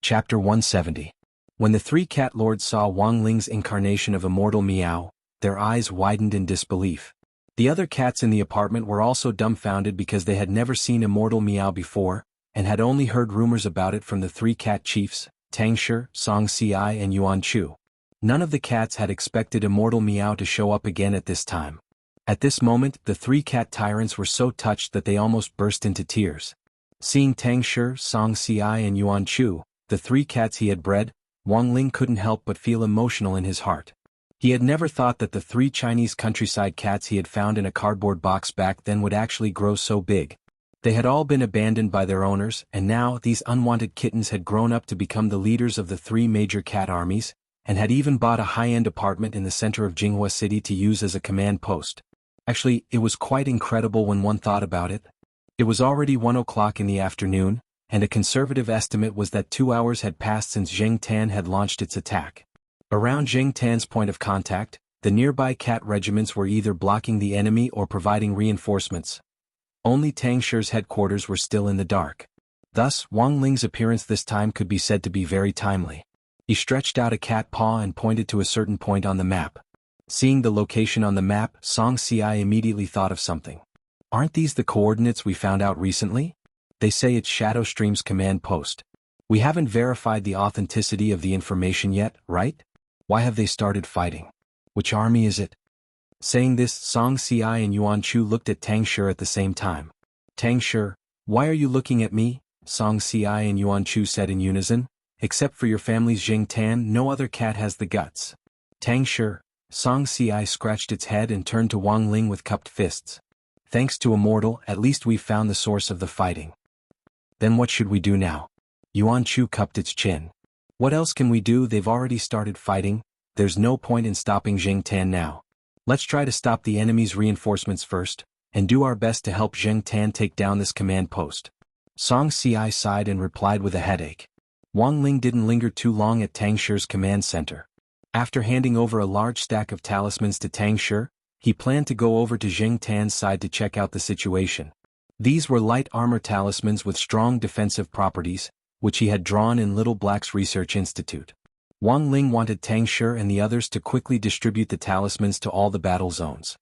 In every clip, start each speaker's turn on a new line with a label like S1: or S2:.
S1: Chapter 170. When the three cat lords saw Wang Ling's incarnation of Immortal Meow, their eyes widened in disbelief. The other cats in the apartment were also dumbfounded because they had never seen Immortal Meow before, and had only heard rumors about it from the three cat chiefs, Tang Shi, Song Si and Yuan Chu. None of the cats had expected Immortal Meow to show up again at this time. At this moment, the three cat tyrants were so touched that they almost burst into tears. Seeing Tang Shi, Song Si and Yuan Chu, the three cats he had bred, Wang Ling couldn't help but feel emotional in his heart. He had never thought that the three Chinese countryside cats he had found in a cardboard box back then would actually grow so big. They had all been abandoned by their owners, and now these unwanted kittens had grown up to become the leaders of the three major cat armies, and had even bought a high-end apartment in the center of Jianghu city to use as a command post. Actually, it was quite incredible when one thought about it. It was already 1 o'clock in the afternoon, and a conservative estimate was that 2 hours had passed since Zheng Tan had launched its attack. Around Zheng Tan's point of contact, the nearby cat regiments were either blocking the enemy or providing reinforcements. Only Tang Shi's headquarters were still in the dark. Thus, Wang Ling's appearance this time could be said to be very timely. He stretched out a cat paw and pointed to a certain point on the map. Seeing the location on the map, Song Si immediately thought of something. Aren't these the coordinates we found out recently? They say it's Shadow Stream's command post. We haven't verified the authenticity of the information yet, right? Why have they started fighting? Which army is it? Saying this, Song Si and Yuan Chu looked at Tang Shi at the same time. Tang Shi, why are you looking at me? Song Si and Yuan Chu said in unison. Except for your family's Zheng Tan, no other cat has the guts. Tang Shi, Song Si scratched its head and turned to Wang Ling with cupped fists. Thanks to Immortal, at least we've found the source of the fighting. Then what should we do now? Yuan Chu cupped its chin. What else can we do? They've already started fighting. There's no point in stopping Zheng Tan now. Let's try to stop the enemy's reinforcements first, and do our best to help Zheng Tan take down this command post. Song Si sighed and replied with a headache. Wang Ling didn't linger too long at Tang Shi's command center. After handing over a large stack of talismans to Tang Shi, he planned to go over to Zheng Tan's side to check out the situation. These were light armor talismans with strong defensive properties, which he had drawn in Little Black's research institute. Wang Ling wanted Tang Shi and the others to quickly distribute the talismans to all the battle zones.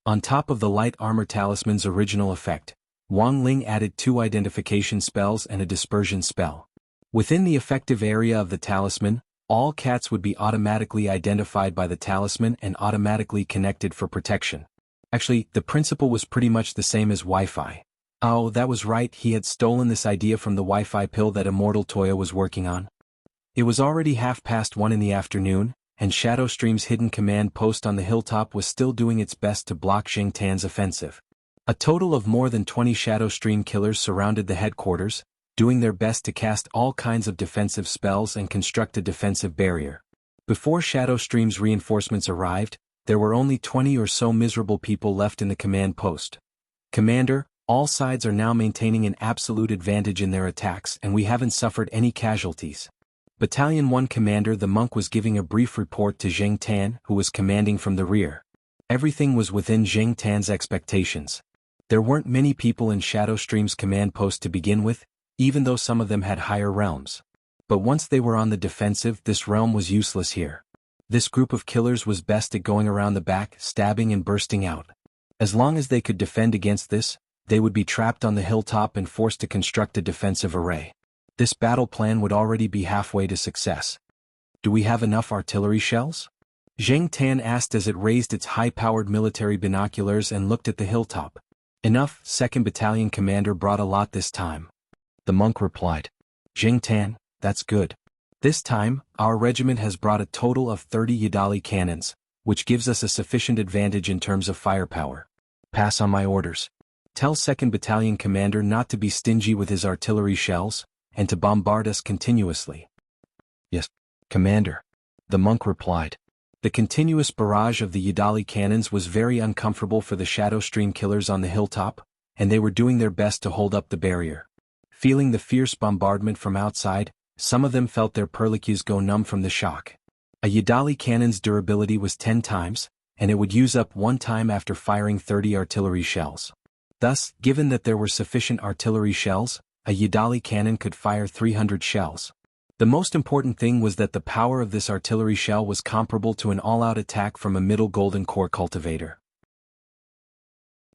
S1: On top of the light armor talisman's original effect, Wang Ling added 2 identification spells and a dispersion spell. Within the effective area of the talisman, all cats would be automatically identified by the talisman and automatically connected for protection. Actually, the principle was pretty much the same as Wi-Fi. Oh, that was right, he had stolen this idea from the Wi-Fi pill that Immortal Toya was working on. It was already 1:30 in the afternoon, and Shadow Stream's hidden command post on the hilltop was still doing its best to block Zheng Tan's offensive. A total of more than 20 Shadow Stream killers surrounded the headquarters, doing their best to cast all kinds of defensive spells and construct a defensive barrier. Before Shadow Stream's reinforcements arrived, there were only 20 or so miserable people left in the command post. Commander, all sides are now maintaining an absolute advantage in their attacks and we haven't suffered any casualties. Battalion 1 Commander the monk was giving a brief report to Zheng Tan, who was commanding from the rear. Everything was within Zheng Tan's expectations. There weren't many people in Shadow Stream's command post to begin with, even though some of them had higher realms. But once they were on the defensive, this realm was useless here. This group of killers was best at going around the back, stabbing and bursting out. As long as they could defend against this, they would be trapped on the hilltop and forced to construct a defensive array. This battle plan would already be halfway to success. Do we have enough artillery shells? Zheng Tan asked as it raised its high-powered military binoculars and looked at the hilltop. Enough, 2nd Battalion Commander brought a lot this time. The monk replied. Zheng Tan, that's good. This time, our regiment has brought a total of 30 Yidali cannons, which gives us a sufficient advantage in terms of firepower. Pass on my orders. Tell 2nd Battalion Commander not to be stingy with his artillery shells, and to bombard us continuously. Yes, Commander. The monk replied. The continuous barrage of the Yidali cannons was very uncomfortable for the Shadow Stream killers on the hilltop, and they were doing their best to hold up the barrier. Feeling the fierce bombardment from outside, some of them felt their perlicus go numb from the shock. A Yidali cannon's durability was 10 times, and it would use up 1 time after firing 30 artillery shells. Thus, given that there were sufficient artillery shells, A Yidali cannon could fire 300 shells. The most important thing was that the power of this artillery shell was comparable to an all-out attack from a middle golden core cultivator.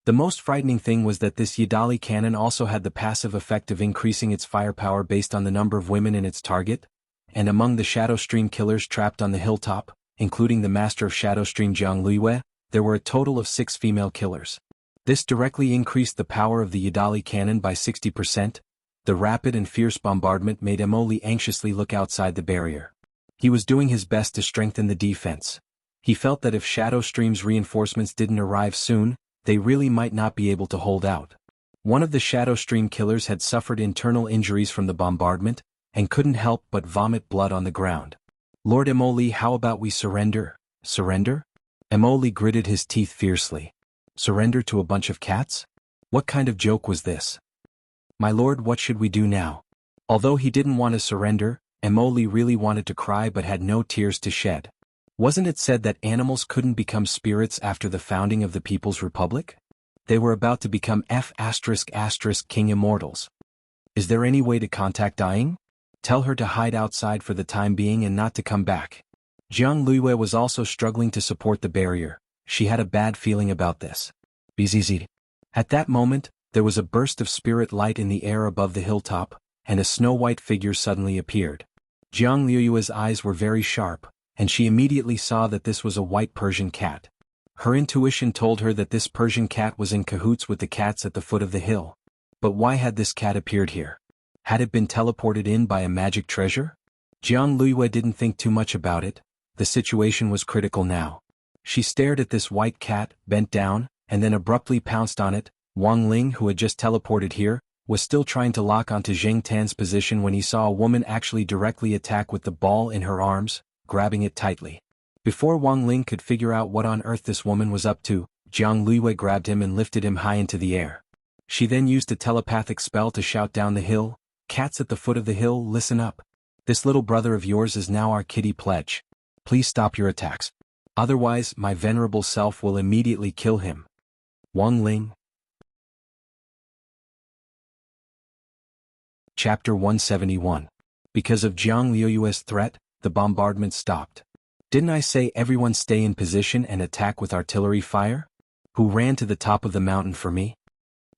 S1: The most frightening thing was that this Yidali cannon also had the passive effect of increasing its firepower based on the number of women in its target, and among the Shadow Stream killers trapped on the hilltop, including the master of Shadow Stream Jianghu, there were a total of 6 female killers. This directly increased the power of the Yidali cannon by 60%. The rapid and fierce bombardment made Immortal anxiously look outside the barrier. He was doing his best to strengthen the defense. He felt that if Shadow Stream's reinforcements didn't arrive soon, they really might not be able to hold out. One of the Shadow Stream killers had suffered internal injuries from the bombardment, and couldn't help but vomit blood on the ground. "Lord Immortal, how about we surrender?" "Surrender?" Immortal gritted his teeth fiercely. "Surrender to a bunch of cats? What kind of joke was this?" "My lord, what should we do now?" Although he didn't want to surrender, Immortal really wanted to cry but had no tears to shed. Wasn't it said that animals couldn't become spirits after the founding of the People's Republic? They were about to become King Immortals. Is there any way to contact Dying? Tell her to hide outside for the time being and not to come back. Jianghu was also struggling to support the barrier. She had a bad feeling about this. Bzzz. At that moment, there was a burst of spirit light in the air above the hilltop, and a snow-white figure suddenly appeared. Jianghu's eyes were very sharp, and she immediately saw that this was a white Persian cat. Her intuition told her that this Persian cat was in cahoots with the cats at the foot of the hill. But why had this cat appeared here? Had it been teleported in by a magic treasure? Jianghu didn't think too much about it. The situation was critical now. She stared at this white cat, bent down, and then abruptly pounced on it. Wang Ling, who had just teleported here, was still trying to lock onto Zheng Tan's position when he saw a woman actually directly attack with the ball in her arms, grabbing it tightly. Before Wang Ling could figure out what on earth this woman was up to, Jianghu grabbed him and lifted him high into the air. She then used a telepathic spell to shout down the hill, "Cats at the foot of the hill, listen up. This little brother of yours is now our kitty pledge. Please stop your attacks. Otherwise, my venerable self will immediately kill him." Wang Ling. Chapter 171. Because of Jianghu's threat, the bombardment stopped. "Didn't I say everyone stay in position and attack with artillery fire? Who ran to the top of the mountain for me?"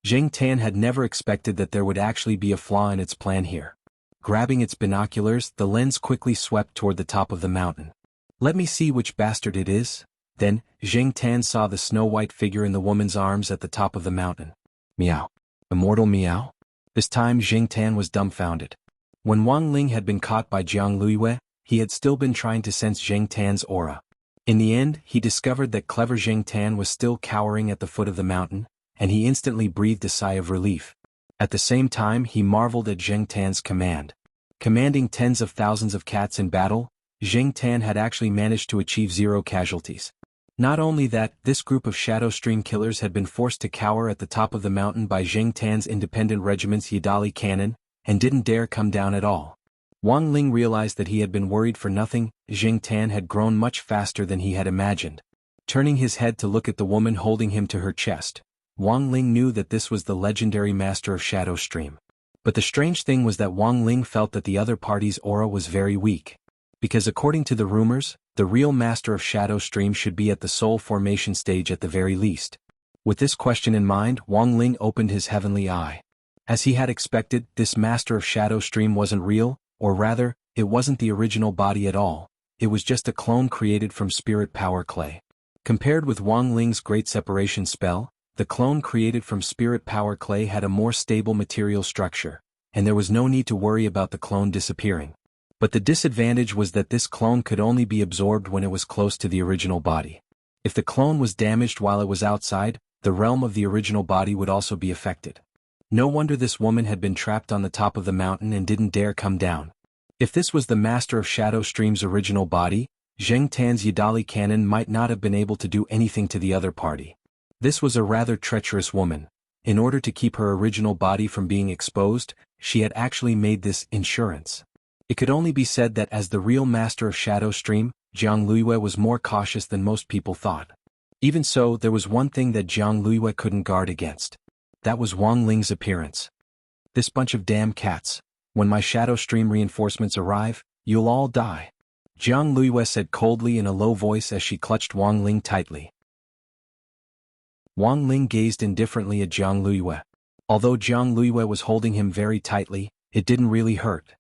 S1: Zheng Tan had never expected that there would actually be a flaw in its plan here. Grabbing its binoculars, the lens quickly swept toward the top of the mountain. "Let me see which bastard it is." Then, Zheng Tan saw the snow-white figure in the woman's arms at the top of the mountain. Meow. Immortal meow? This time Zheng Tan was dumbfounded. When Wang Ling had been caught by Jianghu, he had still been trying to sense Zheng Tan's aura. In the end, he discovered that clever Zheng Tan was still cowering at the foot of the mountain, and he instantly breathed a sigh of relief. At the same time, he marveled at Zheng Tan's command. Commanding tens of thousands of cats in battle, Zheng Tan had actually managed to achieve 0 casualties. Not only that, this group of Shadow Stream killers had been forced to cower at the top of the mountain by Zheng Tan's independent regiment's Yidali cannon, and didn't dare come down at all. Wang Ling realized that he had been worried for nothing. Zheng Tan had grown much faster than he had imagined. Turning his head to look at the woman holding him to her chest, Wang Ling knew that this was the legendary master of Shadow Stream. But the strange thing was that Wang Ling felt that the other party's aura was very weak. Because according to the rumors, the real master of Shadow Stream should be at the soul formation stage at the very least. With this question in mind, Wang Ling opened his heavenly eye. As he had expected, this master of Shadow Stream wasn't real, or rather, it wasn't the original body at all. It was just a clone created from spirit power clay. Compared with Wang Ling's great separation spell, the clone created from spirit power clay had a more stable material structure, and there was no need to worry about the clone disappearing. But the disadvantage was that this clone could only be absorbed when it was close to the original body. If the clone was damaged while it was outside, the realm of the original body would also be affected. No wonder this woman had been trapped on the top of the mountain and didn't dare come down. If this was the master of Shadow Stream's original body, Zheng Tan's Yidali cannon might not have been able to do anything to the other party. This was a rather treacherous woman. In order to keep her original body from being exposed, she had actually made this insurance. It could only be said that as the real master of Shadow Stream, Jianghu was more cautious than most people thought. Even so, there was one thing that Jianghu couldn't guard against. That was Wang Ling's appearance. This bunch of damn cats. When my shadow stream reinforcements arrive, you'll all die. Jiang Luiyue said coldly in a low voice as she clutched Wang Ling tightly. Wang Ling gazed indifferently at Jiang Luiyue. Although Jiang Luiyue was holding him very tightly, it didn't really hurt.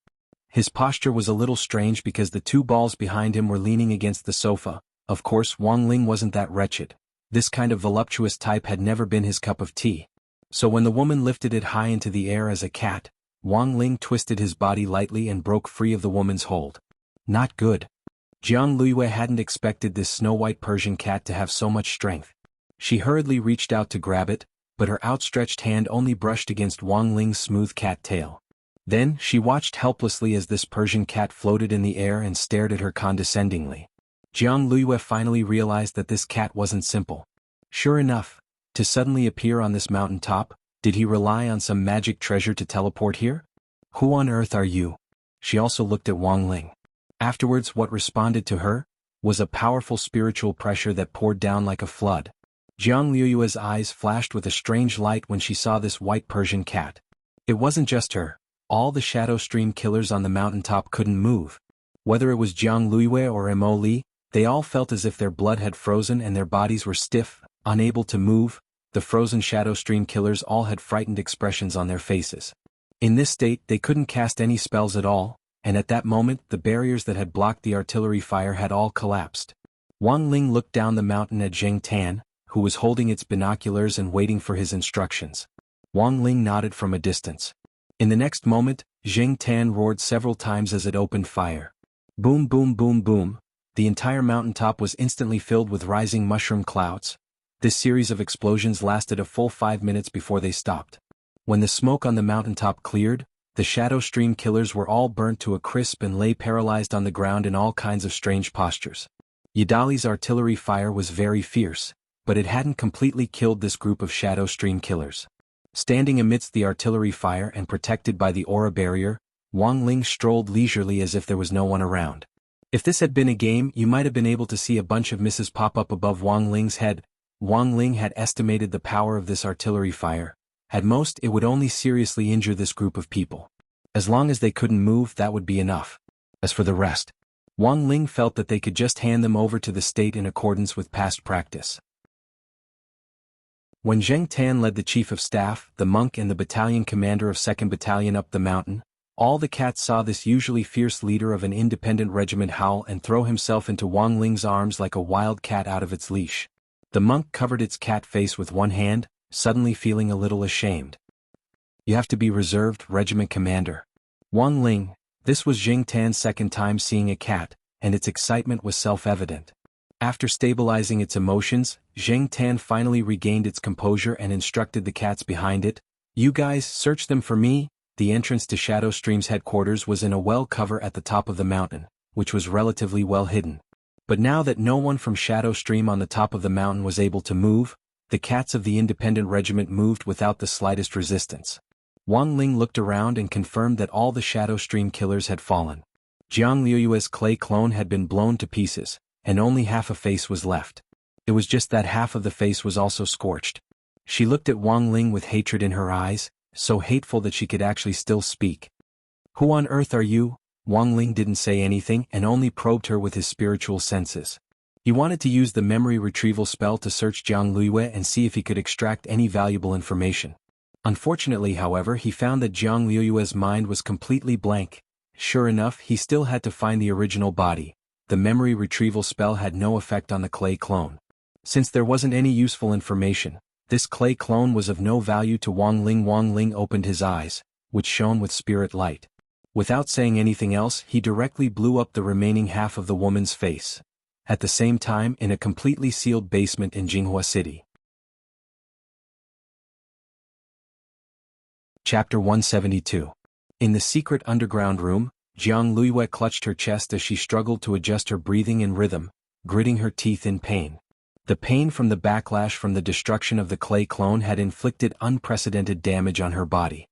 S1: His posture was a little strange because the two balls behind him were leaning against the sofa. Of course, Wang Ling wasn't that wretched. This kind of voluptuous type had never been his cup of tea. So when the woman lifted it high into the air as a cat, Wang Ling twisted his body lightly and broke free of the woman's hold. Not good. Jiang Luiyue hadn't expected this snow-white Persian cat to have so much strength. She hurriedly reached out to grab it, but her outstretched hand only brushed against Wang Ling's smooth cat tail. Then, she watched helplessly as this Persian cat floated in the air and stared at her condescendingly. Jiang Luiyue finally realized that this cat wasn't simple. Sure enough, to suddenly appear on this mountain top, did he rely on some magic treasure to teleport here? Who on earth are you? She also looked at Wang Ling. Afterwards, what responded to her was a powerful spiritual pressure that poured down like a flood. Jiang Luiyue's eyes flashed with a strange light when she saw this white Persian cat. It wasn't just her. All the shadow stream killers on the mountaintop couldn't move. Whether it was Jiang Luiyue or Mo Li, they all felt as if their blood had frozen and their bodies were stiff, unable to move. The frozen shadow stream killers all had frightened expressions on their faces. In this state, they couldn't cast any spells at all, and at that moment the barriers that had blocked the artillery fire had all collapsed. Wang Ling looked down the mountain at Zheng Tan, who was holding its binoculars and waiting for his instructions. Wang Ling nodded from a distance. In the next moment, Zheng Tan roared several times as it opened fire. Boom boom boom boom. The entire mountaintop was instantly filled with rising mushroom clouds. This series of explosions lasted a full 5 minutes before they stopped. When the smoke on the mountaintop cleared, the shadow stream killers were all burnt to a crisp and lay paralyzed on the ground in all kinds of strange postures. Yidali's artillery fire was very fierce, but it hadn't completely killed this group of shadow stream killers. Standing amidst the artillery fire and protected by the aura barrier, Wang Ling strolled leisurely as if there was no one around. If this had been a game, you might have been able to see a bunch of misses pop up above Wang Ling's head. Wang Ling had estimated the power of this artillery fire. At most, it would only seriously injure this group of people. As long as they couldn't move, that would be enough. As for the rest, Wang Ling felt that they could just hand them over to the state in accordance with past practice. When Zheng Tan led the chief of staff, the monk and the battalion commander of 2nd Battalion up the mountain, all the cats saw this usually fierce leader of an independent regiment howl and throw himself into Wang Ling's arms like a wild cat out of its leash. The monk covered its cat face with one hand, suddenly feeling a little ashamed. You have to be reserved, regiment commander. Wang Ling, this was Zheng Tan's second time seeing a cat, and its excitement was self-evident. After stabilizing its emotions, Zheng Tan finally regained its composure and instructed the cats behind it. You guys, search them for me. The entrance to Shadow Stream's headquarters was in a well cover at the top of the mountain, which was relatively well hidden. But now that no one from Shadow Stream on the top of the mountain was able to move, the cats of the independent regiment moved without the slightest resistance. Wang Ling looked around and confirmed that all the Shadow Stream killers had fallen. Jiang Luiyue's clay clone had been blown to pieces, and only half a face was left. It was just that half of the face was also scorched. She looked at Wang Ling with hatred in her eyes, so hateful that she could actually still speak. Who on earth are you? Wang Ling didn't say anything and only probed her with his spiritual senses. He wanted to use the memory retrieval spell to search Jiang Luiyue and see if he could extract any valuable information. Unfortunately, however, he found that Jiang Luiyue's mind was completely blank. Sure enough, he still had to find the original body. The memory retrieval spell had no effect on the clay clone. Since there wasn't any useful information, this clay clone was of no value to Wang Ling. Wang Ling opened his eyes, which shone with spirit light. Without saying anything else, he directly blew up the remaining half of the woman's face. At the same time, in a completely sealed basement in Jinghua City. Chapter 172. In the secret underground room, Jiang Luiyue clutched her chest as she struggled to adjust her breathing and rhythm, gritting her teeth in pain. The pain from the backlash from the destruction of the clay clone had inflicted unprecedented damage on her body.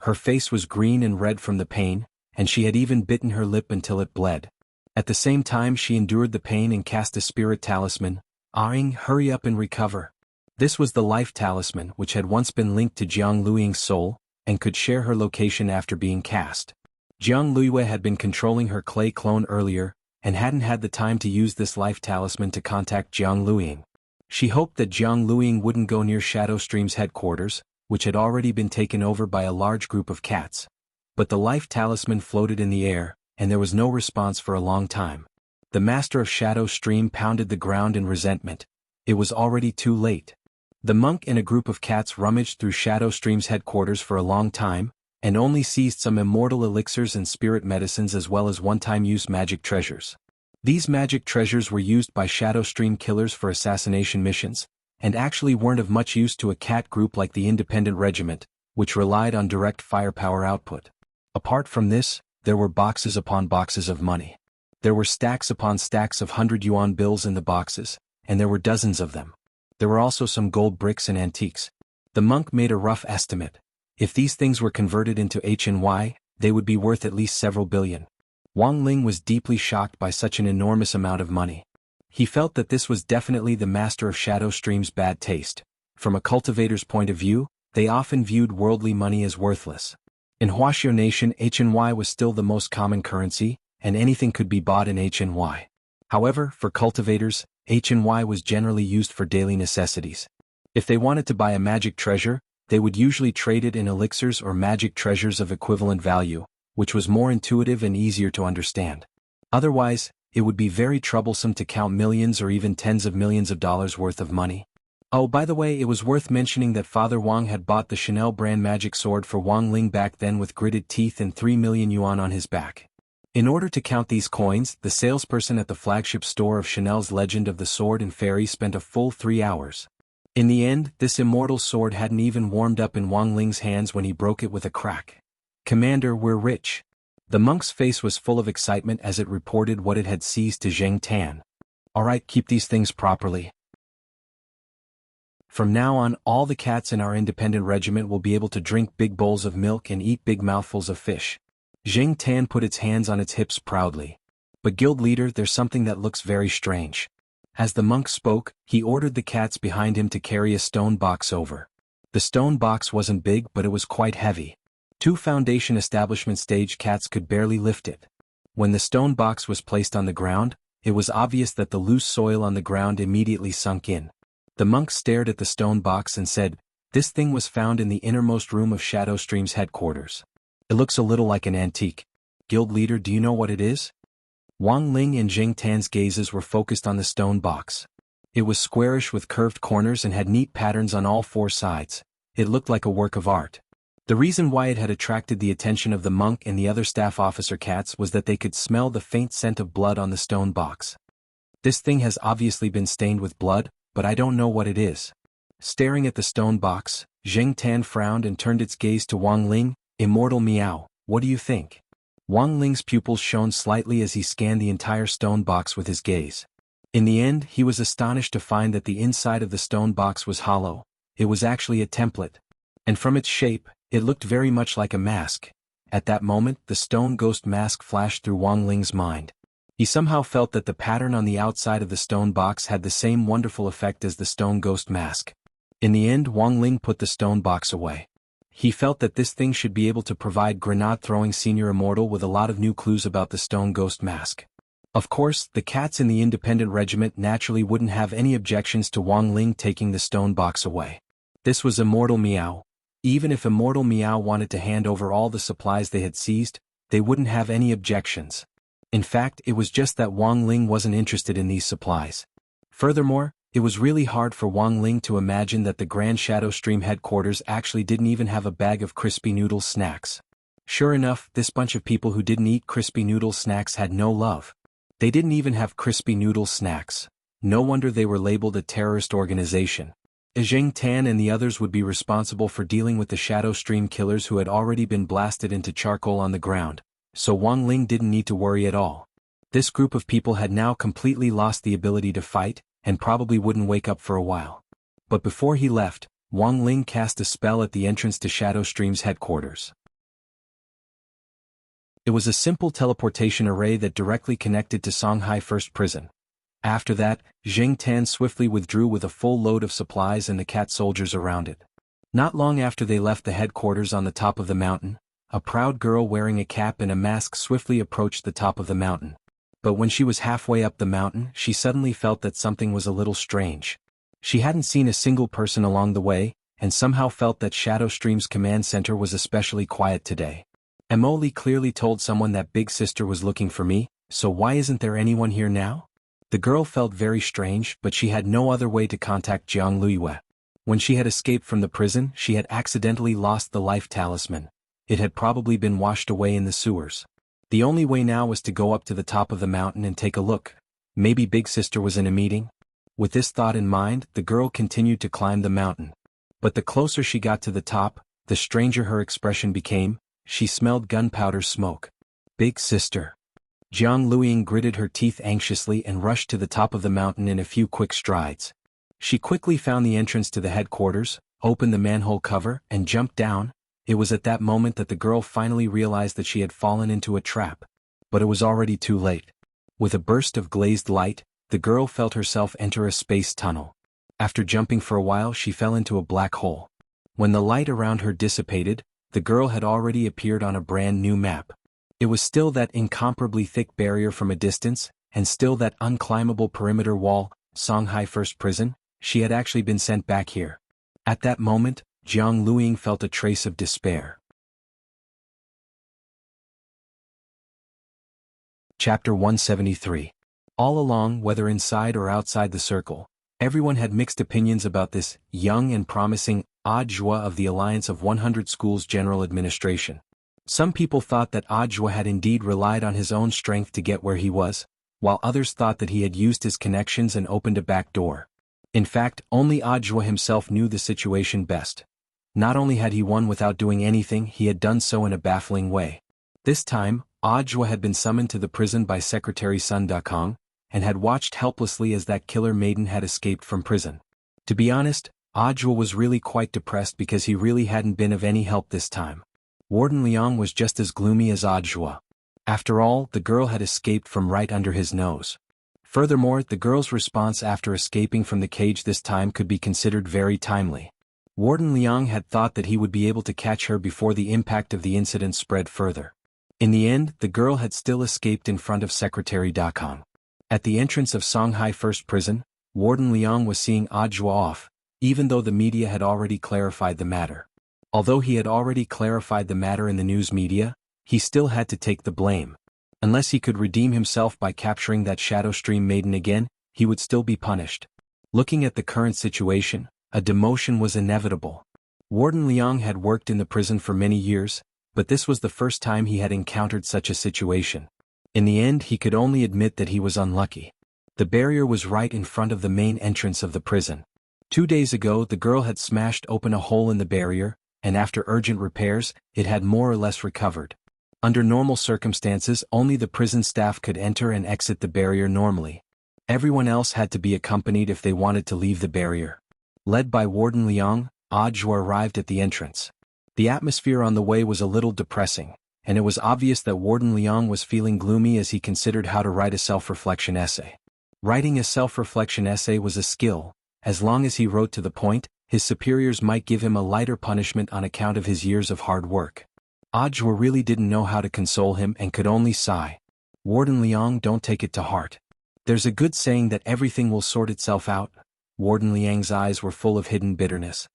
S1: Her face was green and red from the pain, and she had even bitten her lip until it bled. At the same time she endured the pain and cast a spirit talisman. Aing, hurry up and recover. This was the life talisman which had once been linked to Jiang Luiying's soul, and could share her location after being cast. Jianghu had been controlling her clay clone earlier, and hadn't had the time to use this life talisman to contact Jianghu. She hoped that Jianghu wouldn't go near Shadow Stream's headquarters, which had already been taken over by a large group of cats. But the life talisman floated in the air, and there was no response for a long time. The master of Shadow Stream pounded the ground in resentment. It was already too late. The monk and a group of cats rummaged through Shadow Stream's headquarters for a long time, and only seized some immortal elixirs and spirit medicines as well as one-time-use magic treasures. These magic treasures were used by Shadow Stream killers for assassination missions, and actually weren't of much use to a cat group like the Independent Regiment, which relied on direct firepower output. Apart from this, there were boxes upon boxes of money. There were stacks upon stacks of 100 yuan bills in the boxes, and there were dozens of them. There were also some gold bricks and antiques. The monk made a rough estimate. If these things were converted into HNY, they would be worth at least several billion. Wang Ling was deeply shocked by such an enormous amount of money. He felt that this was definitely the master of Shadow Stream's bad taste. From a cultivator's point of view, they often viewed worldly money as worthless. In Wuxia Nation, HNY was still the most common currency, and anything could be bought in HNY. However, for cultivators, HNY was generally used for daily necessities. If they wanted to buy a magic treasure, they would usually trade it in elixirs or magic treasures of equivalent value, which was more intuitive and easier to understand. Otherwise, it would be very troublesome to count millions or even tens of millions of dollars worth of money. Oh, by the way, it was worth mentioning that Father Wang had bought the Chanel brand magic sword for Wang Ling back then with gritted teeth and 3 million yuan on his back. In order to count these coins, the salesperson at the flagship store of Chanel's Legend of the Sword and Fairy spent a full 3 hours. In the end, this immortal sword hadn't even warmed up in Wang Ling's hands when he broke it with a crack. "Commander, we're rich." The monk's face was full of excitement as it reported what it had seized to Zheng Tan. "Alright, keep these things properly. From now on, all the cats in our independent regiment will be able to drink big bowls of milk and eat big mouthfuls of fish." Zheng Tan put its hands on its hips proudly. "But guild leader, there's something that looks very strange." As the monk spoke, he ordered the cats behind him to carry a stone box over. The stone box wasn't big, but it was quite heavy. 2 Foundation establishment stage cats could barely lift it. When the stone box was placed on the ground, it was obvious that the loose soil on the ground immediately sunk in. The monk stared at the stone box and said, "This thing was found in the innermost room of Shadow Stream's headquarters. It looks a little like an antique. Guild leader, do you know what it is?" Wang Ling and Zheng Tan's gazes were focused on the stone box. It was squarish with curved corners and had neat patterns on all 4 sides. It looked like a work of art. The reason why it had attracted the attention of the monk and the other staff officer cats was that they could smell the faint scent of blood on the stone box. "This thing has obviously been stained with blood, but I don't know what it is." Staring at the stone box, Zheng Tan frowned and turned its gaze to Wang Ling. "Immortal Meow, what do you think?" Wang Ling's pupils shone slightly as he scanned the entire stone box with his gaze. In the end, he was astonished to find that the inside of the stone box was hollow. It was actually a template. And from its shape, it looked very much like a mask. At that moment, the stone ghost mask flashed through Wang Ling's mind. He somehow felt that the pattern on the outside of the stone box had the same wonderful effect as the stone ghost mask. In the end, Wang Ling put the stone box away. He felt that this thing should be able to provide grenade-throwing Senior Immortal with a lot of new clues about the stone ghost mask. Of course, the cats in the independent regiment naturally wouldn't have any objections to Wang Ling taking the stone box away. This was Immortal Meow. Even if Immortal Meow wanted to hand over all the supplies they had seized, they wouldn't have any objections. In fact, it was just that Wang Ling wasn't interested in these supplies. Furthermore, it was really hard for Wang Ling to imagine that the Grand Shadow Stream headquarters actually didn't even have a bag of crispy noodle snacks. Sure enough, this bunch of people who didn't eat crispy noodle snacks had no love. They didn't even have crispy noodle snacks. No wonder they were labeled a terrorist organization. Zheng Tan and the others would be responsible for dealing with the Shadow Stream killers who had already been blasted into charcoal on the ground, so Wang Ling didn't need to worry at all. This group of people had now completely lost the ability to fight, and probably wouldn't wake up for a while. But before he left, Wang Ling cast a spell at the entrance to Shadow Stream's headquarters. It was a simple teleportation array that directly connected to Songhai First Prison. After that, Zheng Tan swiftly withdrew with a full load of supplies and the cat soldiers around it. Not long after they left the headquarters on the top of the mountain, a proud girl wearing a cap and a mask swiftly approached the top of the mountain. But when she was halfway up the mountain, she suddenly felt that something was a little strange. She hadn't seen a single person along the way, and somehow felt that Shadow Stream's command center was especially quiet today. Emily clearly told someone that Big Sister was looking for me, so why isn't there anyone here now? The girl felt very strange, but she had no other way to contact Jianghu. When she had escaped from the prison, she had accidentally lost the life talisman. It had probably been washed away in the sewers. The only way now was to go up to the top of the mountain and take a look. Maybe Big Sister was in a meeting? With this thought in mind, the girl continued to climb the mountain. But the closer she got to the top, the stranger her expression became. She smelled gunpowder smoke. Big Sister. Jiang Luiying gritted her teeth anxiously and rushed to the top of the mountain in a few quick strides. She quickly found the entrance to the headquarters, opened the manhole cover, and jumped down. It was at that moment that the girl finally realized that she had fallen into a trap. But it was already too late. With a burst of glazed light, the girl felt herself enter a space tunnel. After jumping for a while, she fell into a black hole. When the light around her dissipated, the girl had already appeared on a brand new map. It was still that incomparably thick barrier from a distance, and still that unclimbable perimeter wall, Songhai First Prison. She had actually been sent back here. At that moment, Jiang Luiying felt a trace of despair. Chapter 173. All along, whether inside or outside the circle, everyone had mixed opinions about this young and promising Audiobook of the Alliance of 100 Schools General Administration. Some people thought that Audiobook had indeed relied on his own strength to get where he was, while others thought that he had used his connections and opened a back door. In fact, only Audiobook himself knew the situation best. Not only had he won without doing anything, he had done so in a baffling way. This time, Audiobook had been summoned to the prison by Secretary Sun Dakong, and had watched helplessly as that killer maiden had escaped from prison. To be honest, Audiobook was really quite depressed because he really hadn't been of any help this time. Warden Liang was just as gloomy as Audiobook. After all, the girl had escaped from right under his nose. Furthermore, the girl's response after escaping from the cage this time could be considered very timely. Warden Liang had thought that he would be able to catch her before the impact of the incident spread further. In the end, the girl had still escaped in front of Secretary Dakong. At the entrance of Songhai First Prison, Warden Liang was seeing Audiobook off, even though the media had already clarified the matter. Although he had already clarified the matter in the news media, he still had to take the blame. Unless he could redeem himself by capturing that Shadow Stream maiden again, he would still be punished. Looking at the current situation, a demotion was inevitable. Warden Liang had worked in the prison for many years, but this was the first time he had encountered such a situation. In the end, he could only admit that he was unlucky. The barrier was right in front of the main entrance of the prison. 2 days ago, the girl had smashed open a hole in the barrier, and after urgent repairs, it had more or less recovered. Under normal circumstances, only the prison staff could enter and exit the barrier normally. Everyone else had to be accompanied if they wanted to leave the barrier. Led by Warden Liang, Audiobook arrived at the entrance. The atmosphere on the way was a little depressing, and it was obvious that Warden Liang was feeling gloomy as he considered how to write a self-reflection essay. Writing a self-reflection essay was a skill. As long as he wrote to the point, his superiors might give him a lighter punishment on account of his years of hard work. Audiobook really didn't know how to console him and could only sigh. Warden Liang, don't take it to heart. There's a good saying that everything will sort itself out. Warden Liang's eyes were full of hidden bitterness.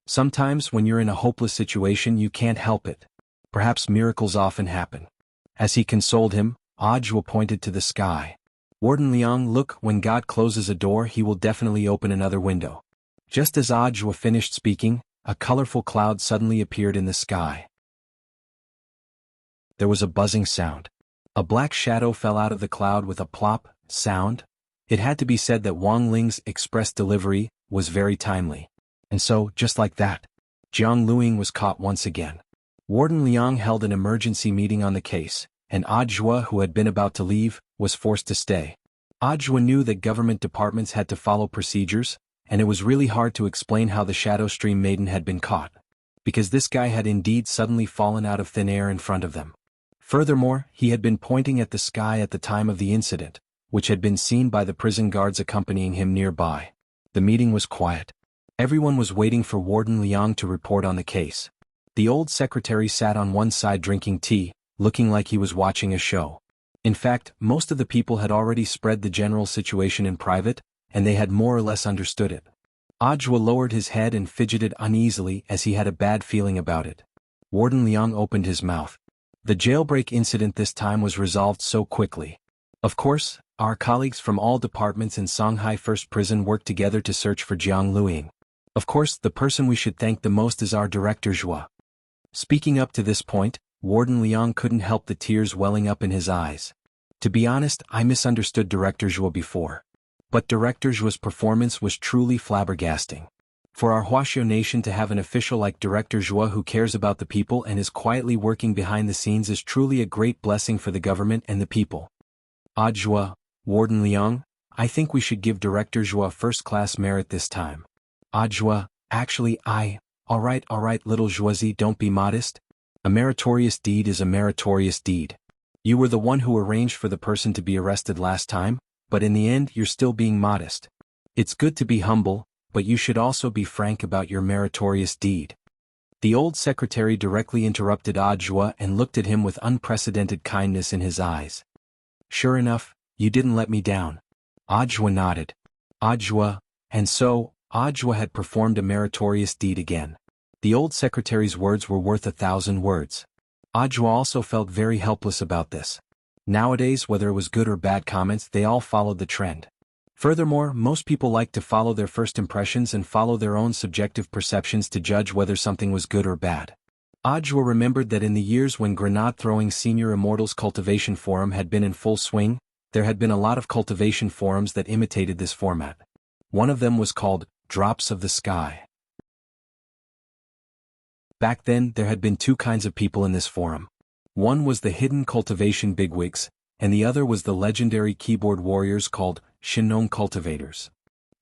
S1: Sometimes when you're in a hopeless situation you can't help it. Perhaps miracles often happen. As he consoled him, Audiobook pointed to the sky. Warden Liang, look, when God closes a door he will definitely open another window. Just as Audiobook finished speaking, a colorful cloud suddenly appeared in the sky. There was a buzzing sound. A black shadow fell out of the cloud with a plop sound. It had to be said that Wang Ling's express delivery was very timely. And so, just like that, Jiang Luiying was caught once again. Warden Liang held an emergency meeting on the case, and Audiobook, who had been about to leave, was forced to stay. Audiobook knew that government departments had to follow procedures, and it was really hard to explain how the Shadow Stream maiden had been caught, because this guy had indeed suddenly fallen out of thin air in front of them. Furthermore, he had been pointing at the sky at the time of the incident, which had been seen by the prison guards accompanying him nearby. The meeting was quiet. Everyone was waiting for Warden Liang to report on the case. The old secretary sat on one side drinking tea, looking like he was watching a show. In fact, most of the people had already spread the general situation in private, and they had more or less understood it. Audiobook lowered his head and fidgeted uneasily as he had a bad feeling about it. Warden Liang opened his mouth. The jailbreak incident this time was resolved so quickly. Of course, our colleagues from all departments in Shanghai First Prison worked together to search for Jianghu. Of course, the person we should thank the most is our director Zhua. Speaking up to this point, Warden Liang couldn't help the tears welling up in his eyes. To be honest, I misunderstood Director Zhua before. But Director Zhua's performance was truly flabbergasting. For our Wuxia nation to have an official like Director Zhua who cares about the people and is quietly working behind the scenes is truly a great blessing for the government and the people. Zhua, Warden Liang, I think we should give Director Zhua first-class merit this time. Zhua, actually alright little Zhuazi, don't be modest. A meritorious deed is a meritorious deed. You were the one who arranged for the person to be arrested last time, but in the end you're still being modest. It's good to be humble, but you should also be frank about your meritorious deed. The old secretary directly interrupted Zhua and looked at him with unprecedented kindness in his eyes. Sure enough, you didn't let me down. Zhua nodded. Zhua, and so, Zhua had performed a meritorious deed again. The old secretary's words were worth 1,000 words. Zhua also felt very helpless about this. Nowadays, whether it was good or bad comments, they all followed the trend. Furthermore, most people like to follow their first impressions and follow their own subjective perceptions to judge whether something was good or bad. Zhua remembered that in the years when grenade-throwing Senior Immortals Cultivation Forum had been in full swing, there had been a lot of cultivation forums that imitated this format. One of them was called Drops of the Sky. Back then, there had been two kinds of people in this forum. One was the hidden cultivation bigwigs, and the other was the legendary keyboard warriors called Shinong cultivators.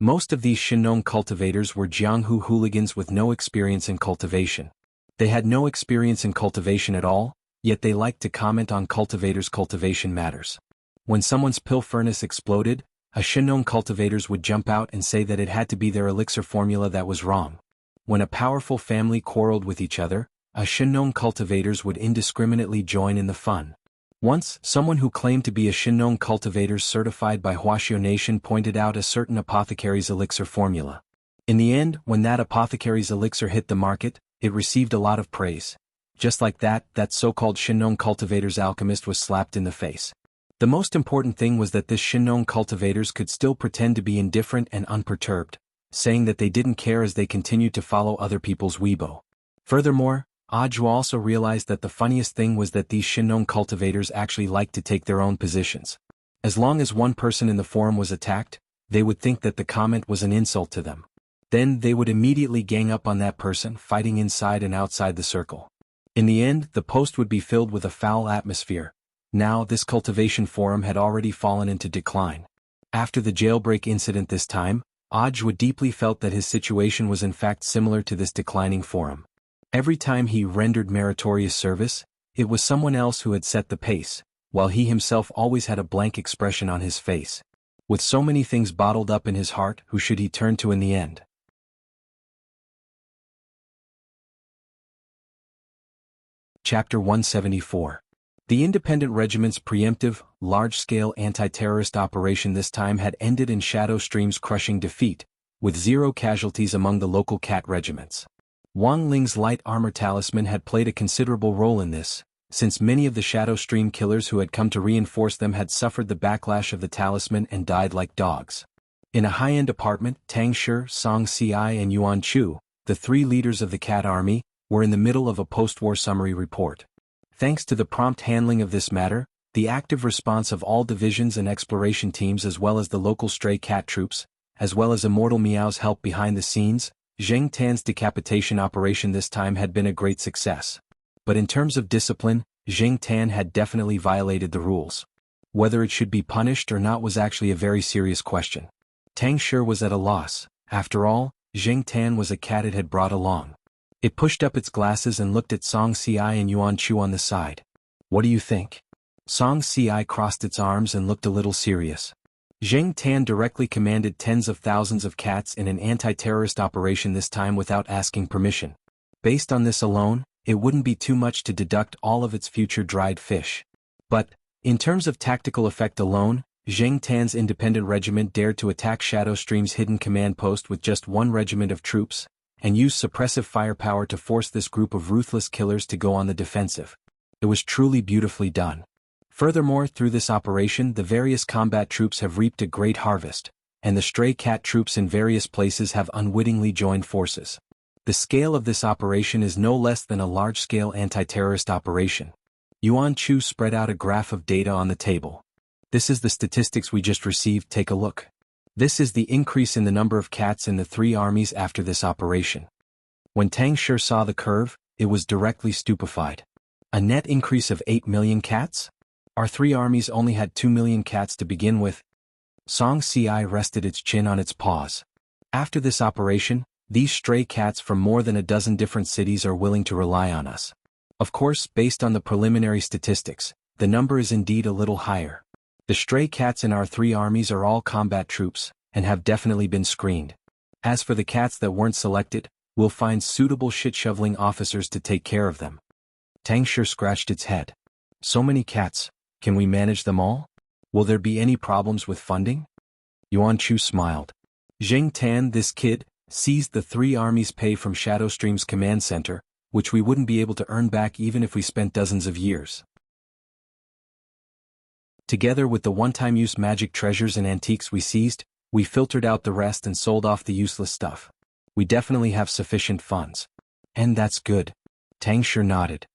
S1: Most of these Shinong cultivators were Jianghu hooligans with no experience in cultivation. They had no experience in cultivation at all, yet they liked to comment on cultivators' cultivation matters. When someone's pill furnace exploded, a Shinong cultivators would jump out and say that it had to be their elixir formula that was wrong. When a powerful family quarreled with each other, a Shinong cultivators would indiscriminately join in the fun. Once, someone who claimed to be a Shinong cultivator certified by Wuxia Nation pointed out a certain apothecary's elixir formula. In the end, when that apothecary's elixir hit the market, it received a lot of praise. Just like that so-called Shinong cultivator's alchemist was slapped in the face. The most important thing was that this Shinong cultivators could still pretend to be indifferent and unperturbed, saying that they didn't care as they continued to follow other people's Weibo. Furthermore, Zhua also realized that the funniest thing was that these Shinong cultivators actually liked to take their own positions. As long as one person in the forum was attacked, they would think that the comment was an insult to them. Then they would immediately gang up on that person, fighting inside and outside the circle. In the end, the post would be filled with a foul atmosphere. Now, this cultivation forum had already fallen into decline. After the jailbreak incident this time, Zhua deeply felt that his situation was in fact similar to this declining forum. Every time he rendered meritorious service, it was someone else who had set the pace, while he himself always had a blank expression on his face. With so many things bottled up in his heart, who should he turn to in the end? Chapter 174. The independent regiment's preemptive, large-scale anti-terrorist operation this time had ended in Shadow Stream's crushing defeat, with 0 casualties among the local cat regiments. Wang Ling's light armor talisman had played a considerable role in this, since many of the Shadow Stream killers who had come to reinforce them had suffered the backlash of the talisman and died like dogs. In a high-end apartment, Tang Shi, Song Si, and Yuan Chu, the 3 leaders of the cat army, were in the middle of a post-war summary report. Thanks to the prompt handling of this matter, the active response of all divisions and exploration teams as well as the local stray cat troops, as well as Immortal Meow's help behind the scenes, Zheng Tan's decapitation operation this time had been a great success. But in terms of discipline, Zheng Tan had definitely violated the rules. Whether it should be punished or not was actually a very serious question. Tang Shi was at a loss. After all, Zheng Tan was a cat it had brought along. It pushed up its glasses and looked at Song Si and Yuan Chu on the side. What do you think? Song Si crossed its arms and looked a little serious. Zheng Tan directly commanded tens of thousands of cats in an anti-terrorist operation, this time without asking permission. Based on this alone, it wouldn't be too much to deduct all of its future dried fish. But, in terms of tactical effect alone, Zheng Tan's independent regiment dared to attack Shadow Stream's hidden command post with just one regiment of troops, and used suppressive firepower to force this group of ruthless killers to go on the defensive. It was truly beautifully done. Furthermore, through this operation, the various combat troops have reaped a great harvest, and the stray cat troops in various places have unwittingly joined forces. The scale of this operation is no less than a large-scale anti-terrorist operation. Yuan Chu spread out a graph of data on the table. This is the statistics we just received, take a look. This is the increase in the number of cats in the three armies after this operation. When Tang Shi saw the curve, it was directly stupefied. A net increase of 8 million cats? Our three armies only had 2 million cats to begin with. Song Ci rested its chin on its paws. After this operation, these stray cats from more than a dozen different cities are willing to rely on us. Of course, based on the preliminary statistics, the number is indeed a little higher. The stray cats in our three armies are all combat troops, and have definitely been screened. As for the cats that weren't selected, we'll find suitable shit-shoveling officers to take care of them. Tang Shi scratched its head. So many cats. Can we manage them all? Will there be any problems with funding? Yuan Chu smiled. Zheng Tan, this kid, seized the three armies' pay from Shadow Stream's command center, which we wouldn't be able to earn back even if we spent dozens of years. Together with the one-time use magic treasures and antiques we seized, we filtered out the rest and sold off the useless stuff. We definitely have sufficient funds. And that's good. Tang Shi nodded.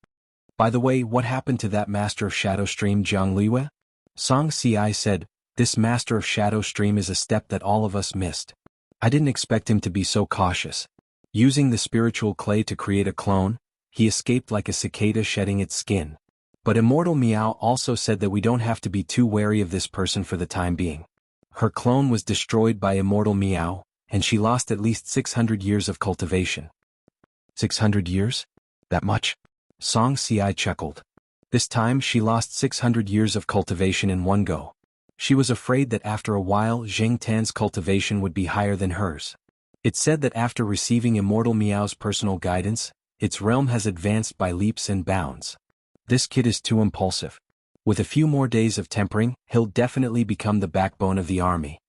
S1: By the way, what happened to that master of Shadow Stream, Jianghu? Song Ci said, this master of Shadow Stream is a step that all of us missed. I didn't expect him to be so cautious. Using the spiritual clay to create a clone, he escaped like a cicada shedding its skin. But Immortal Meow also said that we don't have to be too wary of this person for the time being. Her clone was destroyed by Immortal Meow, and she lost at least 600 years of cultivation. 600 years? That much? Song Ci chuckled. This time she lost 600 years of cultivation in one go. She was afraid that after a while Zheng Tan's cultivation would be higher than hers. It said that after receiving Immortal Meow's personal guidance, its realm has advanced by leaps and bounds. This kid is too impulsive. With a few more days of tempering, he'll definitely become the backbone of the army.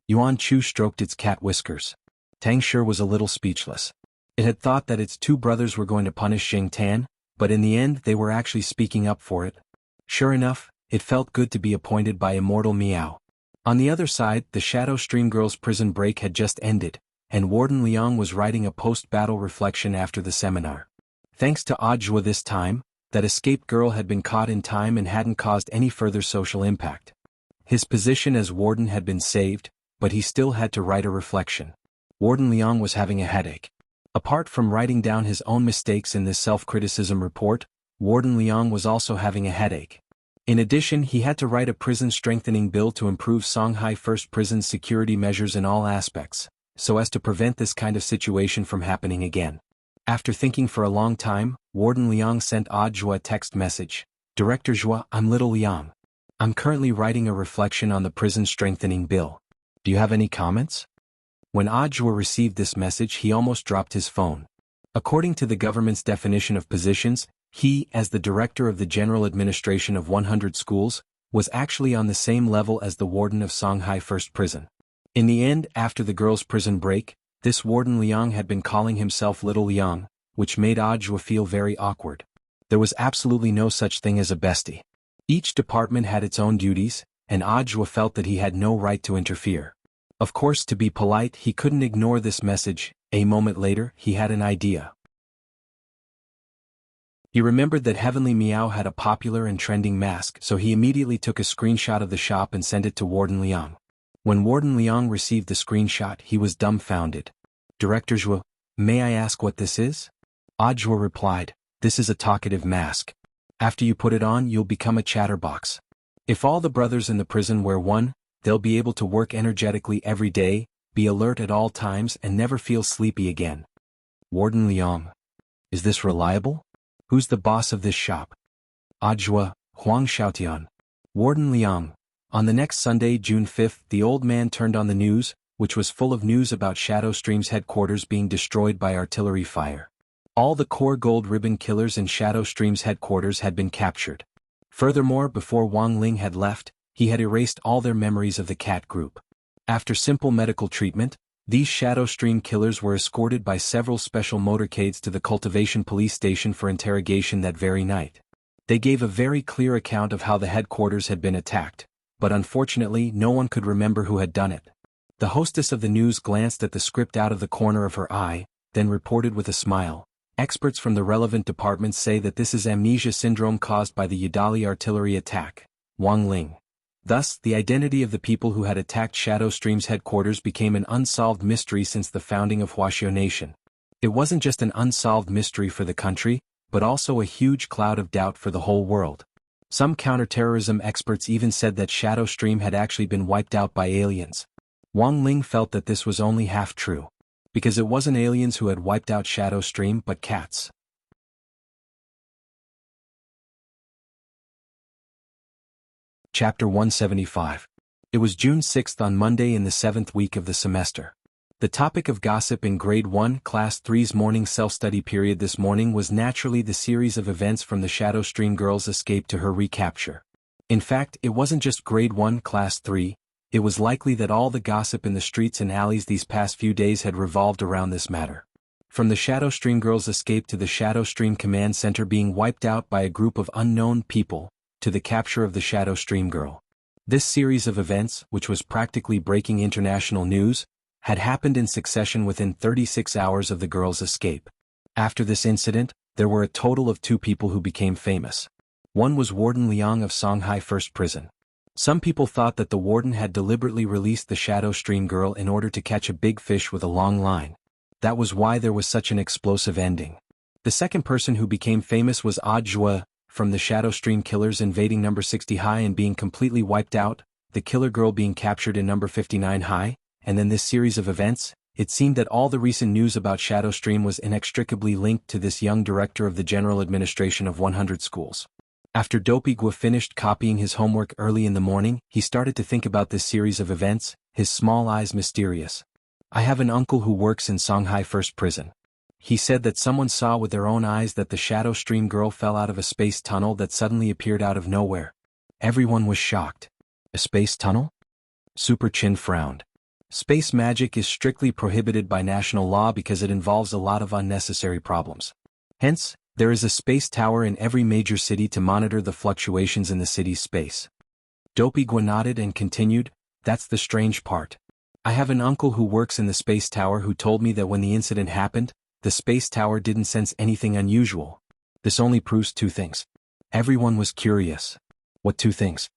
S1: Yuan Chu stroked its cat whiskers. Tang Shi was a little speechless. It had thought that its two brothers were going to punish Zheng Tan, but in the end they were actually speaking up for it. Sure enough, it felt good to be appointed by Immortal Meow. On the other side, the Shadow Stream girl's prison break had just ended, and Warden Liang was writing a post-battle reflection after the seminar. Thanks to Audiobook this time, that escaped girl had been caught in time and hadn't caused any further social impact. His position as warden had been saved, but he still had to write a reflection. Warden Liang was having a headache. Apart from writing down his own mistakes in this self-criticism report, Warden Liang was also having a headache. In addition, he had to write a prison strengthening bill to improve Songhai First Prison's security measures in all aspects, so as to prevent this kind of situation from happening again. After thinking for a long time, Warden Liang sent Zhua a text message. Director Zhua, I'm Little Liang. I'm currently writing a reflection on the prison strengthening bill. Do you have any comments? When Zhua received this message, he almost dropped his phone. According to the government's definition of positions, he, as the director of the general administration of 100 schools, was actually on the same level as the warden of Songhai First Prison. In the end, after the girls' prison break, this Warden Liang had been calling himself Little Liang, which made Zhua feel very awkward. There was absolutely no such thing as a bestie. Each department had its own duties, and Zhua felt that he had no right to interfere. Of course, to be polite, he couldn't ignore this message. A moment later, he had an idea. He remembered that Heavenly Meow had a popular and trending mask, so he immediately took a screenshot of the shop and sent it to Warden Liang. When Warden Liang received the screenshot, he was dumbfounded. Director Zhua, may I ask what this is? Zhua replied, this is a talkative mask. After you put it on, you'll become a chatterbox. If all the brothers in the prison wear one, they'll be able to work energetically every day, be alert at all times, and never feel sleepy again. Warden Liang. Is this reliable? Who's the boss of this shop? Zhua, Huang Xiaotian. Warden Liang. On the next Sunday, June 5th, the old man turned on the news, which was full of news about Shadowstream's headquarters being destroyed by artillery fire. All the core gold ribbon killers in Shadowstream's headquarters had been captured. Furthermore, before Wang Ling had left, he had erased all their memories of the cat group. After simple medical treatment, these Shadowstream killers were escorted by several special motorcades to the Cultivation police station for interrogation that very night. They gave a very clear account of how the headquarters had been attacked, but unfortunately no one could remember who had done it. The hostess of the news glanced at the script out of the corner of her eye, then reported with a smile, "Experts from the relevant departments say that this is amnesia syndrome caused by the Yadali artillery attack, Wang Ling." Thus, the identity of the people who had attacked Shadowstream's headquarters became an unsolved mystery since the founding of Wuxia Nation. It wasn't just an unsolved mystery for the country, but also a huge cloud of doubt for the whole world. Some counterterrorism experts even said that Shadowstream had actually been wiped out by aliens. Wang Ling felt that this was only half true, because it wasn't aliens who had wiped out Shadowstream but cats. Chapter 175. It was June 6th on Monday in the 7th week of the semester. The topic of gossip in Grade 1 Class 3's morning self-study period this morning was naturally the series of events from the Shadowstream girls' escape to her recapture. In fact, it wasn't just Grade 1 Class 3, it was likely that all the gossip in the streets and alleys these past few days had revolved around this matter. From the Shadowstream girls' escape to the Shadowstream command center being wiped out by a group of unknown people, to the capture of the Shadowstream girl. This series of events, which was practically breaking international news, had happened in succession within 36 hours of the girl's escape. After this incident, there were a total of 2 people who became famous. One was Warden Liang of Shanghai First Prison. Some people thought that the warden had deliberately released the Shadowstream girl in order to catch a big fish with a long line. That was why there was such an explosive ending. The second person who became famous was Audiobook, from the Shadowstream killers invading number 60 high and being completely wiped out, the killer girl being captured in number 59 high, and then this series of events. It seemed that all the recent news about Shadowstream was inextricably linked to this young director of the General Administration of 100 schools. After Dopey-Gua finished copying his homework early in the morning, he started to think about this series of events, his small eyes mysterious. "I have an uncle who works in Shanghai First Prison. He said that someone saw with their own eyes that the Shadowstream girl fell out of a space tunnel that suddenly appeared out of nowhere." Everyone was shocked. "A space tunnel?" Super Chin frowned. "Space magic is strictly prohibited by national law because it involves a lot of unnecessary problems. Hence, there is a space tower in every major city to monitor the fluctuations in the city's space." Dopey-Gua nodded and continued, "That's the strange part. I have an uncle who works in the space tower who told me that when the incident happened, the space tower didn't sense anything unusual. This only proves 2 things. Everyone was curious. "What 2 things?"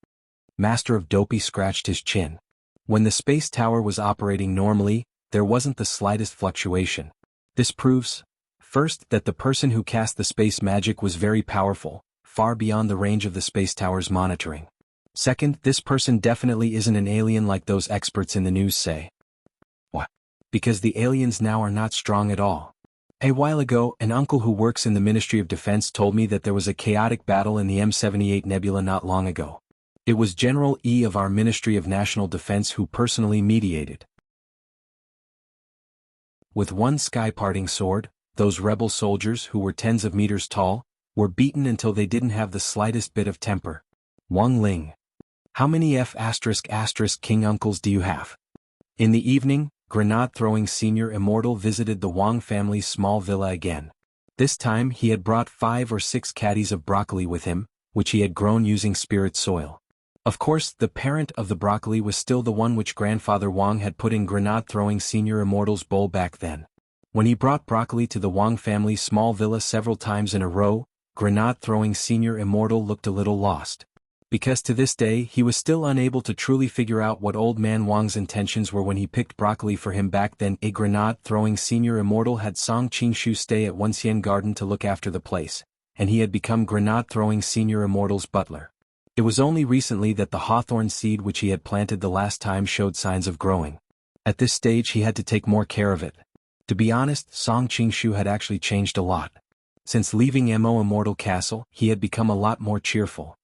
S1: Master of Dopey scratched his chin. "When the space tower was operating normally, there wasn't the slightest fluctuation. This proves, first, that the person who cast the space magic was very powerful, far beyond the range of the space tower's monitoring. Second, this person definitely isn't an alien like those experts in the news say." "What?" "Because the aliens now are not strong at all. A while ago, an uncle who works in the Ministry of Defense told me that there was a chaotic battle in the M78 Nebula not long ago. It was General E of our Ministry of National Defense who personally mediated. With one sky-parting sword, those rebel soldiers who were tens of meters tall, were beaten until they didn't have the slightest bit of temper." Wang Ling. "How many King uncles do you have?" In the evening, grenade-throwing senior Immortal visited the Wang family's small villa again. This time he had brought 5 or 6 caddies of broccoli with him, which he had grown using spirit soil. Of course, the parent of the broccoli was still the one which grandfather Wang had put in grenade-throwing senior Immortal's bowl back then. When he brought broccoli to the Wang family's small villa several times in a row, grenade-throwing senior Immortal looked a little lost. Because to this day he was still unable to truly figure out what old man Wang's intentions were when he picked broccoli for him back then. A grenade-throwing senior Immortal had Song Qingshu stay at Wuxian Garden to look after the place, and he had become grenade-throwing senior Immortal's butler. It was only recently that the hawthorn seed which he had planted the last time showed signs of growing. At this stage he had to take more care of it. To be honest, Song Qingshu had actually changed a lot. Since leaving Mo Immortal Castle, he had become a lot more cheerful.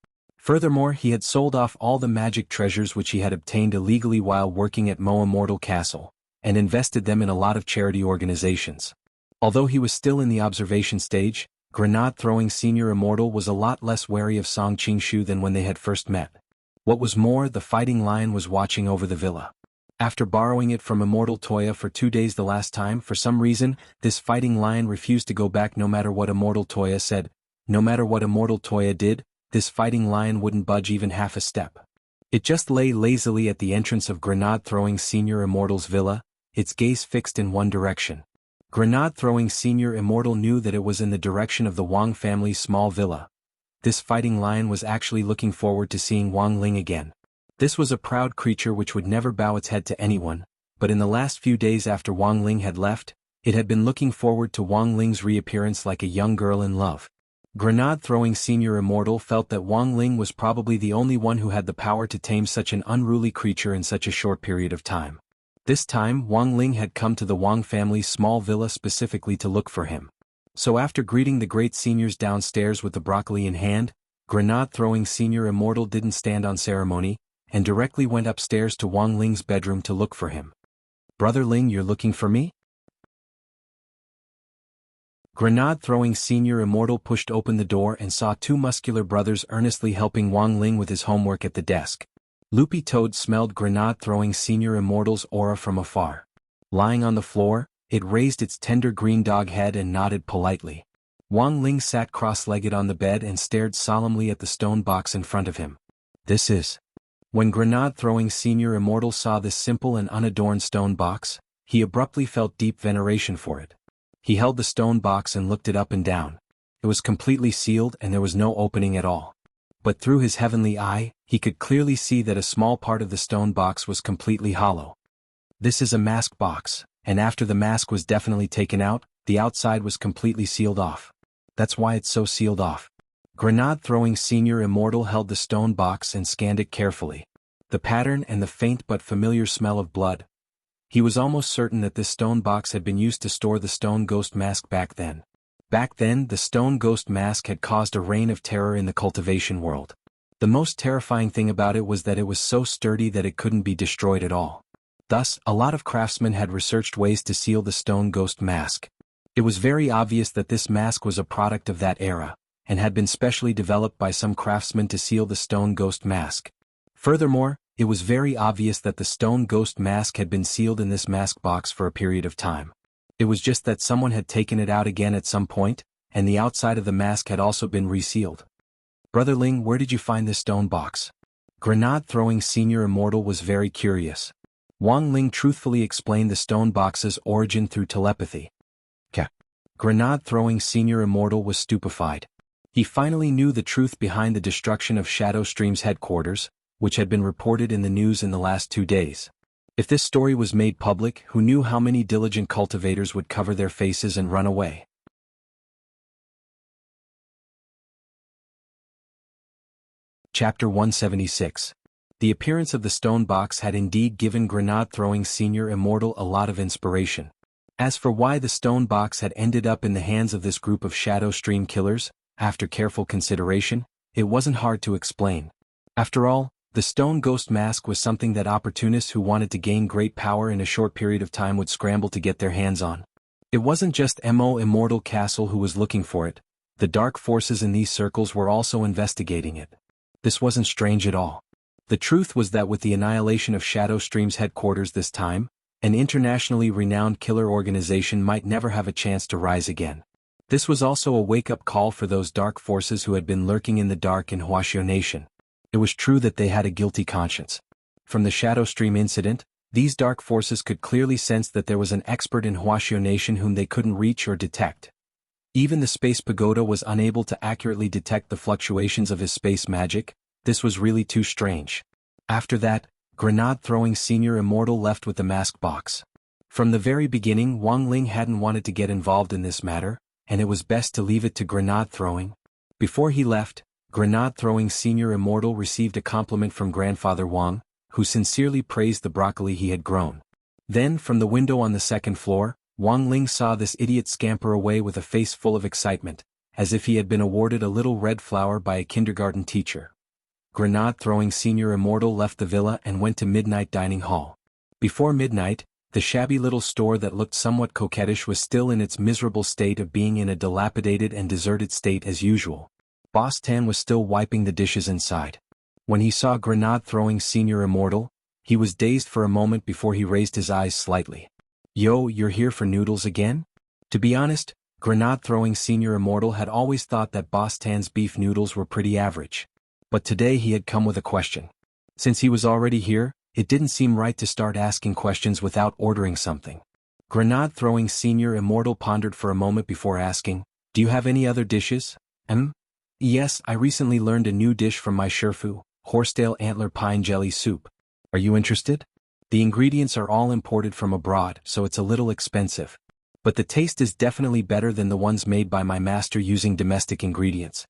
S1: Furthermore, he had sold off all the magic treasures which he had obtained illegally while working at Immortal Castle, and invested them in a lot of charity organizations. Although he was still in the observation stage, grenade-throwing Senior Immortal was a lot less wary of Song Qingshu than when they had first met. What was more, the Fighting Lion was watching over the villa. After borrowing it from Immortal Toya for 2 days the last time, for some reason, this Fighting Lion refused to go back no matter what Immortal Toya said. No matter what Immortal Toya did, this Fighting Lion wouldn't budge even half a step. It just lay lazily at the entrance of grenade-throwing Senior Immortal's villa, its gaze fixed in one direction. Grenade-throwing Senior Immortal knew that it was in the direction of the Wang family's small villa. This Fighting Lion was actually looking forward to seeing Wang Ling again. This was a proud creature which would never bow its head to anyone, but in the last few days after Wang Ling had left, it had been looking forward to Wang Ling's reappearance like a young girl in love. Grenade-throwing Senior Immortal felt that Wang Ling was probably the only one who had the power to tame such an unruly creature in such a short period of time. This time, Wang Ling had come to the Wang family's small villa specifically to look for him. So after greeting the great seniors downstairs with the broccoli in hand, grenade-throwing Senior Immortal didn't stand on ceremony, and directly went upstairs to Wang Ling's bedroom to look for him. "Brother Ling, you're looking for me?" Grenade-throwing Senior Immortal pushed open the door and saw 2 muscular brothers earnestly helping Wang Ling with his homework at the desk. Loopy Toad smelled grenade-throwing Senior Immortal's aura from afar. Lying on the floor, it raised its tender green dog head and nodded politely. Wang Ling sat cross-legged on the bed and stared solemnly at the stone box in front of him. "This is..." When grenade-throwing Senior Immortal saw this simple and unadorned stone box, he abruptly felt deep veneration for it. He held the stone box and looked it up and down. It was completely sealed and there was no opening at all. But through his heavenly eye, he could clearly see that a small part of the stone box was completely hollow. "This is a mask box, and after the mask was definitely taken out, the outside was completely sealed off. That's why it's so sealed off." Grenade-throwing Senior Immortal held the stone box and scanned it carefully. The pattern and the faint but familiar smell of blood. He was almost certain that this stone box had been used to store the stone ghost mask back then. Back then, the stone ghost mask had caused a reign of terror in the cultivation world. The most terrifying thing about it was that it was so sturdy that it couldn't be destroyed at all. Thus, a lot of craftsmen had researched ways to seal the stone ghost mask. It was very obvious that this mask was a product of that era, and had been specially developed by some craftsmen to seal the stone ghost mask. Furthermore, it was very obvious that the stone ghost mask had been sealed in this mask box for a period of time. It was just that someone had taken it out again at some point, and the outside of the mask had also been resealed. "Brother Ling, where did you find this stone box?" Grenade-throwing Senior Immortal was very curious. Wang Ling truthfully explained the stone box's origin through telepathy. Grenade-throwing Senior Immortal was stupefied. He finally knew the truth behind the destruction of Shadow Stream's headquarters, which had been reported in the news in the last 2 days. If this story was made public, who knew how many diligent cultivators would cover their faces and run away? Chapter 176. The appearance of the stone box had indeed given grenade-throwing Senior Immortal a lot of inspiration. As for why the stone box had ended up in the hands of this group of Shadow Stream killers, after careful consideration, it wasn't hard to explain. After all, the stone ghost mask was something that opportunists who wanted to gain great power in a short period of time would scramble to get their hands on. It wasn't just Immortal Castle who was looking for it, the dark forces in these circles were also investigating it. This wasn't strange at all. The truth was that with the annihilation of Shadow Stream's headquarters this time, an internationally renowned killer organization might never have a chance to rise again. This was also a wake-up call for those dark forces who had been lurking in the dark in Wuxia Nation. It was true that they had a guilty conscience. From the Shadow Stream incident, these dark forces could clearly sense that there was an expert in Wuxia Nation whom they couldn't reach or detect. Even the Space Pagoda was unable to accurately detect the fluctuations of his space magic. This was really too strange. After that, grenade-throwing Senior Immortal left with the mask box. From the very beginning, Wang Ling hadn't wanted to get involved in this matter, and it was best to leave it to grenade-throwing. Before he left, grenade-throwing Senior Immortal received a compliment from Grandfather Wang, who sincerely praised the broccoli he had grown. Then, from the window on the second floor, Wang Ling saw this idiot scamper away with a face full of excitement, as if he had been awarded a little red flower by a kindergarten teacher. grenade-throwing senior immortal left the villa and went to midnight dining hall. Before midnight, the shabby little store that looked somewhat coquettish was still in its miserable state of being in a dilapidated and deserted state as usual. Boss Tan was still wiping the dishes inside. When he saw grenade-throwing senior immortal, he was dazed for a moment before he raised his eyes slightly. "Yo, you're here for noodles again?" To be honest, grenade-throwing senior immortal had always thought that Boss Tan's beef noodles were pretty average. But today he had come with a question. Since he was already here, it didn't seem right to start asking questions without ordering something. Grenade-throwing senior immortal pondered for a moment before asking, "Do you have any other dishes?" Yes, I recently learned a new dish from my Sherfu, horsetail antler pine jelly soup. Are you interested? The ingredients are all imported from abroad, so it's a little expensive. But the taste is definitely better than the ones made by my master using domestic ingredients."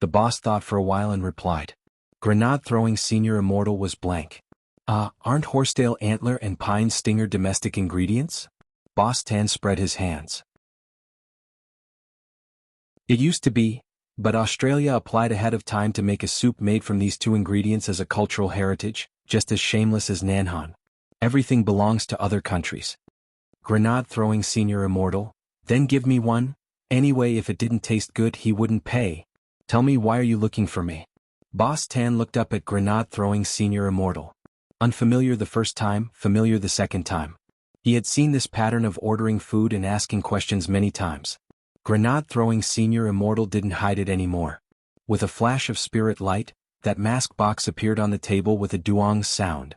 S1: The boss thought for a while and replied. Grenade-throwing senior immortal was blank. Aren't horsetail antler and pine stinger domestic ingredients?" Boss Tan spread his hands. "It used to be, but Australia applied ahead of time to make a soup made from these two ingredients as a cultural heritage, just as shameless as Nanhan. Everything belongs to other countries." Grenade-throwing senior immortal, "Then give me one. Anyway, if it didn't taste good he wouldn't pay. Tell me, why are you looking for me?" Boss Tan looked up at grenade-throwing senior immortal. Unfamiliar the first time, familiar the second time. He had seen this pattern of ordering food and asking questions many times. Grenade-throwing senior immortal didn't hide it anymore. With a flash of spirit light, that mask box appeared on the table with a duong sound.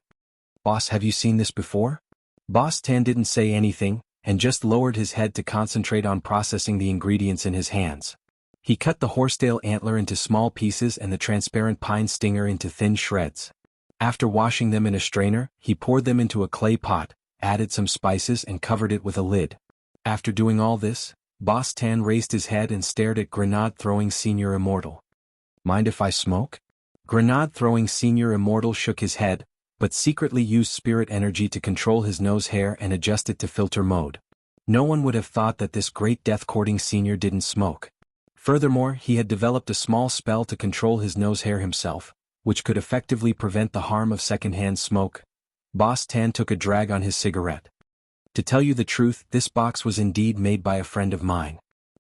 S1: "Boss, have you seen this before?" Boss Tan didn't say anything, and just lowered his head to concentrate on processing the ingredients in his hands. He cut the horsetail antler into small pieces and the transparent pine stinger into thin shreds. After washing them in a strainer, he poured them into a clay pot, added some spices and covered it with a lid. After doing all this, Boss Tan raised his head and stared at grenade-throwing senior immortal. "Mind if I smoke?" Grenade-throwing senior immortal shook his head, but secretly used spirit energy to control his nose hair and adjust it to filter mode. No one would have thought that this great death-courting senior didn't smoke. Furthermore, he had developed a small spell to control his nose hair himself, which could effectively prevent the harm of secondhand smoke. Boss Tan took a drag on his cigarette. "To tell you the truth, this box was indeed made by a friend of mine."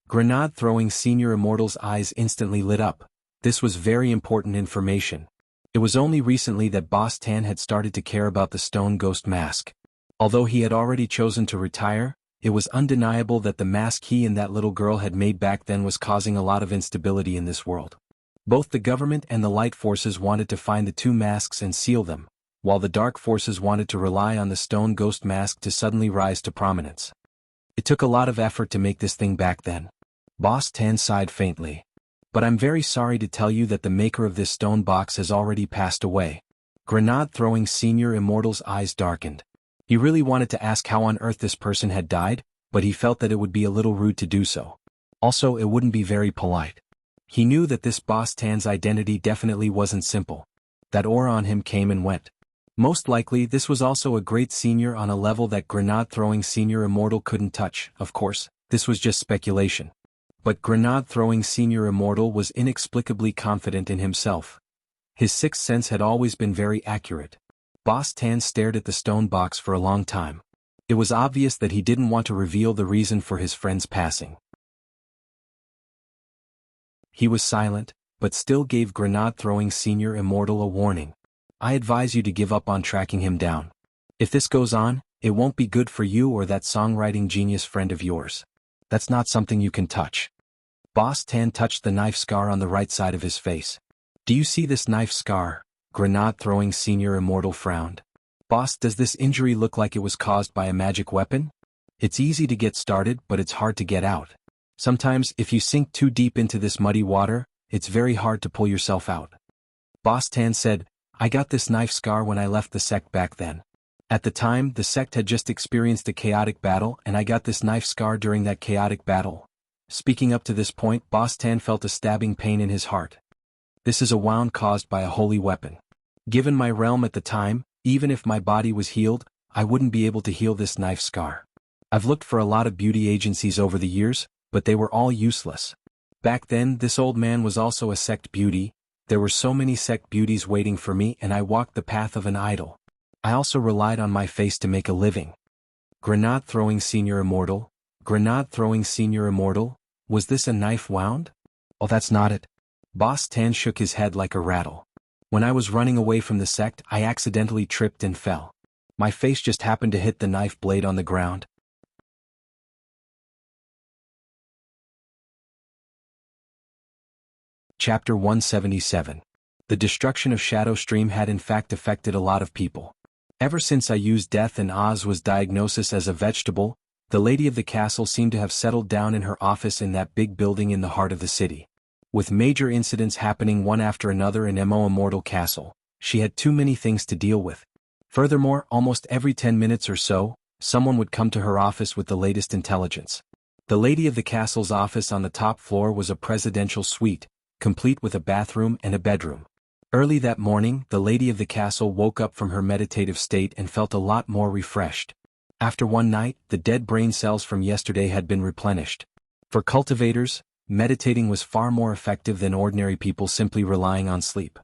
S1: Grenade-throwing senior immortal's eyes instantly lit up. This was very important information. It was only recently that Boss Tan had started to care about the stone ghost mask. Although he had already chosen to retire, it was undeniable that the mask he and that little girl had made back then was causing a lot of instability in this world. Both the government and the light forces wanted to find the two masks and seal them, while the dark forces wanted to rely on the stone ghost mask to suddenly rise to prominence. It took a lot of effort to make this thing back then. Boss Tan sighed faintly. "But I'm very sorry to tell you that the maker of this stone box has already passed away." Grenade-throwing senior immortal's eyes darkened. He really wanted to ask how on earth this person had died, but he felt that it would be a little rude to do so. Also, it wouldn't be very polite. He knew that this Boss Tan's identity definitely wasn't simple. That aura on him came and went. Most likely, this was also a great senior on a level that grenade-throwing senior immortal couldn't touch. Of course, this was just speculation. But grenade-throwing senior immortal was inexplicably confident in himself. His sixth sense had always been very accurate. Boss Tan stared at the stone box for a long time. It was obvious that he didn't want to reveal the reason for his friend's passing. He was silent, but still gave grenade-throwing senior immortal a warning. "I advise you to give up on tracking him down. If this goes on, it won't be good for you or that songwriting genius friend of yours. That's not something you can touch." Boss Tan touched the knife scar on the right side of his face. "Do you see this knife scar?" Grenade-throwing senior immortal frowned. "Boss, does this injury look like it was caused by a magic weapon? It's easy to get started, but it's hard to get out. Sometimes, if you sink too deep into this muddy water, it's very hard to pull yourself out." Boss Tan said, "I got this knife scar when I left the sect back then. At the time, the sect had just experienced a chaotic battle and I got this knife scar during that chaotic battle." Speaking up to this point, Boss Tan felt a stabbing pain in his heart. "This is a wound caused by a holy weapon. Given my realm at the time, even if my body was healed, I wouldn't be able to heal this knife scar. I've looked for a lot of beauty agencies over the years, but they were all useless. Back then, this old man was also a sect beauty, There were so many sect beauties waiting for me and I walked the path of an idol. I also relied on my face to make a living. Grenade throwing senior immortal? Grenade throwing senior immortal? Was this a knife wound? Oh, that's not it. Boss Tan shook his head like a rattle. When I was running away from the sect, I accidentally tripped and fell. My face just happened to hit the knife blade on the ground. Chapter 177. The destruction of Shadow Stream had in fact affected a lot of people. Ever since I used Death and Oz was diagnosis as a vegetable, the lady of the castle seemed to have settled down in her office in that big building in the heart of the city. With major incidents happening one after another in Immortal Castle, she had too many things to deal with. Furthermore, almost every 10 minutes or so, someone would come to her office with the latest intelligence. The lady of the castle's office on the top floor was a presidential suite, complete with a bathroom and a bedroom. Early that morning, the lady of the castle woke up from her meditative state and felt a lot more refreshed. After one night, the dead brain cells from yesterday had been replenished. For cultivators, meditating was far more effective than ordinary people simply relying on sleep.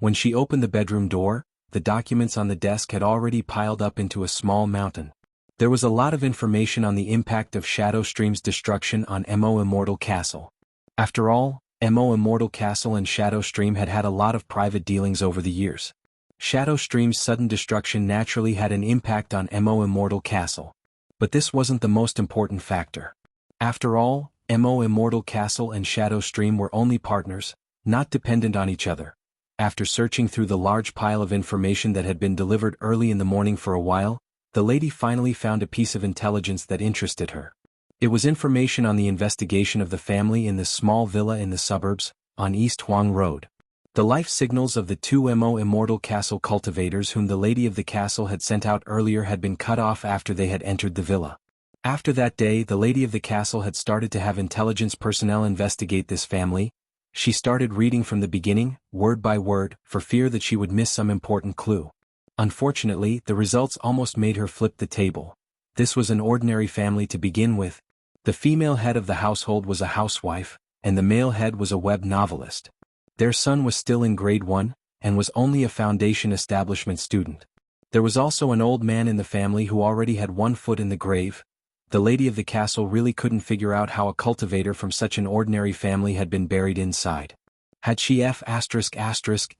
S1: When she opened the bedroom door, the documents on the desk had already piled up into a small mountain. There was a lot of information on the impact of Shadow Stream's destruction on Immortal Castle. After all, Immortal Castle and Shadow Stream had had a lot of private dealings over the years. Shadow Stream's sudden destruction naturally had an impact on Immortal Castle. But this wasn't the most important factor. After all, Immortal Castle and Shadow Stream were only partners, not dependent on each other. After searching through the large pile of information that had been delivered early in the morning for a while, the lady finally found a piece of intelligence that interested her. It was information on the investigation of the family in this small villa in the suburbs, on East Huang Road. The life signals of the two Immortal Castle cultivators whom the lady of the castle had sent out earlier had been cut off after they had entered the villa. After that day, the lady of the castle had started to have intelligence personnel investigate this family. She started reading from the beginning, word by word, for fear that she would miss some important clue. Unfortunately, the results almost made her flip the table. This was an ordinary family to begin with. The female head of the household was a housewife, and the male head was a web novelist. Their son was still in grade 1, and was only a foundation establishment student. There was also an old man in the family who already had one foot in the grave. The lady of the castle really couldn't figure out how a cultivator from such an ordinary family had been buried inside. Had she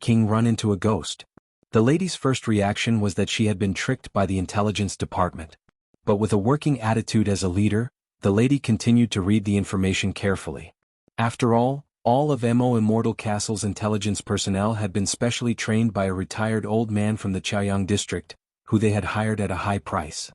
S1: King run into a ghost? The lady's first reaction was that she had been tricked by the intelligence department. But with a working attitude as a leader, the lady continued to read the information carefully. After all of Immortal Castle's intelligence personnel had been specially trained by a retired old man from the Jianghu district, who they had hired at a high price.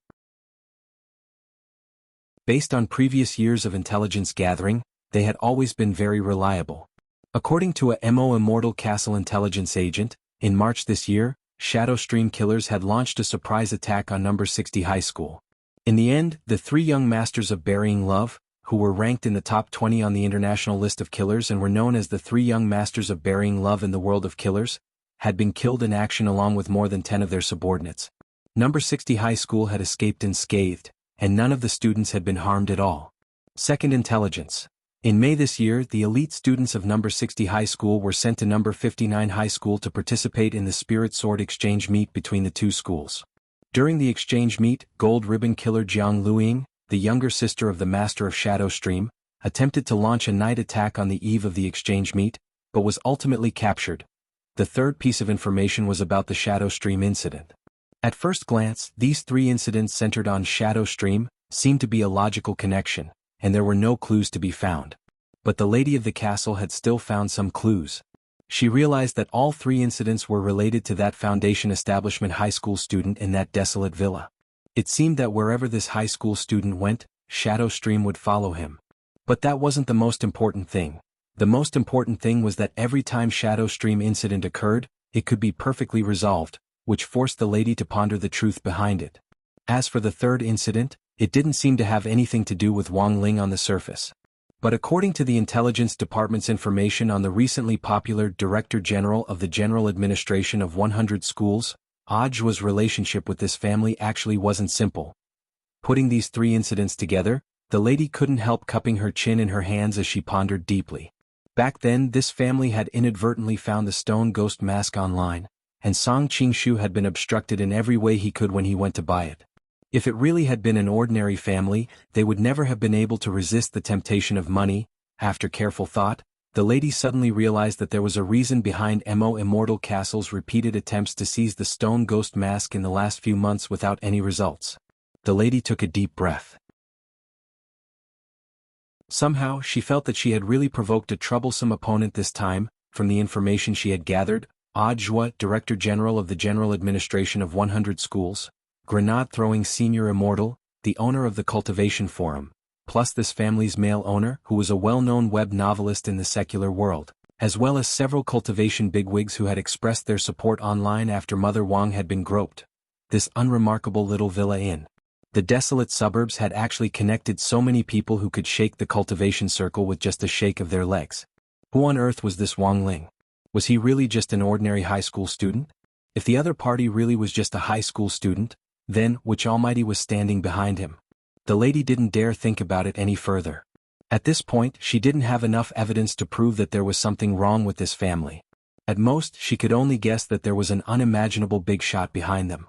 S1: Based on previous years of intelligence gathering, they had always been very reliable. According to a Immortal Castle intelligence agent, in March this year, Shadow Stream killers had launched a surprise attack on number 60 high school. In the end, the three young masters of burying love, who were ranked in the top 20 on the international list of killers and were known as the three young masters of burying love in the world of killers, had been killed in action along with more than 10 of their subordinates. Number 60 high school had escaped unscathed, and none of the students had been harmed at all. Second intelligence. In May this year, the elite students of number 60 high school were sent to number 59 high school to participate in the Spirit Sword exchange meet between the two schools. During the exchange meet, Gold Ribbon Killer Jianghu, the younger sister of the Master of Shadow Stream, attempted to launch a night attack on the eve of the exchange meet, but was ultimately captured. The third piece of information was about the Shadow Stream incident. At first glance, these three incidents centered on Shadow Stream seemed to be a logical connection, and there were no clues to be found. But the lady of the castle had still found some clues. She realized that all three incidents were related to that Foundation Establishment high school student in that desolate villa. It seemed that wherever this high school student went, Shadow Stream would follow him. But that wasn't the most important thing. The most important thing was that every time Shadow Stream incident occurred, it could be perfectly resolved, which forced the lady to ponder the truth behind it. As for the third incident, it didn't seem to have anything to do with Wang Ling on the surface. But according to the Intelligence Department's information on the recently popular Director General of the General Administration of 100 Schools, Ojwa's relationship with this family actually wasn't simple. Putting these three incidents together, the lady couldn't help cupping her chin in her hands as she pondered deeply. Back then this family had inadvertently found the stone ghost mask online, and Song Qingshu had been obstructed in every way he could when he went to buy it. If it really had been an ordinary family, they would never have been able to resist the temptation of money. After careful thought, the lady suddenly realized that there was a reason behind Immortal Castle's repeated attempts to seize the stone ghost mask in the last few months without any results. The lady took a deep breath. Somehow, she felt that she had really provoked a troublesome opponent this time. From the information she had gathered, Audiobook, Director General of the General Administration of 100 Schools, grenade-throwing senior immortal, the owner of the Cultivation Forum, plus this family's male owner who was a well-known web novelist in the secular world, as well as several Cultivation bigwigs who had expressed their support online after Mother Wang had been groped. This unremarkable little villa in the desolate suburbs had actually connected so many people who could shake the Cultivation circle with just a shake of their legs. Who on earth was this Wang Ling? Was he really just an ordinary high school student? If the other party really was just a high school student, then which almighty was standing behind him? The lady didn't dare think about it any further. At this point, she didn't have enough evidence to prove that there was something wrong with this family. At most, she could only guess that there was an unimaginable big shot behind them.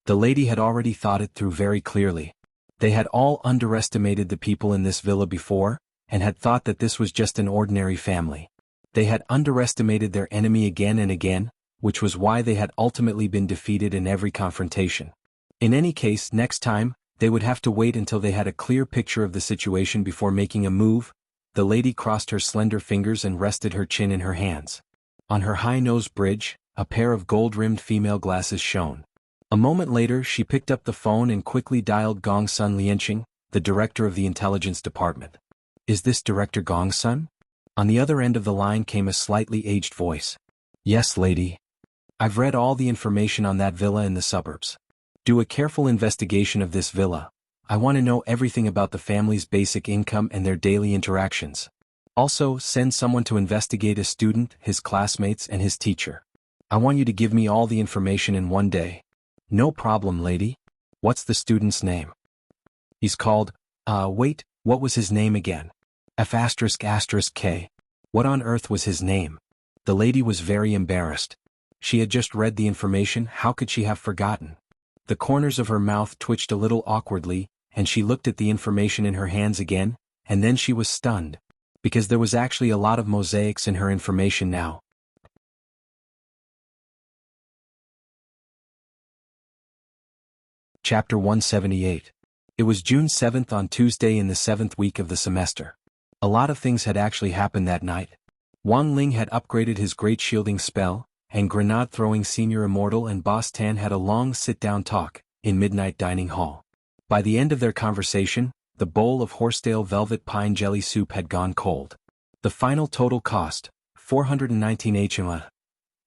S1: The lady had already thought it through very clearly. They had all underestimated the people in this villa before, and had thought that this was just an ordinary family. They had underestimated their enemy again and again, which was why they had ultimately been defeated in every confrontation. In any case, next time, they would have to wait until they had a clear picture of the situation before making a move. The lady crossed her slender fingers and rested her chin in her hands. On her high-nose bridge, a pair of gold-rimmed female glasses shone. A moment later she picked up the phone and quickly dialed Gong Sun Lianqing, the director of the intelligence department. "Is this Director Gong Sun?" On the other end of the line came a slightly aged voice. "Yes, lady. I've read all the information on that villa in the suburbs. Do a careful investigation of this villa. I want to know everything about the family's basic income and their daily interactions. Also, send someone to investigate a student, his classmates and his teacher. I want you to give me all the information in one day." "No problem, lady. What's the student's name?" "He's called, wait, what was his name again? F***K. What on earth was his name?" The lady was very embarrassed. She had just read the information, how could she have forgotten? The corners of her mouth twitched a little awkwardly, and she looked at the information in her hands again, and then she was stunned. Because there was actually a lot of mosaics in her information now. Chapter 178. It was June 7th on Tuesday in the 7th week of the semester. A lot of things had actually happened that night. Wang Ling had upgraded his great shielding spell, and grenade-throwing senior immortal and Boss Tan had a long sit-down talk, in midnight dining hall. By the end of their conversation, the bowl of horsetail velvet pine jelly soup had gone cold. The final total cost, 419 HMA.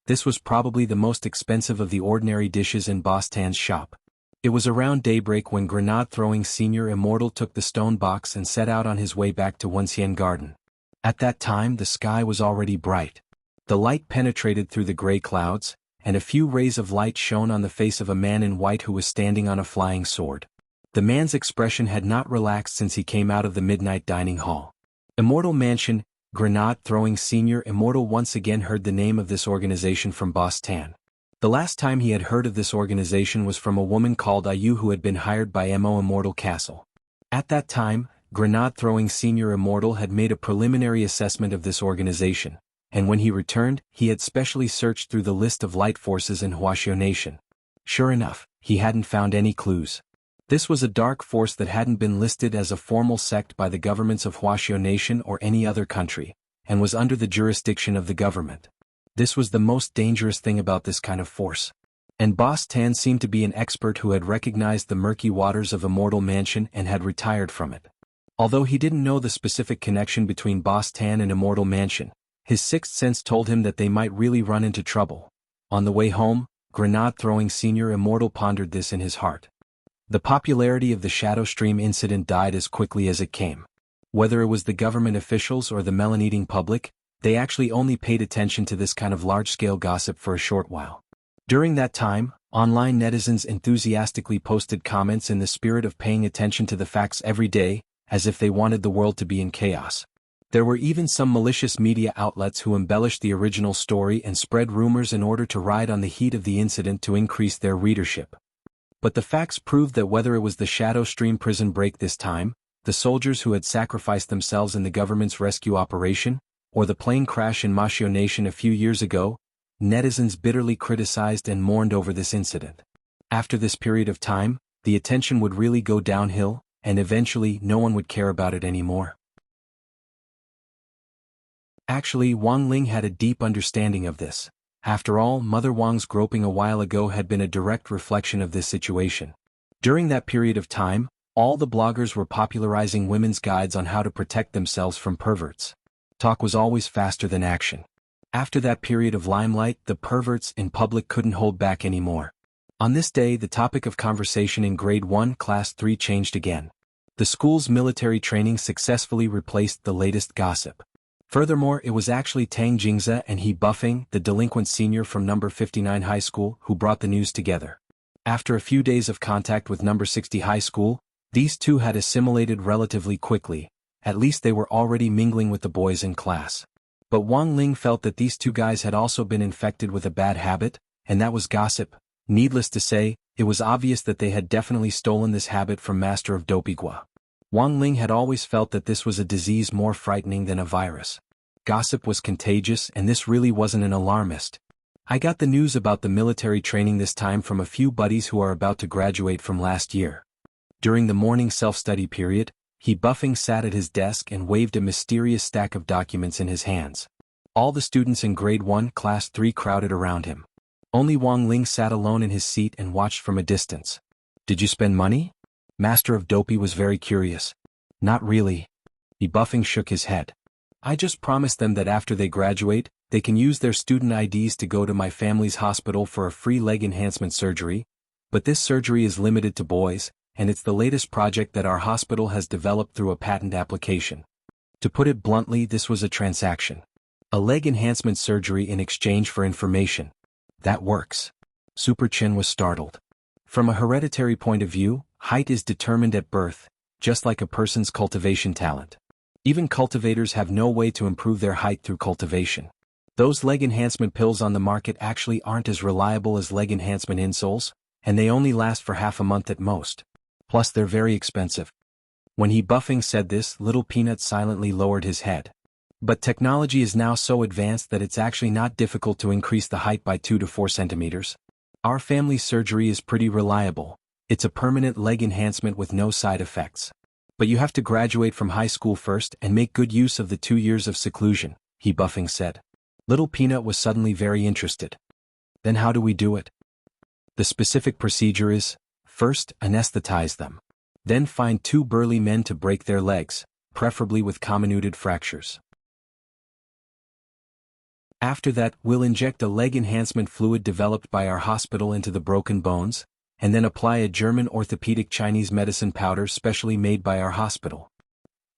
S1: This was probably the most expensive of the ordinary dishes in Boss Tan's shop. It was around daybreak when grenade-throwing senior immortal took the stone box and set out on his way back to Wuxia Garden. At that time the sky was already bright. The light penetrated through the gray clouds, and a few rays of light shone on the face of a man in white who was standing on a flying sword. The man's expression had not relaxed since he came out of the midnight dining hall. Immortal Mansion, grenade-throwing senior immortal once again heard the name of this organization from Boss Tan. The last time he had heard of this organization was from a woman called Ayu who had been hired by Immortal Castle. At that time, grenade-throwing senior immortal had made a preliminary assessment of this organization, and when he returned, he had specially searched through the list of light forces in Huaxiao Nation. Sure enough, he hadn't found any clues. This was a dark force that hadn't been listed as a formal sect by the governments of Huaxiao Nation or any other country, and was under the jurisdiction of the government. This was the most dangerous thing about this kind of force. And Boss Tan seemed to be an expert who had recognized the murky waters of Immortal Mansion and had retired from it. Although he didn't know the specific connection between Boss Tan and Immortal Mansion, his sixth sense told him that they might really run into trouble. On the way home, grenade-throwing senior immortal pondered this in his heart. The popularity of the Shadow Stream incident died as quickly as it came. Whether it was the government officials or the melon-eating public, they actually only paid attention to this kind of large-scale gossip for a short while. During that time, online netizens enthusiastically posted comments in the spirit of paying attention to the facts every day, as if they wanted the world to be in chaos. There were even some malicious media outlets who embellished the original story and spread rumors in order to ride on the heat of the incident to increase their readership. But the facts proved that whether it was the Shadow Stream prison break this time, the soldiers who had sacrificed themselves in the government's rescue operation, or the plane crash in Mashio Nation a few years ago, netizens bitterly criticized and mourned over this incident. After this period of time, the attention would really go downhill, and eventually no one would care about it anymore. Actually, Wang Ling had a deep understanding of this. After all, Mother Wang's groping a while ago had been a direct reflection of this situation. During that period of time, all the bloggers were popularizing women's guides on how to protect themselves from perverts. Talk was always faster than action. After that period of limelight, the perverts in public couldn't hold back anymore. On this day, the topic of conversation in Grade 1, Class 3 changed again. The school's military training successfully replaced the latest gossip. Furthermore, it was actually Tang Jingze and He Buffing, the delinquent senior from number 59 High School, who brought the news together. After a few days of contact with number 60 High School, these two had assimilated relatively quickly. At least they were already mingling with the boys in class. But Wang Ling felt that these two guys had also been infected with a bad habit, and that was gossip. Needless to say, it was obvious that they had definitely stolen this habit from Master of Dopigua. Wang Ling had always felt that this was a disease more frightening than a virus. Gossip was contagious, and this really wasn't an alarmist. I got the news about the military training this time from a few buddies who are about to graduate from last year. During the morning self-study period, He Buffing sat at his desk and waved a mysterious stack of documents in his hands. All the students in Grade 1, Class 3 crowded around him. Only Wang Ling sat alone in his seat and watched from a distance. "Did you spend money?" Master of Dopey was very curious. "Not really." He Buffing shook his head. "I just promised them that after they graduate, they can use their student IDs to go to my family's hospital for a free leg enhancement surgery, but this surgery is limited to boys, and it's the latest project that our hospital has developed through a patent application. To put it bluntly, this was a transaction. A leg enhancement surgery in exchange for information. That works." Super Chin was startled. From a hereditary point of view, height is determined at birth, just like a person's cultivation talent. Even cultivators have no way to improve their height through cultivation. Those leg enhancement pills on the market actually aren't as reliable as leg enhancement insoles, and they only last for half a month at most. Plus they're very expensive. When He Buffing said this, Little Peanut silently lowered his head. But technology is now so advanced that it's actually not difficult to increase the height by 2 to 4 centimeters. Our family's surgery is pretty reliable. It's a permanent leg enhancement with no side effects. But you have to graduate from high school first and make good use of the 2 years of seclusion, He Buffing said. Little Peanut was suddenly very interested. Then how do we do it? The specific procedure is, first, anesthetize them. Then find 2 burly men to break their legs, preferably with comminuted fractures. After that, we'll inject a leg enhancement fluid developed by our hospital into the broken bones, and then apply a German orthopedic Chinese medicine powder specially made by our hospital.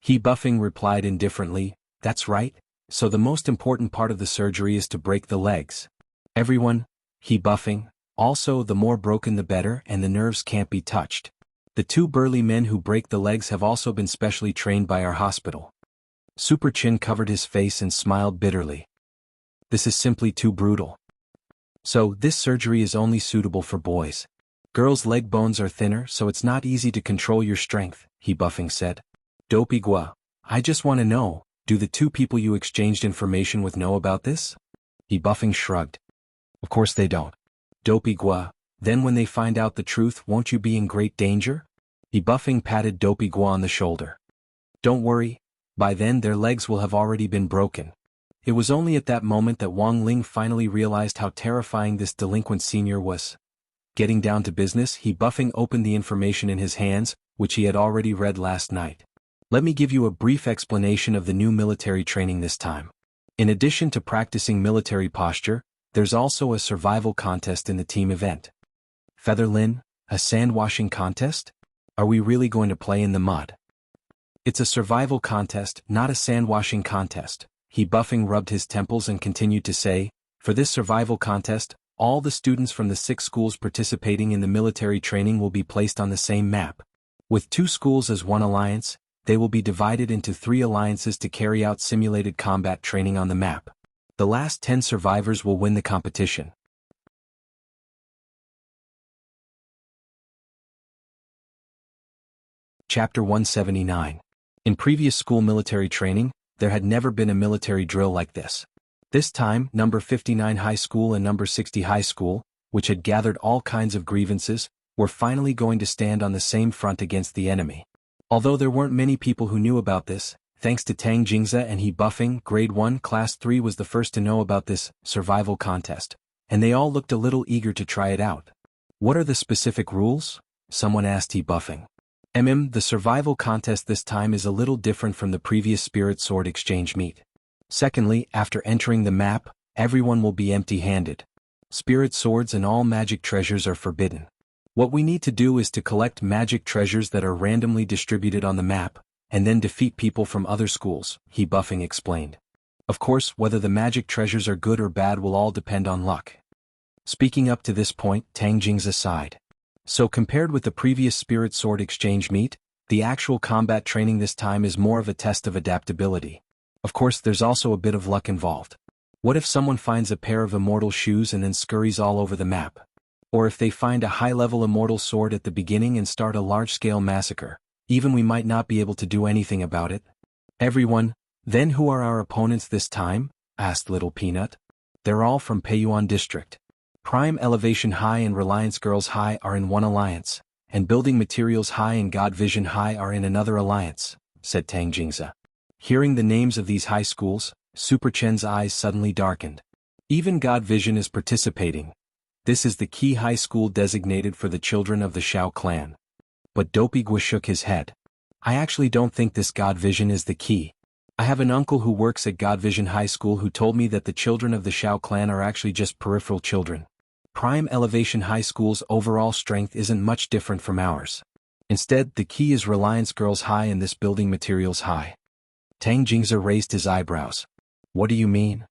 S1: He Buffing replied indifferently, "That's right, so the most important part of the surgery is to break the legs." Everyone, He Buffing, also the more broken the better, and the nerves can't be touched. The 2 burly men who break the legs have also been specially trained by our hospital. Super Chin covered his face and smiled bitterly. This is simply too brutal. So, this surgery is only suitable for boys. Girls' leg bones are thinner, so it's not easy to control your strength, He Buffing said. Dopigua, I just want to know, do the 2 people you exchanged information with know about this? He Buffing shrugged. Of course they don't. Dopigua, then when they find out the truth, won't you be in great danger? He Buffing patted Dopigua on the shoulder. Don't worry, by then their legs will have already been broken. It was only at that moment that Wang Ling finally realized how terrifying this delinquent senior was. Getting down to business, He Buffing opened the information in his hands, which he had already read last night. Let me give you a brief explanation of the new military training this time. In addition to practicing military posture, there's also a survival contest in the team event. Featherlin, a sand-washing contest? Are we really going to play in the mud? It's a survival contest, not a sand-washing contest. He Buffing rubbed his temples and continued to say, for this survival contest, all the students from the 6 schools participating in the military training will be placed on the same map. With 2 schools as one alliance, they will be divided into 3 alliances to carry out simulated combat training on the map. The last 10 survivors will win the competition. Chapter 179. In previous school military training, there had never been a military drill like this. This time, number 59 high school and number 60 high school, which had gathered all kinds of grievances, were finally going to stand on the same front against the enemy. Although there weren't many people who knew about this, thanks to Tang Jingze and he buffing, Grade 1 Class 3 was the first to know about this survival contest, and they all looked a little eager to try it out. What are the specific rules? Someone asked he buffing. The survival contest this time is a little different from the previous Spirit Sword exchange meet. Secondly, after entering the map, everyone will be empty-handed. Spirit swords and all magic treasures are forbidden. What we need to do is to collect magic treasures that are randomly distributed on the map, and then defeat people from other schools, he buffing explained. Of course, whether the magic treasures are good or bad will all depend on luck. Speaking up to this point, Tang Jingze sighed. So compared with the previous Spirit Sword exchange meet, the actual combat training this time is more of a test of adaptability. Of course, there's also a bit of luck involved. What if someone finds a pair of immortal shoes and then scurries all over the map? Or if they find a high-level immortal sword at the beginning and start a large-scale massacre, even we might not be able to do anything about it? Everyone, then who are our opponents this time? Asked Little Peanut. They're all from Peiyuan District. Prime Elevation High and Reliance Girls High are in one alliance, and Building Materials High and God Vision High are in another alliance, said Tang Jingze. Hearing the names of these high schools, Super Chen's eyes suddenly darkened. Even God Vision is participating. This is the key high school designated for the children of the Shao clan. But Dopey Gua shook his head. I actually don't think this God Vision is the key. I have an uncle who works at God Vision High School who told me that the children of the Shao clan are actually just peripheral children. Prime Elevation High School's overall strength isn't much different from ours. Instead, the key is Reliance Girls High and this Building Materials High. Tang Jingze raised his eyebrows. What do you mean?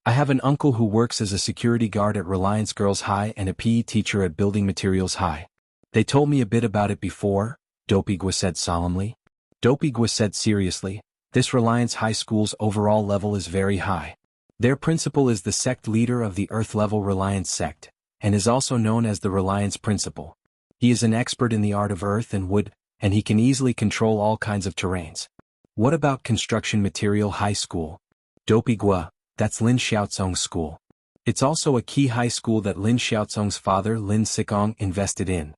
S1: I have an uncle who works as a security guard at Reliance Girls High and a PE teacher at Building Materials High. They told me a bit about it before, Dopey Gua said solemnly. Dopey Gua said seriously, this Reliance High School's overall level is very high. Their principal is the sect leader of the Earth-level Reliance sect, and is also known as the Reliance Principal. He is an expert in the art of earth and wood, and he can easily control all kinds of terrains. What about Construction Material High School? Dopey Gua, that's Lin Xiaozong's school. It's also a key high school that Lin Xiaozong's father Lin Sikong invested in.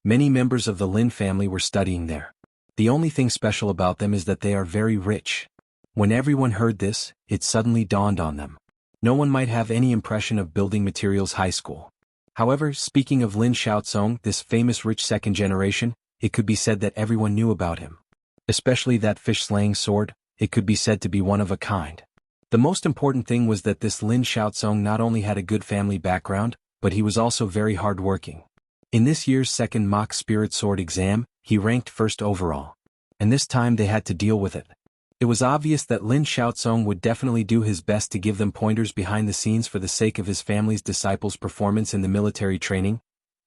S1: Many members of the Lin family were studying there. The only thing special about them is that they are very rich. When everyone heard this, it suddenly dawned on them. No one might have any impression of Building Materials High School. However, speaking of Lin Xiaozong, this famous rich second generation, it could be said that everyone knew about him. Especially that fish-slaying sword, it could be said to be one of a kind. The most important thing was that this Lin Xiaozong not only had a good family background, but he was also very hardworking. In this year's second mock Spirit Sword exam, he ranked first overall. And this time they had to deal with it. It was obvious that Lin Xiaozong would definitely do his best to give them pointers behind the scenes for the sake of his family's disciples' performance in the military training.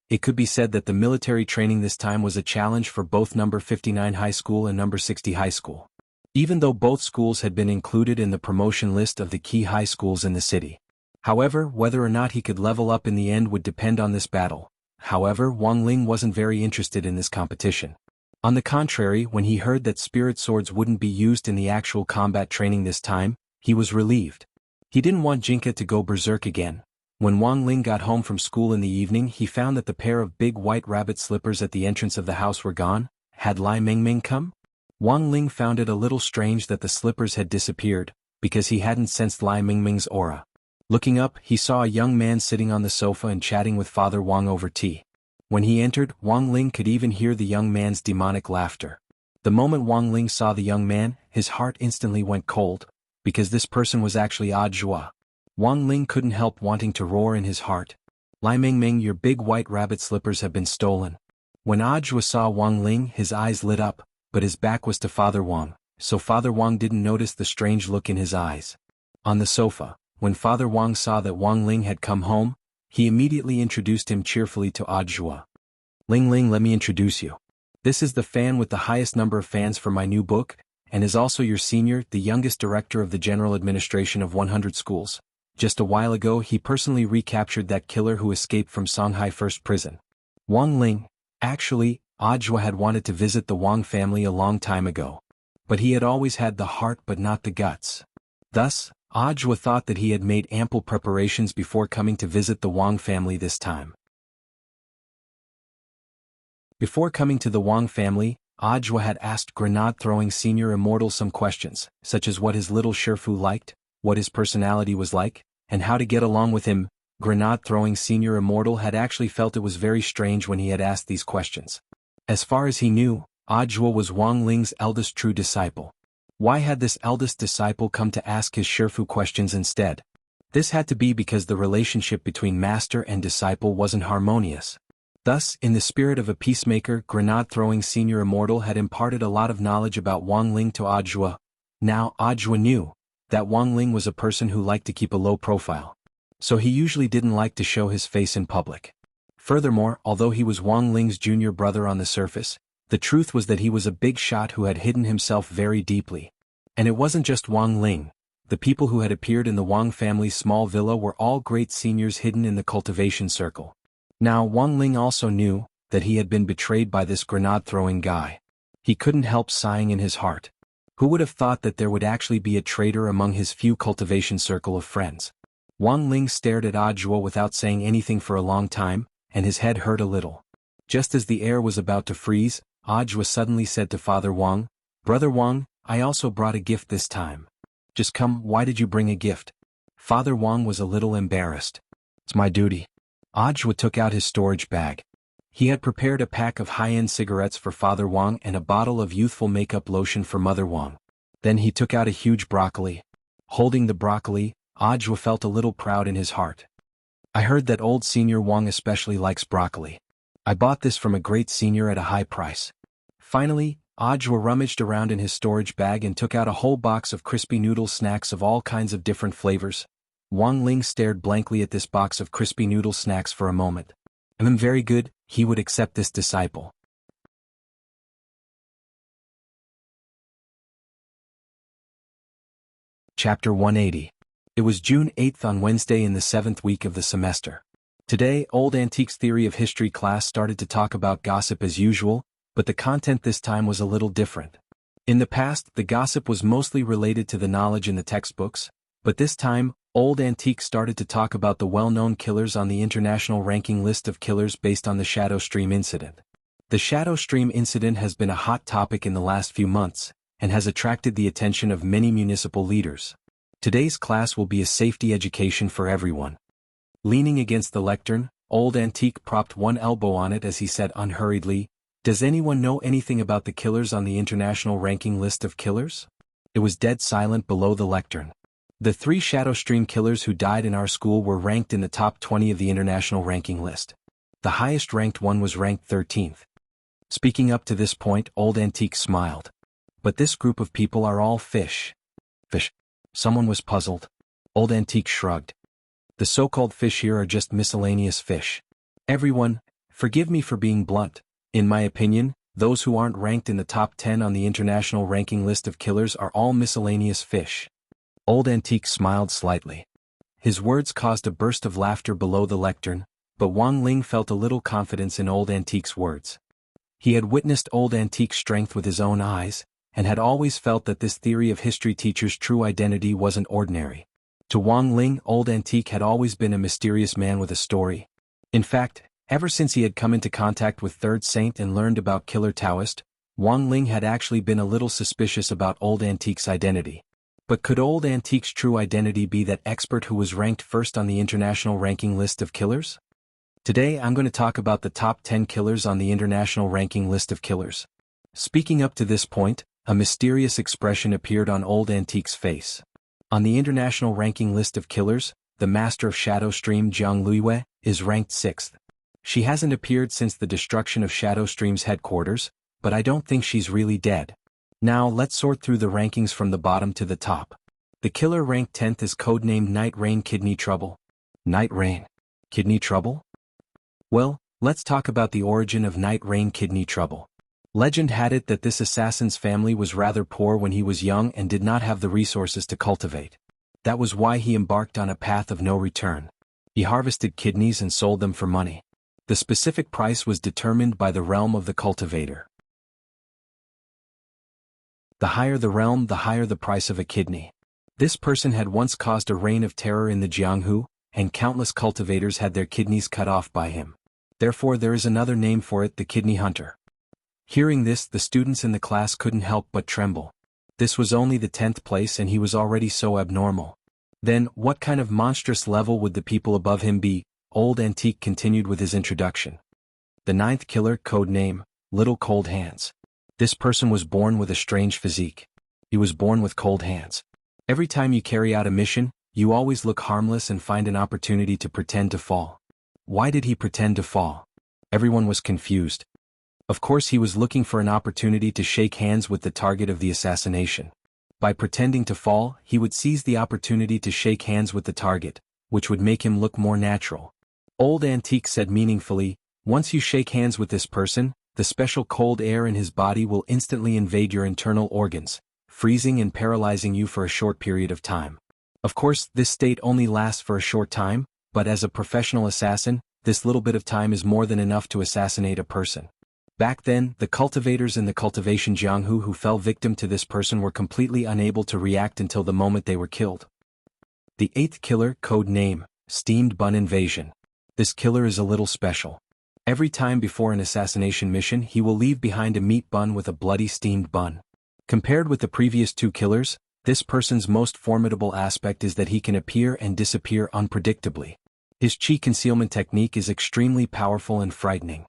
S1: It could be said that the military training this time was a challenge for both number 59 high school and number 60 high school. Even though both schools had been included in the promotion list of the key high schools in the city. However, whether or not he could level up in the end would depend on this battle. However, Wang Ling wasn't very interested in this competition. On the contrary, when he heard that spirit swords wouldn't be used in the actual combat training this time, he was relieved. He didn't want Jinka to go berserk again. When Wang Ling got home from school in the evening, he found that the pair of big white rabbit slippers at the entrance of the house were gone. Had Lai Mingming come? Wang Ling found it a little strange that the slippers had disappeared, because he hadn't sensed Lai Mingming's aura. Looking up, he saw a young man sitting on the sofa and chatting with Father Wang over tea. When he entered, Wang Ling could even hear the young man's demonic laughter. The moment Wang Ling saw the young man, his heart instantly went cold, because this person was actually Audiobook. Wang Ling couldn't help wanting to roar in his heart. Lai Mingming, your big white rabbit slippers have been stolen. When Audiobook saw Wang Ling, his eyes lit up, but his back was to Father Wang, so Father Wang didn't notice the strange look in his eyes. On the sofa, when Father Wang saw that Wang Ling had come home, he immediately introduced him cheerfully to Audiobook. Ling Ling, let me introduce you. This is the fan with the highest number of fans for my new book, and is also your senior, the youngest director of the General Administration of 100 schools. Just a while ago he personally recaptured that killer who escaped from Shanghai First Prison. Wang Ling. Actually, Ajwa had wanted to visit the Wang family a long time ago. But he had always had the heart but not the guts. Thus, Ajwa thought that he had made ample preparations before coming to visit the Wang family this time. Before coming to the Wang family, Ajwa had asked grenade-throwing senior Immortal some questions, such as what his little Shifu liked, what his personality was like, and how to get along with him. Grenade-throwing senior Immortal had actually felt it was very strange when he had asked these questions. As far as he knew, Ajwa was Wang Ling's eldest true disciple. Why had this eldest disciple come to ask his Shifu questions instead? This had to be because the relationship between master and disciple wasn't harmonious. Thus, in the spirit of a peacemaker, grenade-throwing senior Immortal had imparted a lot of knowledge about Wang Ling to Ajwa. Now, Ajwa knew that Wang Ling was a person who liked to keep a low profile. So he usually didn't like to show his face in public. Furthermore, although he was Wang Ling's junior brother on the surface, the truth was that he was a big shot who had hidden himself very deeply. And it wasn't just Wang Ling. The people who had appeared in the Wang family's small villa were all great seniors hidden in the cultivation circle. Now Wang Ling also knew that he had been betrayed by this grenade-throwing guy. He couldn't help sighing in his heart. Who would have thought that there would actually be a traitor among his few cultivation circle of friends? Wang Ling stared at Ajwa without saying anything for a long time, and his head hurt a little. Just as the air was about to freeze, Ajwa suddenly said to Father Wang, "Brother Wang, I also brought a gift this time." "Just come, why did you bring a gift?" Father Wang was a little embarrassed. "It's my duty." Ajwa took out his storage bag. He had prepared a pack of high-end cigarettes for Father Wang and a bottle of youthful makeup lotion for Mother Wang. Then he took out a huge broccoli. Holding the broccoli, Ajwa felt a little proud in his heart. "I heard that old senior Wang especially likes broccoli. I bought this from a great senior at a high price." Finally, Ajwa rummaged around in his storage bag and took out a whole box of crispy noodle snacks of all kinds of different flavors. Wang Ling stared blankly at this box of crispy noodle snacks for a moment. Very good," he would accept this disciple. Chapter 180. It was June 8th on Wednesday in the 7th week of the semester. Today, Old Antiques Theory of History class started to talk about gossip as usual, but the content this time was a little different. In the past, the gossip was mostly related to the knowledge in the textbooks, but this time, Old Antique started to talk about the well-known killers on the international ranking list of killers based on the Shadow Stream incident. The Shadow Stream incident has been a hot topic in the last few months, and has attracted the attention of many municipal leaders. Today's class will be a safety education for everyone. Leaning against the lectern, Old Antique propped one elbow on it as he said unhurriedly, "Does anyone know anything about the killers on the international ranking list of killers?" It was dead silent below the lectern. The 3 Shadow Stream killers who died in our school were ranked in the top 20 of the international ranking list. The highest ranked one was ranked 13th. Speaking up to this point, Old Antique smiled. "But this group of people are all fish." "Fish?" Someone was puzzled. Old Antique shrugged. "The so-called fish here are just miscellaneous fish. Everyone, forgive me for being blunt, in my opinion, those who aren't ranked in the top 10 on the international ranking list of killers are all miscellaneous fish." Old Antique smiled slightly. His words caused a burst of laughter below the lectern, but Wang Ling felt a little confidence in Old Antique's words. He had witnessed Old Antique's strength with his own eyes, and had always felt that this theory of history teacher's true identity wasn't ordinary. To Wang Ling, Old Antique had always been a mysterious man with a story. In fact, ever since he had come into contact with Third Saint and learned about Killer Taoist, Wang Ling had actually been a little suspicious about Old Antique's identity. But could Old Antique's true identity be that expert who was ranked first on the international ranking list of killers? Today I'm going to talk about the top 10 killers on the international ranking list of killers. Speaking up to this point, a mysterious expression appeared on Old Antique's face. On the international ranking list of killers, the master of Shadow Stream Jianghu is ranked 6th. She hasn't appeared since the destruction of Shadow Stream's headquarters, but I don't think she's really dead. Now let's sort through the rankings from the bottom to the top. The killer ranked 10th is codenamed Night Rain Kidney Trouble. Night Rain? Kidney Trouble? Well, let's talk about the origin of Night Rain Kidney Trouble. Legend had it that this assassin's family was rather poor when he was young and did not have the resources to cultivate. That was why he embarked on a path of no return. He harvested kidneys and sold them for money. The specific price was determined by the realm of the cultivator. The higher the realm, the higher the price of a kidney. This person had once caused a reign of terror in the Jianghu, and countless cultivators had their kidneys cut off by him. Therefore there is another name for it, the kidney hunter. Hearing this, the students in the class couldn't help but tremble. This was only the 10th place and he was already so abnormal. Then, what kind of monstrous level would the people above him be? Old Antique continued with his introduction. The 9th killer, code name, Little Cold Hands. This person was born with a strange physique. He was born with cold hands. Every time you carry out a mission, you always look harmless and find an opportunity to pretend to fall. Why did he pretend to fall? Everyone was confused. Of course he was looking for an opportunity to shake hands with the target of the assassination. By pretending to fall, he would seize the opportunity to shake hands with the target, which would make him look more natural. Old Antique said meaningfully, once you shake hands with this person, the special cold air in his body will instantly invade your internal organs, freezing and paralyzing you for a short period of time. Of course, this state only lasts for a short time, but as a professional assassin, this little bit of time is more than enough to assassinate a person. Back then, the cultivators in the Cultivation Jianghu who fell victim to this person were completely unable to react until the moment they were killed. The 8th killer, code name, Steamed Bun Invasion. This killer is a little special. Every time before an assassination mission he will leave behind a meat bun with a bloody steamed bun. Compared with the previous 2 killers, this person's most formidable aspect is that he can appear and disappear unpredictably. His chi concealment technique is extremely powerful and frightening.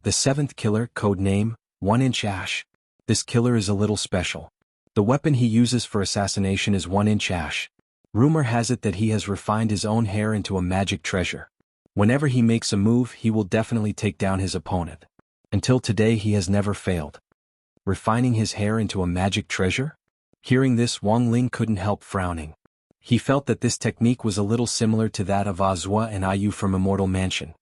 S1: The 7th killer, code name, 1-inch ash. This killer is a little special. The weapon he uses for assassination is 1-inch ash. Rumor has it that he has refined his own hair into a magic treasure. Whenever he makes a move, he will definitely take down his opponent. Until today he has never failed. Refining his hair into a magic treasure? Hearing this, Wang Ling couldn't help frowning. He felt that this technique was a little similar to that of Azua and Ayu from Immortal Mansion.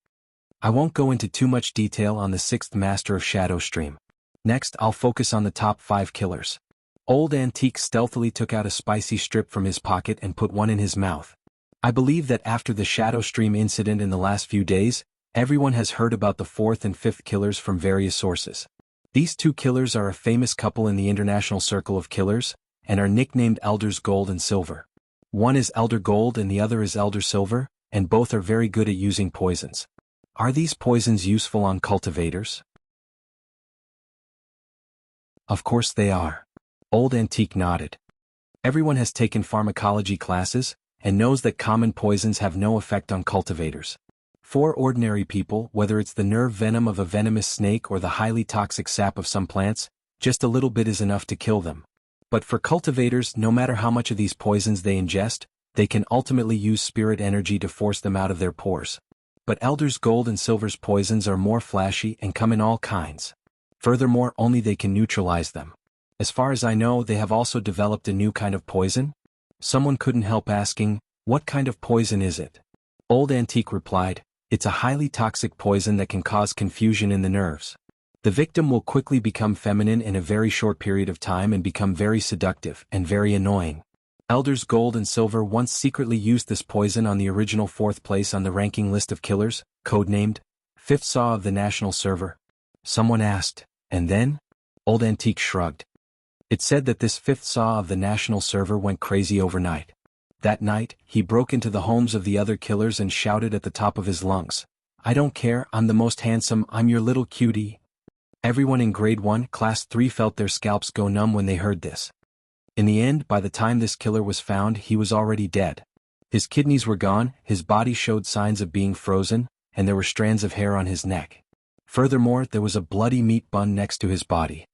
S1: I won't go into too much detail on the 6th Master of Shadow Stream. Next, I'll focus on the top 5 killers. Old Antique stealthily took out a spicy strip from his pocket and put one in his mouth. I believe that after the Shadow Stream incident in the last few days, everyone has heard about the 4th and 5th killers from various sources. These 2 killers are a famous couple in the international circle of killers, and are nicknamed Elders Gold and Silver. One is Elder Gold and the other is Elder Silver, and both are very good at using poisons. Are these poisons useful on cultivators? Of course they are. Old Antique nodded. Everyone has taken pharmacology classes, and knows that common poisons have no effect on cultivators. For ordinary people, whether it's the nerve venom of a venomous snake or the highly toxic sap of some plants, just a little bit is enough to kill them. But for cultivators, no matter how much of these poisons they ingest, they can ultimately use spirit energy to force them out of their pores. But Elders Gold and Silver's poisons are more flashy and come in all kinds. Furthermore, only they can neutralize them. As far as I know, they have also developed a new kind of poison. Someone couldn't help asking, what kind of poison is it? Old Antique replied, it's a highly toxic poison that can cause confusion in the nerves. The victim will quickly become feminine in a very short period of time and become very seductive and very annoying. Elders Gold and Silver once secretly used this poison on the original 4th place on the ranking list of killers, codenamed 5th Saw of the national server. Someone asked, and then? Old Antique shrugged. It said that this 5th Saw of the national server went crazy overnight. That night, he broke into the homes of the other killers and shouted at the top of his lungs, I don't care, I'm the most handsome, I'm your little cutie. Everyone in Grade 1, Class 3 felt their scalps go numb when they heard this. In the end, by the time this killer was found, he was already dead. His kidneys were gone, his body showed signs of being frozen, and there were strands of hair on his neck. Furthermore, there was a bloody meat bun next to his body.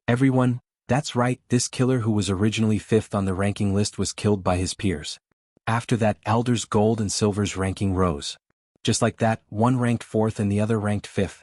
S1: Everyone, that's right, this killer who was originally 5th on the ranking list was killed by his peers. After that, Elders Gold and Silver's ranking rose. Just like that, one ranked 4th and the other ranked 5th.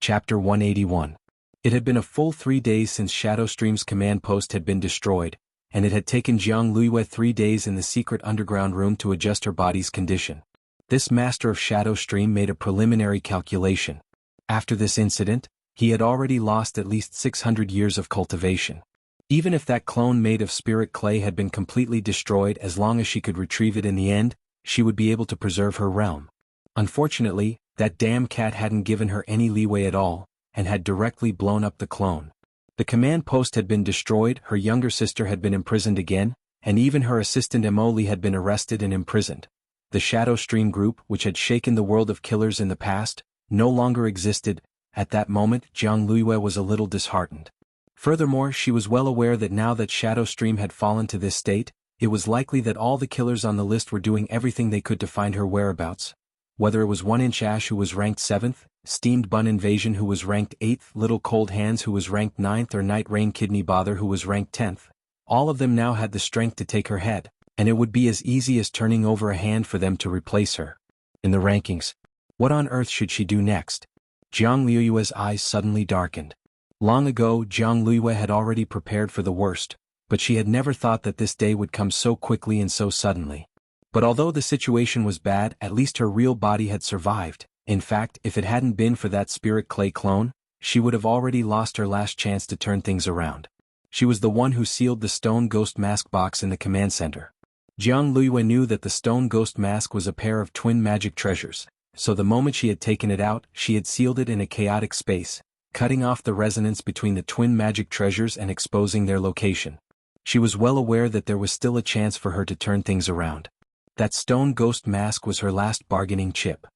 S1: Chapter 181. It had been a full 3 days since Shadowstream's command post had been destroyed, and it had taken Jiang Luiyue 3 days in the secret underground room to adjust her body's condition. This master of Shadow Stream made a preliminary calculation. After this incident, he had already lost at least 600 years of cultivation. Even if that clone made of spirit clay had been completely destroyed, as long as she could retrieve it in the end, she would be able to preserve her realm. Unfortunately, that damn cat hadn't given her any leeway at all, and had directly blown up the clone. The command post had been destroyed, her younger sister had been imprisoned again, and even her assistant Emily had been arrested and imprisoned. The Shadow Stream group, which had shaken the world of killers in the past, no longer existed. At that moment, Jianghu was a little disheartened. Furthermore, she was well aware that now that Shadow Stream had fallen to this state, it was likely that all the killers on the list were doing everything they could to find her whereabouts. Whether it was 1-inch Ash who was ranked 7th, Steamed Bun Invasion who was ranked 8th, Little Cold Hands who was ranked 9th, or Night Rain Kidney Bother who was ranked 10th, all of them now had the strength to take her head, and it would be as easy as turning over a hand for them to replace her. In the rankings, what on earth should she do next? Jiang Liuyue's eyes suddenly darkened. Long ago, Jiang Liyue had already prepared for the worst, but she had never thought that this day would come so quickly and so suddenly. But although the situation was bad, at least her real body had survived. In fact, if it hadn't been for that spirit clay clone, she would have already lost her last chance to turn things around. She was the one who sealed the stone ghost mask box in the command center. Jiang Liyue knew that the stone ghost mask was a pair of twin magic treasures, so the moment she had taken it out, she had sealed it in a chaotic space, cutting off the resonance between the twin magic treasures and exposing their location. She was well aware that there was still a chance for her to turn things around. That stone ghost mask was her last bargaining chip.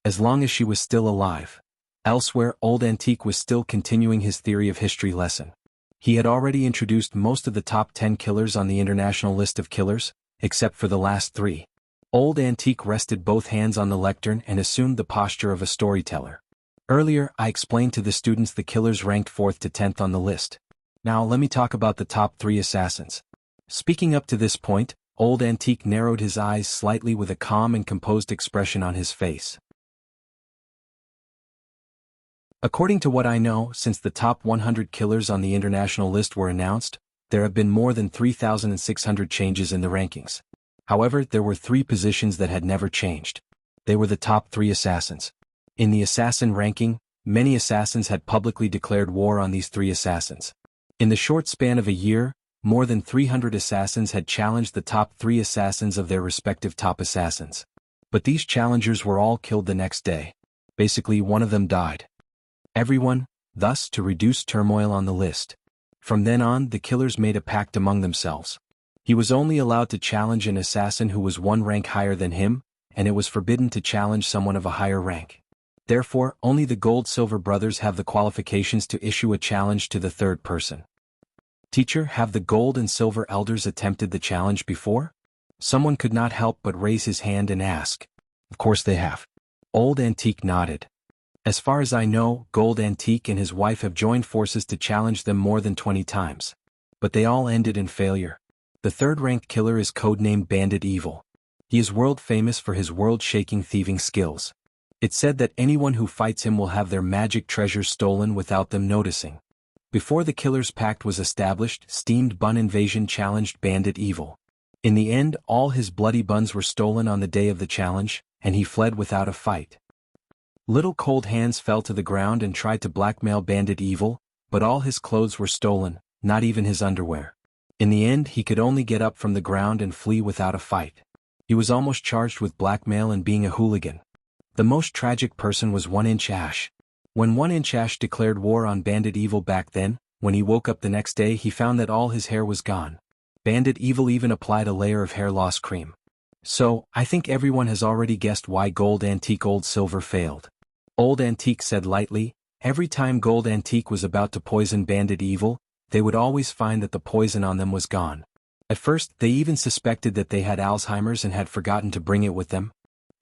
S1: As long as she was still alive. Elsewhere, Old Antique was still continuing his theory of history lesson. He had already introduced most of the top 10 killers on the international list of killers, except for the last 3. Old Antique rested both hands on the lectern and assumed the posture of a storyteller. Earlier, I explained to the students the killers ranked 4th to 10th on the list. Now let me talk about the top 3 assassins. Speaking up to this point, Old Antique narrowed his eyes slightly with a calm and composed expression on his face. According to what I know, since the top 100 killers on the international list were announced, there have been more than 3,600 changes in the rankings. However, there were 3 positions that had never changed. They were the top 3 assassins. In the assassin ranking, many assassins had publicly declared war on these 3 assassins. In the short span of a year, more than 300 assassins had challenged the top 3 assassins of their respective top assassins. But these challengers were all killed the next day. Basically, one of them died. Everyone, thus, to reduce turmoil on the list. From then on, the killers made a pact among themselves. He was only allowed to challenge an assassin who was 1 rank higher than him, and it was forbidden to challenge someone of a higher rank. Therefore, only the Gold-Silver brothers have the qualifications to issue a challenge to the third person. Teacher, have the Gold and Silver elders attempted the challenge before? Someone could not help but raise his hand and ask. Of course they have. Old Antique nodded. As far as I know, Gold Antique and his wife have joined forces to challenge them more than 20 times. But they all ended in failure. The third-ranked killer is codenamed Bandit Evil. He is world-famous for his world-shaking thieving skills. It's said that anyone who fights him will have their magic treasures stolen without them noticing. Before the killer's pact was established, Steamed Bun Invasion challenged Bandit Evil. In the end, all his bloody buns were stolen on the day of the challenge, and he fled without a fight. Little Cold Hands fell to the ground and tried to blackmail Bandit Evil, but all his clothes were stolen, not even his underwear. In the end, he could only get up from the ground and flee without a fight. He was almost charged with blackmail and being a hooligan. The most tragic person was 1-inch Ash. When 1-inch Ash declared war on Bandit Evil back then, when he woke up the next day he found that all his hair was gone. Bandit Evil even applied a layer of hair loss cream. So, I think everyone has already guessed why Gold Antique Old Silver failed. Old Antique said lightly, every time Gold Antique was about to poison Bandit Evil, they would always find that the poison on them was gone. At first, they even suspected that they had Alzheimer's and had forgotten to bring it with them.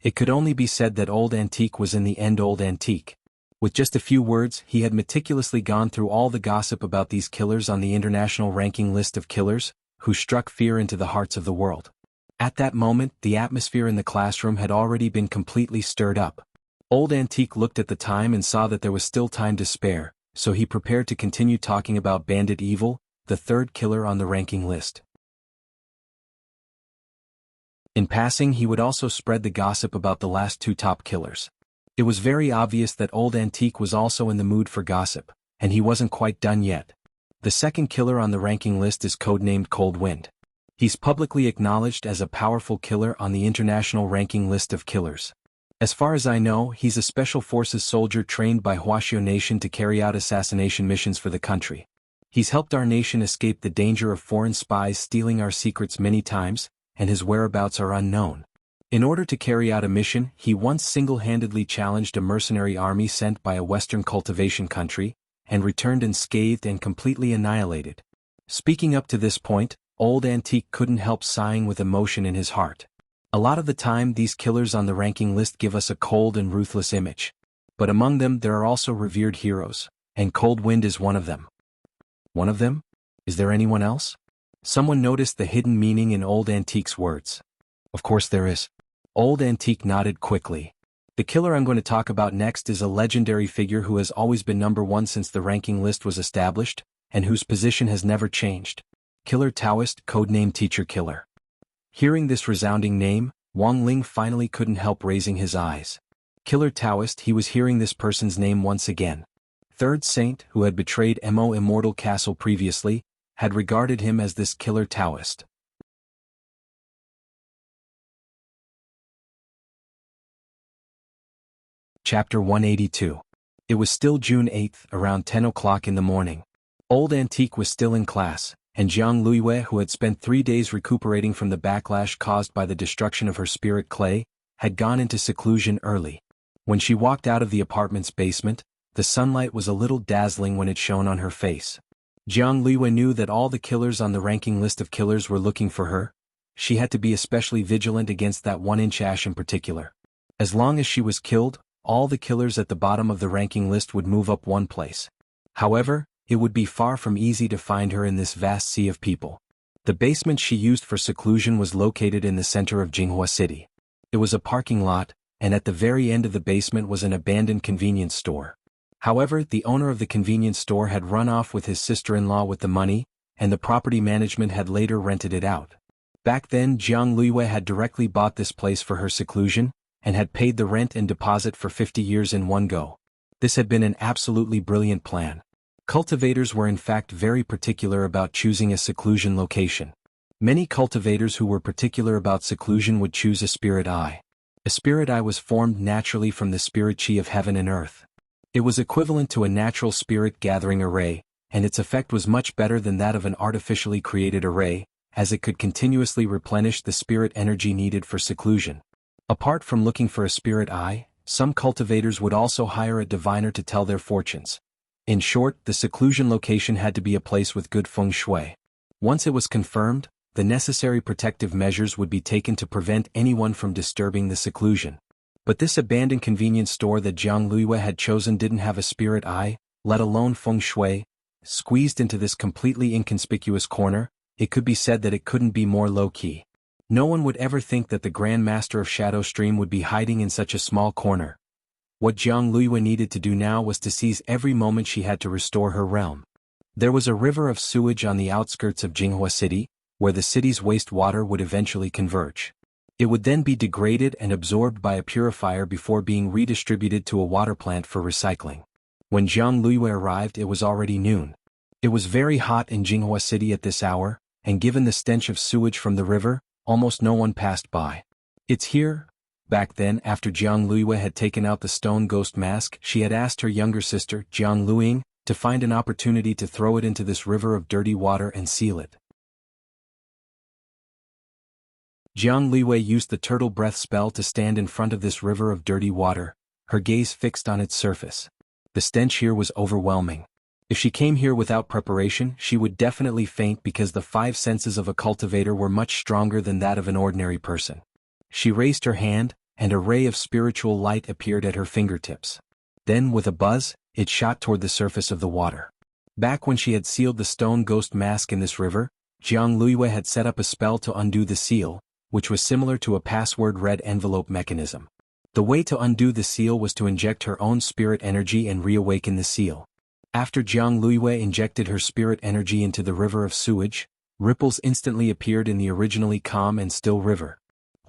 S1: It could only be said that Old Antique was in the end Old Antique. With just a few words, he had meticulously gone through all the gossip about these killers on the international ranking list of killers, who struck fear into the hearts of the world. At that moment, the atmosphere in the classroom had already been completely stirred up. Old Antique looked at the time and saw that there was still time to spare, so he prepared to continue talking about Bandit Evil, the third killer on the ranking list. In passing, he would also spread the gossip about the last two top killers. It was very obvious that Old Antique was also in the mood for gossip, and he wasn't quite done yet. The second killer on the ranking list is codenamed Cold Wind. He's publicly acknowledged as a powerful killer on the international ranking list of killers. As far as I know, he's a special forces soldier trained by Wuxia nation to carry out assassination missions for the country. He's helped our nation escape the danger of foreign spies stealing our secrets many times, and his whereabouts are unknown. In order to carry out a mission, he once single-handedly challenged a mercenary army sent by a Western cultivation country, and returned unscathed and completely annihilated. Speaking up to this point, Old Antique couldn't help sighing with emotion in his heart. A lot of the time these killers on the ranking list give us a cold and ruthless image. But among them there are also revered heroes, and Cold Wind is one of them. One of them? Is there anyone else? Someone noticed the hidden meaning in Old Antique's words. Of course there is. Old Antique nodded quickly. The killer I'm going to talk about next is a legendary figure who has always been number one since the ranking list was established, and whose position has never changed. Killer Taoist, codename Teacher Killer. Hearing this resounding name, Wang Ling finally couldn't help raising his eyes. Killer Taoist, he was hearing this person's name once again. Third Saint, who had betrayed Immortal Castle previously, had regarded him as this Killer Taoist. Chapter 182. It was still June 8th, around 10 o'clock in the morning. Old Antique was still in class, and Jianghu, who had spent 3 days recuperating from the backlash caused by the destruction of her spirit clay, had gone into seclusion early. When she walked out of the apartment's basement, the sunlight was a little dazzling when it shone on her face. Jianghu knew that all the killers on the ranking list of killers were looking for her. She had to be especially vigilant against that 1-inch ash in particular. As long as she was killed, all the killers at the bottom of the ranking list would move up one place. However, it would be far from easy to find her in this vast sea of people. The basement she used for seclusion was located in the center of Jianghu City. It was a parking lot, and at the very end of the basement was an abandoned convenience store. However, the owner of the convenience store had run off with his sister-in-law with the money, and the property management had later rented it out. Back then, Jianghu had directly bought this place for her seclusion, and had paid the rent and deposit for 50 years in one go. This had been an absolutely brilliant plan. Cultivators were in fact very particular about choosing a seclusion location. Many cultivators who were particular about seclusion would choose a spirit eye. A spirit eye was formed naturally from the spirit chi of heaven and earth. It was equivalent to a natural spirit gathering array, and its effect was much better than that of an artificially created array, as it could continuously replenish the spirit energy needed for seclusion. Apart from looking for a spirit eye, some cultivators would also hire a diviner to tell their fortunes. In short, the seclusion location had to be a place with good feng shui. Once it was confirmed, the necessary protective measures would be taken to prevent anyone from disturbing the seclusion. But this abandoned convenience store that Jianghu had chosen didn't have a spirit eye, let alone feng shui. Squeezed into this completely inconspicuous corner, it could be said that it couldn't be more low-key. No one would ever think that the Grand Master of Shadow Stream would be hiding in such a small corner. What Jianghu needed to do now was to seize every moment she had to restore her realm. There was a river of sewage on the outskirts of Jianghu City, where the city's wastewater would eventually converge. It would then be degraded and absorbed by a purifier before being redistributed to a water plant for recycling. When Jianghu arrived, it was already noon. It was very hot in Jianghu City at this hour, and given the stench of sewage from the river, almost no one passed by. It's here. Back then, after Jianghu had taken out the stone ghost mask, she had asked her younger sister, Jianghu, to find an opportunity to throw it into this river of dirty water and seal it. Jianghu used the turtle breath spell to stand in front of this river of dirty water, her gaze fixed on its surface. The stench here was overwhelming. If she came here without preparation, she would definitely faint because the 5 senses of a cultivator were much stronger than that of an ordinary person. She raised her hand, and a ray of spiritual light appeared at her fingertips. Then, with a buzz, it shot toward the surface of the water. Back when she had sealed the stone ghost mask in this river, Jianghu had set up a spell to undo the seal, which was similar to a password-read envelope mechanism. The way to undo the seal was to inject her own spirit energy and reawaken the seal. After Jianghu injected her spirit energy into the river of sewage, ripples instantly appeared in the originally calm and still river.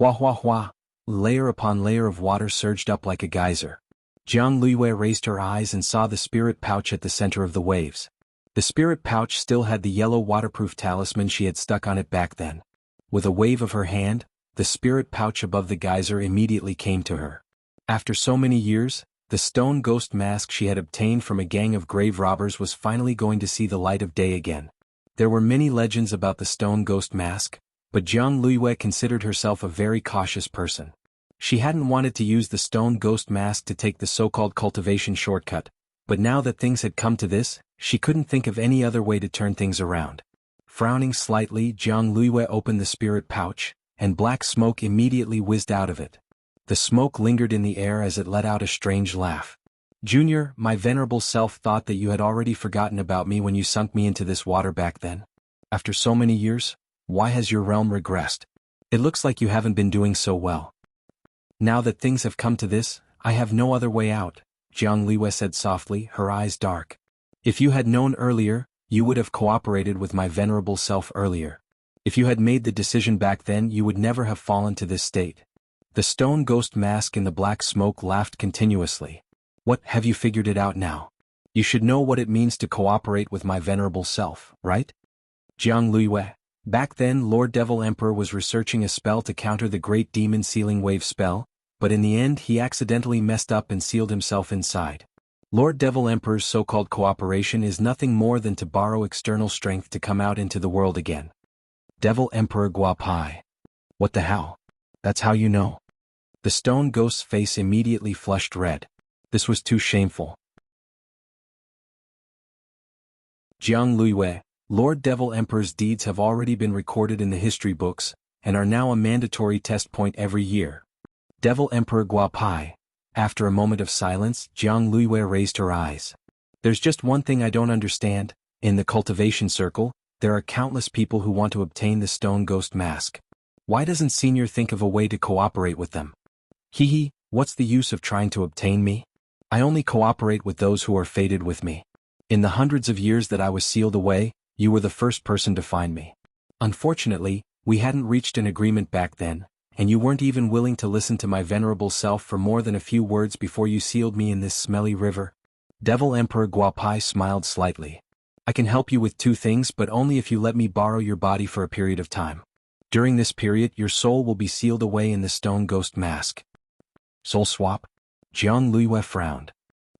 S1: Hua hua hua. Layer upon layer of water surged up like a geyser. Jianghu raised her eyes and saw the spirit pouch at the center of the waves. The spirit pouch still had the yellow waterproof talisman she had stuck on it back then. With a wave of her hand, the spirit pouch above the geyser immediately came to her. After so many years, the stone ghost mask she had obtained from a gang of grave robbers was finally going to see the light of day again. There were many legends about the stone ghost mask, but Jianghu considered herself a very cautious person. She hadn't wanted to use the stone ghost mask to take the so-called cultivation shortcut, but now that things had come to this, she couldn't think of any other way to turn things around. Frowning slightly, Jianghu opened the spirit pouch, and black smoke immediately whizzed out of it. The smoke lingered in the air as it let out a strange laugh. Junior, my venerable self thought that you had already forgotten about me when you sunk me into this water back then. After so many years, why has your realm regressed? It looks like you haven't been doing so well. Now that things have come to this, I have no other way out, Jianghu said softly, her eyes dark. If you had known earlier, you would have cooperated with my venerable self earlier. If you had made the decision back then, you would never have fallen to this state. The stone ghost mask in the black smoke laughed continuously. What, have you figured it out now? You should know what it means to cooperate with my venerable self, right? Jianghu. Back then Lord Devil Emperor was researching a spell to counter the great demon sealing wave spell, but in the end he accidentally messed up and sealed himself inside. Lord Devil Emperor's so-called cooperation is nothing more than to borrow external strength to come out into the world again. Devil Emperor Guapai. What the hell? That's how you know? The stone ghost's face immediately flushed red. This was too shameful. Jianghu. Lord Devil Emperor's deeds have already been recorded in the history books, and are now a mandatory test point every year. Devil Emperor Guapai. After a moment of silence, Jianghu raised her eyes. There's just one thing I don't understand. In the cultivation circle, there are countless people who want to obtain the stone ghost mask. Why doesn't Senior think of a way to cooperate with them? Hehe, what's the use of trying to obtain me? I only cooperate with those who are fated with me. In the hundreds of years that I was sealed away, you were the first person to find me. Unfortunately, we hadn't reached an agreement back then, and you weren't even willing to listen to my venerable self for more than a few words before you sealed me in this smelly river. Devil Emperor Guapai smiled slightly. I can help you with two things, but only if you let me borrow your body for a period of time. During this period, your soul will be sealed away in the stone ghost mask. Soul swap? Jianghu frowned.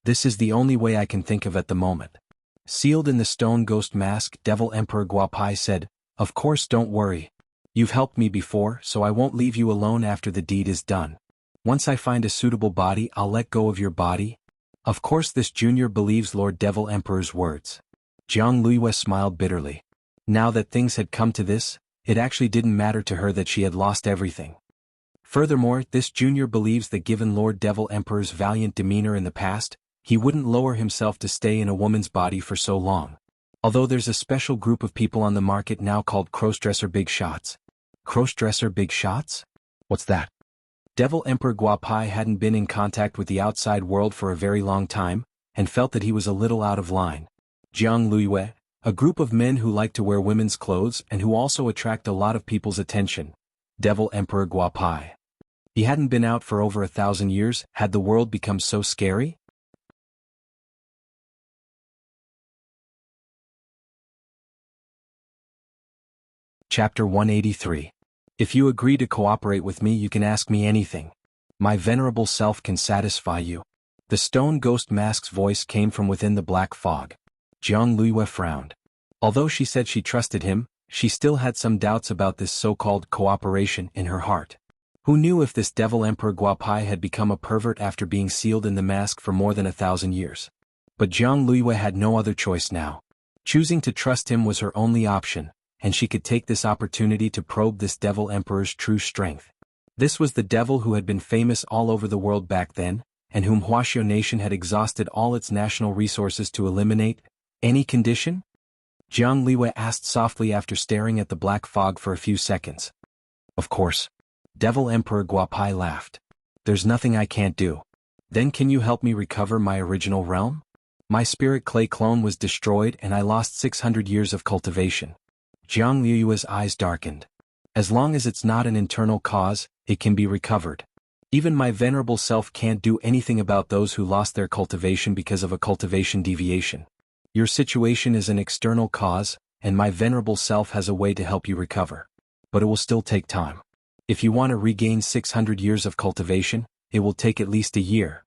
S1: This is the only way I can think of at the moment. Sealed in the stone ghost mask, Devil Emperor Guapai said, of course, don't worry. You've helped me before, so I won't leave you alone after the deed is done. Once I find a suitable body, I'll let go of your body. Of course, this junior believes Lord Devil Emperor's words. Jianghu smiled bitterly. Now that things had come to this, it actually didn't matter to her that she had lost everything. Furthermore, this junior believes that given Lord Devil Emperor's valiant demeanor in the past, he wouldn't lower himself to stay in a woman's body for so long. Although there's a special group of people on the market now called Crossdresser Big Shots. Crossdresser Big Shots? What's that? Devil Emperor Guapai hadn't been in contact with the outside world for a very long time, and felt that he was a little out of line. Jianghu. A group of men who like to wear women's clothes and who also attract a lot of people's attention. Devil Emperor Guapai. He hadn't been out for over 1,000 years. Had the world become so scary? Chapter 183. If you agree to cooperate with me, you can ask me anything. My venerable self can satisfy you. The stone ghost mask's voice came from within the black fog. Jianghu frowned. Although she said she trusted him, she still had some doubts about this so-called cooperation in her heart. Who knew if this Devil Emperor Guapai had become a pervert after being sealed in the mask for more than 1,000 years? But Jianghu had no other choice now. Choosing to trust him was her only option, and she could take this opportunity to probe this Devil Emperor's true strength. This was the devil who had been famous all over the world back then, and whom Wuxia nation had exhausted all its national resources to eliminate. Any condition? Jianghu asked softly after staring at the black fog for a few seconds. Of course. Devil Emperor Guapai laughed. There's nothing I can't do. Then can you help me recover my original realm? My spirit clay clone was destroyed and I lost 600 years of cultivation. Jianghu's eyes darkened. As long as it's not an internal cause, it can be recovered. Even my venerable self can't do anything about those who lost their cultivation because of a cultivation deviation. Your situation is an external cause, and my venerable self has a way to help you recover. But it will still take time. If you want to regain 600 years of cultivation, it will take at least a year.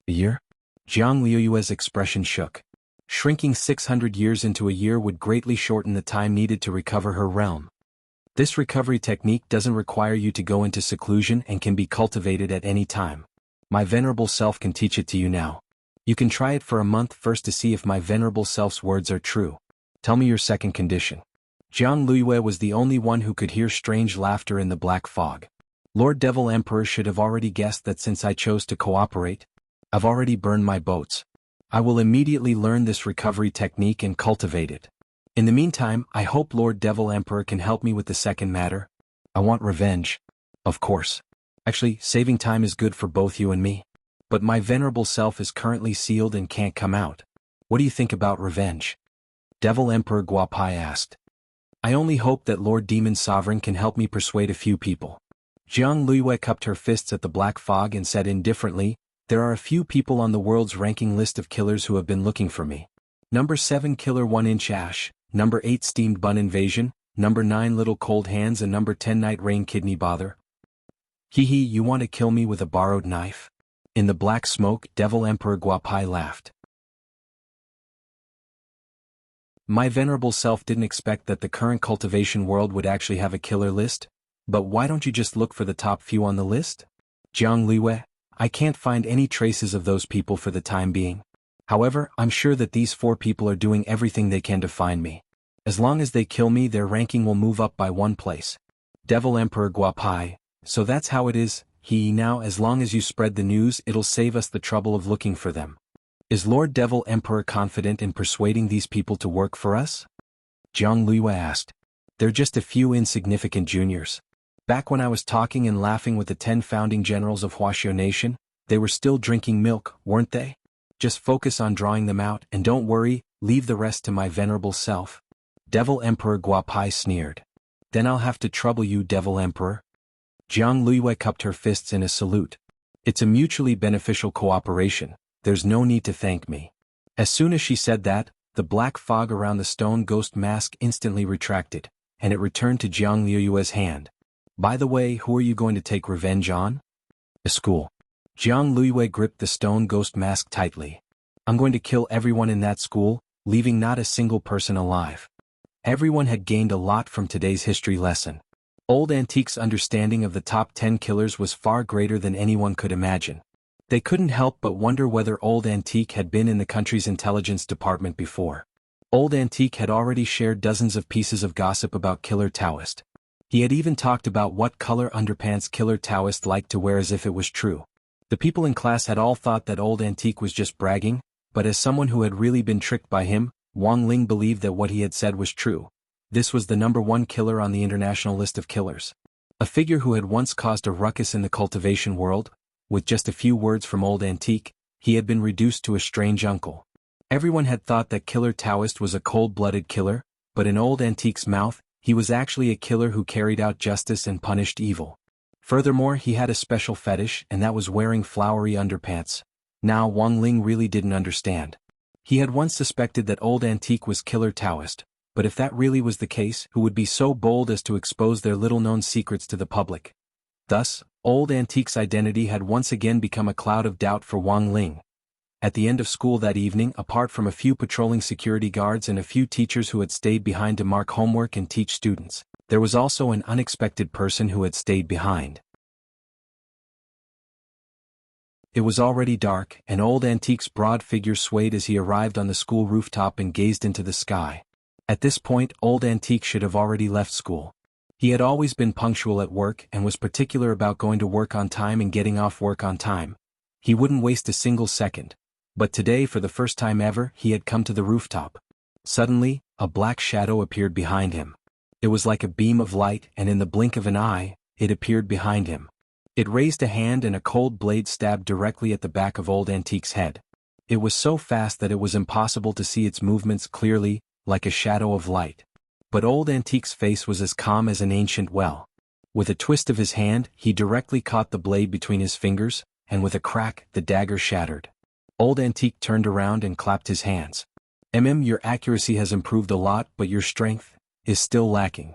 S1: A year? Jiang Liuyue's expression shook. Shrinking 600 years into a year would greatly shorten the time needed to recover her realm. This recovery technique doesn't require you to go into seclusion and can be cultivated at any time. My venerable self can teach it to you now. You can try it for a month first to see if my venerable self's words are true. Tell me your second condition. Jiang Liyue was the only one who could hear strange laughter in the black fog. Lord Devil Emperor should have already guessed that since I chose to cooperate, I've already burned my boats. I will immediately learn this recovery technique and cultivate it. In the meantime, I hope Lord Devil Emperor can help me with the second matter. I want revenge. Of course. Actually, saving time is good for both you and me. But my venerable self is currently sealed and can't come out. What do you think about revenge? Devil Emperor Guapai asked. I only hope that Lord Demon Sovereign can help me persuade a few people. Jiang Liyue cupped her fists at the black fog and said indifferently, there are a few people on the world's ranking list of killers who have been looking for me. Number 7 Killer 1-inch Ash, Number 8 Steamed Bun Invasion, Number 9 Little Cold Hands and Number 10 Night Rain Kidney Bother. Hee hee, you want to kill me with a borrowed knife? In the black smoke, Devil Emperor Guapai laughed. My venerable self didn't expect that the current cultivation world would actually have a killer list, but why don't you just look for the top few on the list? Jiang Liyue, I can't find any traces of those people for the time being. However, I'm sure that these 4 people are doing everything they can to find me. As long as they kill me, their ranking will move up by 1 place. Devil Emperor Guapai, so that's how it is, now as long as you spread the news it'll save us the trouble of looking for them. Is Lord Devil Emperor confident in persuading these people to work for us? Jiang Liyue asked. They're just a few insignificant juniors. Back when I was talking and laughing with the 10 founding generals of Huaxiao Nation, they were still drinking milk, weren't they? Just focus on drawing them out and don't worry, leave the rest to my venerable self. Devil Emperor Guapai sneered. Then I'll have to trouble you, Devil Emperor. Jiang Liyue cupped her fists in a salute. It's a mutually beneficial cooperation, there's no need to thank me. As soon as she said that, the black fog around the stone ghost mask instantly retracted, and it returned to Jiang Liyue's hand. By the way, who are you going to take revenge on? A school. Jiang Liyue gripped the stone ghost mask tightly. I'm going to kill everyone in that school, leaving not a single person alive. Everyone had gained a lot from today's history lesson. Old Antique's understanding of the top 10 killers was far greater than anyone could imagine. They couldn't help but wonder whether Old Antique had been in the country's intelligence department before. Old Antique had already shared dozens of pieces of gossip about Killer Taoist. He had even talked about what color underpants Killer Taoist liked to wear as if it was true. The people in class had all thought that Old Antique was just bragging, but as someone who had really been tricked by him, Wang Ling believed that what he had said was true. This was the number 1 killer on the international list of killers. A figure who had once caused a ruckus in the cultivation world. With just a few words from Old Antique, he had been reduced to a strange uncle. Everyone had thought that Killer Taoist was a cold-blooded killer, but in Old Antique's mouth, he was actually a killer who carried out justice and punished evil. Furthermore, he had a special fetish, and that was wearing flowery underpants. Now Wang Ling really didn't understand. He had once suspected that Old Antique was Killer Taoist, but if that really was the case, who would be so bold as to expose their little-known secrets to the public? Thus, Old Antique's identity had once again become a cloud of doubt for Wang Ling. At the end of school that evening, apart from a few patrolling security guards and a few teachers who had stayed behind to mark homework and teach students, there was also an unexpected person who had stayed behind. It was already dark, and Old Antique's broad figure swayed as he arrived on the school rooftop and gazed into the sky. At this point, Old Antique should have already left school. He had always been punctual at work and was particular about going to work on time and getting off work on time. He wouldn't waste a single second. But today, for the first time ever, he had come to the rooftop. Suddenly, a black shadow appeared behind him. It was like a beam of light, and in the blink of an eye, it appeared behind him. It raised a hand and a cold blade stabbed directly at the back of Old Antique's head. It was so fast that it was impossible to see its movements clearly, like a shadow of light. But Old Antique's face was as calm as an ancient well. With a twist of his hand, he directly caught the blade between his fingers, and with a crack, the dagger shattered. Old Antique turned around and clapped his hands. Your accuracy has improved a lot, but your strength is still lacking.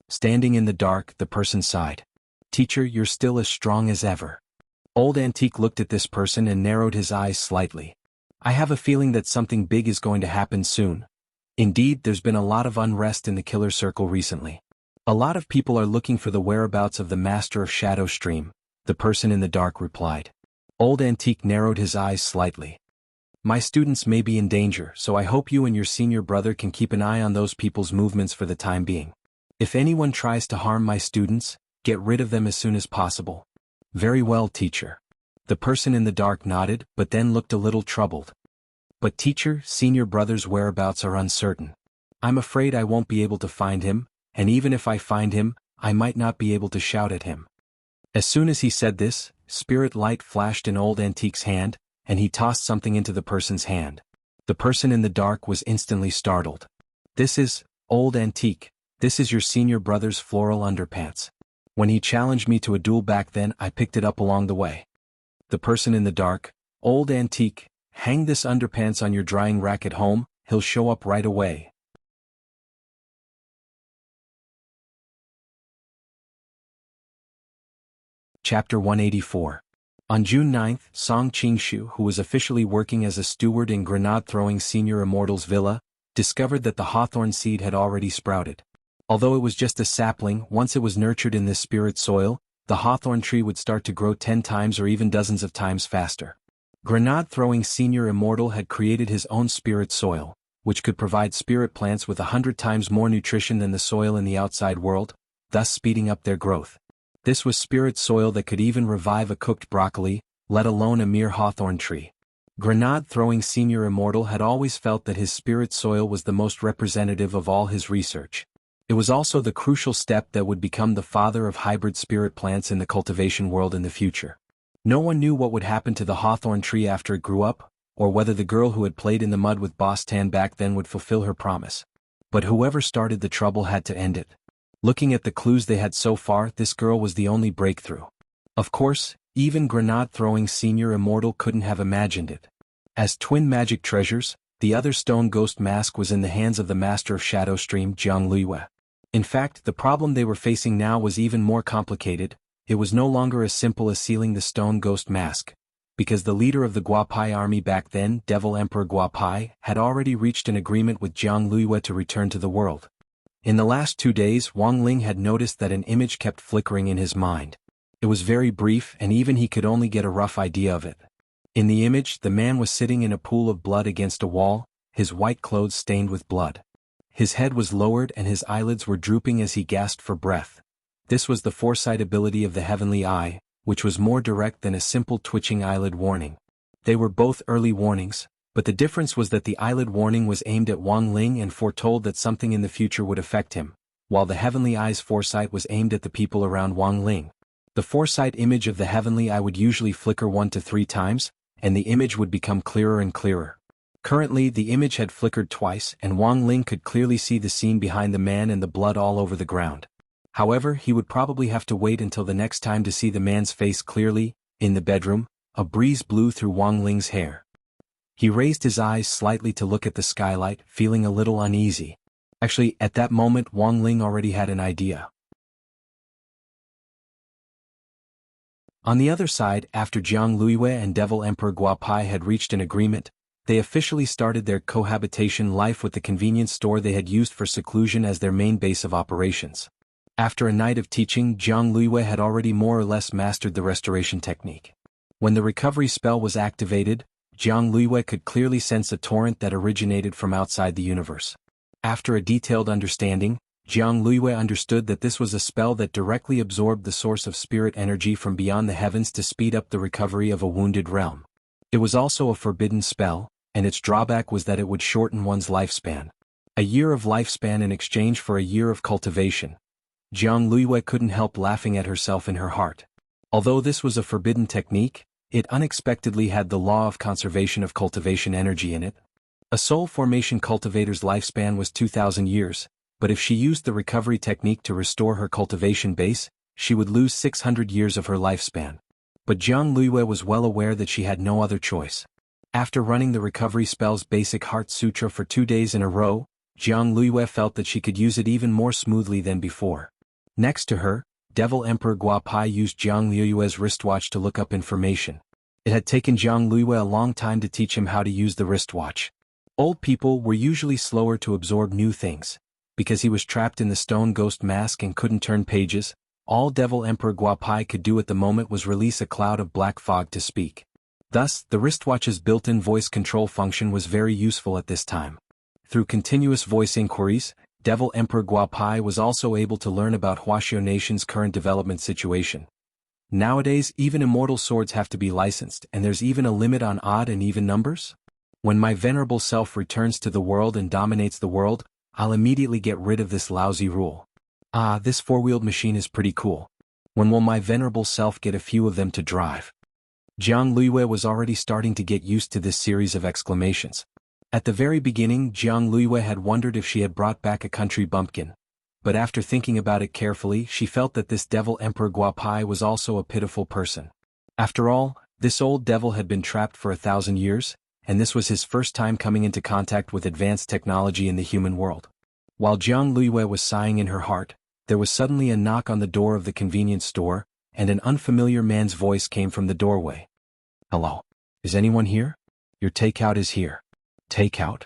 S1: Standing in the dark, the person sighed. Teacher, you're still as strong as ever. Old Antique looked at this person and narrowed his eyes slightly. I have a feeling that something big is going to happen soon. Indeed, there's been a lot of unrest in the killer circle recently. A lot of people are looking for the whereabouts of the Master of Shadow Stream, the person in the dark replied. Old Antique narrowed his eyes slightly. My students may be in danger, so I hope you and your senior brother can keep an eye on those people's movements for the time being. If anyone tries to harm my students, get rid of them as soon as possible. Very well, teacher. The person in the dark nodded, but then looked a little troubled. But teacher, senior brother's whereabouts are uncertain. I'm afraid I won't be able to find him, and even if I find him, I might not be able to shout at him. As soon as he said this, spirit light flashed in Old Antique's hand, and he tossed something into the person's hand. The person in the dark was instantly startled. This is, Old Antique, this is your senior brother's floral underpants. When he challenged me to a duel back then, I picked it up along the way. The person in the dark, Old Antique, hang this underpants on your drying rack at home, he'll show up right away. Chapter 184. On June 9th, Song Qingshu, who was officially working as a steward in grenade-throwing Senior Immortal's villa, discovered that the hawthorn seed had already sprouted. Although it was just a sapling, once it was nurtured in this spirit soil, the hawthorn tree would start to grow 10 times or even dozens of times faster. Grenade-throwing Senior Immortal had created his own spirit soil, which could provide spirit plants with 100 times more nutrition than the soil in the outside world, thus speeding up their growth. This was spirit soil that could even revive a cooked broccoli, let alone a mere hawthorn tree. Grenade-throwing Senior Immortal had always felt that his spirit soil was the most representative of all his research. It was also the crucial step that would become the father of hybrid spirit plants in the cultivation world in the future. No one knew what would happen to the hawthorn tree after it grew up, or whether the girl who had played in the mud with Boss Tan back then would fulfill her promise. But whoever started the trouble had to end it. Looking at the clues they had so far, this girl was the only breakthrough. Of course, even grenade-throwing Senior Immortal couldn't have imagined it. As twin magic treasures, the other stone ghost mask was in the hands of the Master of Shadow Stream, Jianghu. In fact, the problem they were facing now was even more complicated. It was no longer as simple as sealing the stone ghost mask, because the leader of the Guapai army back then, Devil Emperor Guapai, had already reached an agreement with Jianghu to return to the world. In the last 2 days, Wang Ling had noticed that an image kept flickering in his mind. It was very brief, and even he could only get a rough idea of it. In the image, the man was sitting in a pool of blood against a wall, his white clothes stained with blood. His head was lowered and his eyelids were drooping as he gasped for breath. This was the foresight ability of the heavenly eye, which was more direct than a simple twitching eyelid warning. They were both early warnings, but the difference was that the eyelid warning was aimed at Wang Ling and foretold that something in the future would affect him, while the heavenly eye's foresight was aimed at the people around Wang Ling. The foresight image of the heavenly eye would usually flicker 1 to 3 times, and the image would become clearer and clearer. Currently, the image had flickered twice, and Wang Ling could clearly see the scene behind the man and the blood all over the ground. However, he would probably have to wait until the next time to see the man's face clearly. In the bedroom, a breeze blew through Wang Ling's hair. He raised his eyes slightly to look at the skylight, feeling a little uneasy. Actually, at that moment Wang Ling already had an idea. On the other side, after Jianghu and Devil Emperor Guapai had reached an agreement, they officially started their cohabitation life with the convenience store they had used for seclusion as their main base of operations. After a night of teaching, Jianghu had already more or less mastered the restoration technique. When the recovery spell was activated, Jianghu could clearly sense a torrent that originated from outside the universe. After a detailed understanding, Jianghu understood that this was a spell that directly absorbed the source of spirit energy from beyond the heavens to speed up the recovery of a wounded realm. It was also a forbidden spell, and its drawback was that it would shorten one's lifespan. A year of lifespan in exchange for a year of cultivation. Jianghu couldn't help laughing at herself in her heart. Although this was a forbidden technique, it unexpectedly had the law of conservation of cultivation energy in it. A soul formation cultivator's lifespan was 2,000 years, but if she used the recovery technique to restore her cultivation base, she would lose 600 years of her lifespan. But Jianghu was well aware that she had no other choice. After running the recovery spell's basic heart sutra for 2 days in a row, Jianghu felt that she could use it even more smoothly than before. Next to her, Devil Emperor Guapai used Jianghu's wristwatch to look up information. It had taken Jianghu a long time to teach him how to use the wristwatch. Old people were usually slower to absorb new things. Because he was trapped in the stone ghost mask and couldn't turn pages, all Devil Emperor Guapai could do at the moment was release a cloud of black fog to speak. Thus, the wristwatch's built-in voice control function was very useful at this time. Through continuous voice inquiries, Devil Emperor Guapai was also able to learn about Wuxia Nation's current development situation. Nowadays, even immortal swords have to be licensed, and there's even a limit on odd and even numbers? When my venerable self returns to the world and dominates the world, I'll immediately get rid of this lousy rule. Ah, this four-wheeled machine is pretty cool. When will my venerable self get a few of them to drive? Jianghu was already starting to get used to this series of exclamations. At the very beginning, Jianghu had wondered if she had brought back a country bumpkin. But after thinking about it carefully, she felt that this Devil Emperor Guapai was also a pitiful person. After all, this old devil had been trapped for 1,000 years, and this was his first time coming into contact with advanced technology in the human world. While Jianghu was sighing in her heart, there was suddenly a knock on the door of the convenience store, and an unfamiliar man's voice came from the doorway. "Hello. Is anyone here? Your takeout is here." Takeout?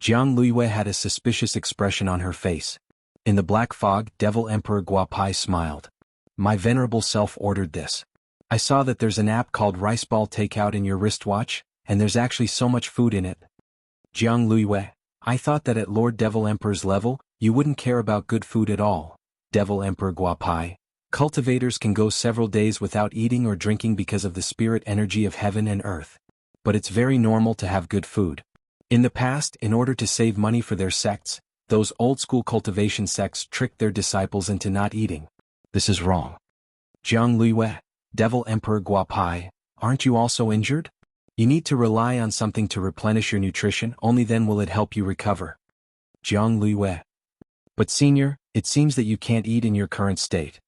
S1: Jianghu had a suspicious expression on her face. In the black fog, Devil Emperor Guapai smiled. "My venerable self ordered this. I saw that there's an app called Rice Ball Takeout in your wristwatch, and there's actually so much food in it." Jianghu, I thought that at Lord Devil Emperor's level, you wouldn't care about good food at all. Devil Emperor Guapai. Cultivators can go several days without eating or drinking because of the spirit energy of heaven and earth. But it's very normal to have good food. In the past, in order to save money for their sects, those old-school cultivation sects tricked their disciples into not eating. This is wrong. Jianghu, Devil Emperor Guapai, aren't you also injured? You need to rely on something to replenish your nutrition, only then will it help you recover. Jianghu. But senior, it seems that you can't eat in your current state.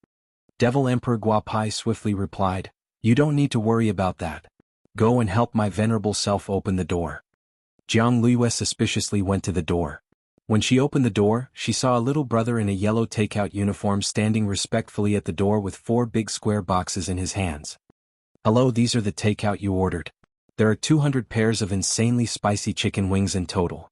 S1: Devil Emperor Guapai swiftly replied, "You don't need to worry about that. Go and help my venerable self open the door." Jianghu suspiciously went to the door. When she opened the door, she saw a little brother in a yellow takeout uniform standing respectfully at the door with 4 big square boxes in his hands. "Hello, these are the takeout you ordered. There are 200 pairs of insanely spicy chicken wings in total."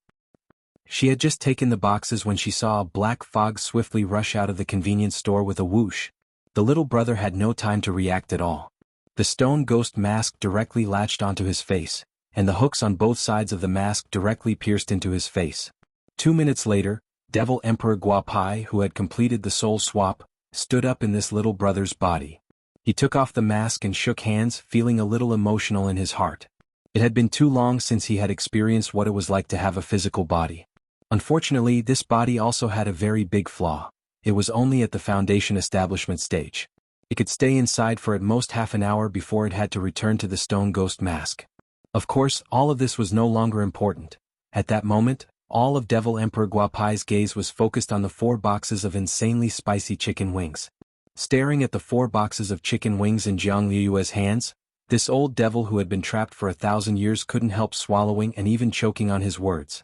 S1: She had just taken the boxes when she saw a black fog swiftly rush out of the convenience store with a whoosh. The little brother had no time to react at all. The stone ghost mask directly latched onto his face, and the hooks on both sides of the mask directly pierced into his face. 2 minutes later, Devil Emperor Guapai, who had completed the soul swap, stood up in this little brother's body. He took off the mask and shook hands, feeling a little emotional in his heart. It had been too long since he had experienced what it was like to have a physical body. Unfortunately, this body also had a very big flaw. It was only at the foundation establishment stage. It could stay inside for at most half an hour before it had to return to the stone ghost mask. Of course, all of this was no longer important. At that moment, all of Devil Emperor Guapai's gaze was focused on the 4 boxes of insanely spicy chicken wings. Staring at the 4 boxes of chicken wings in Jianghu's hands, this old devil who had been trapped for 1,000 years couldn't help swallowing and even choking on his words.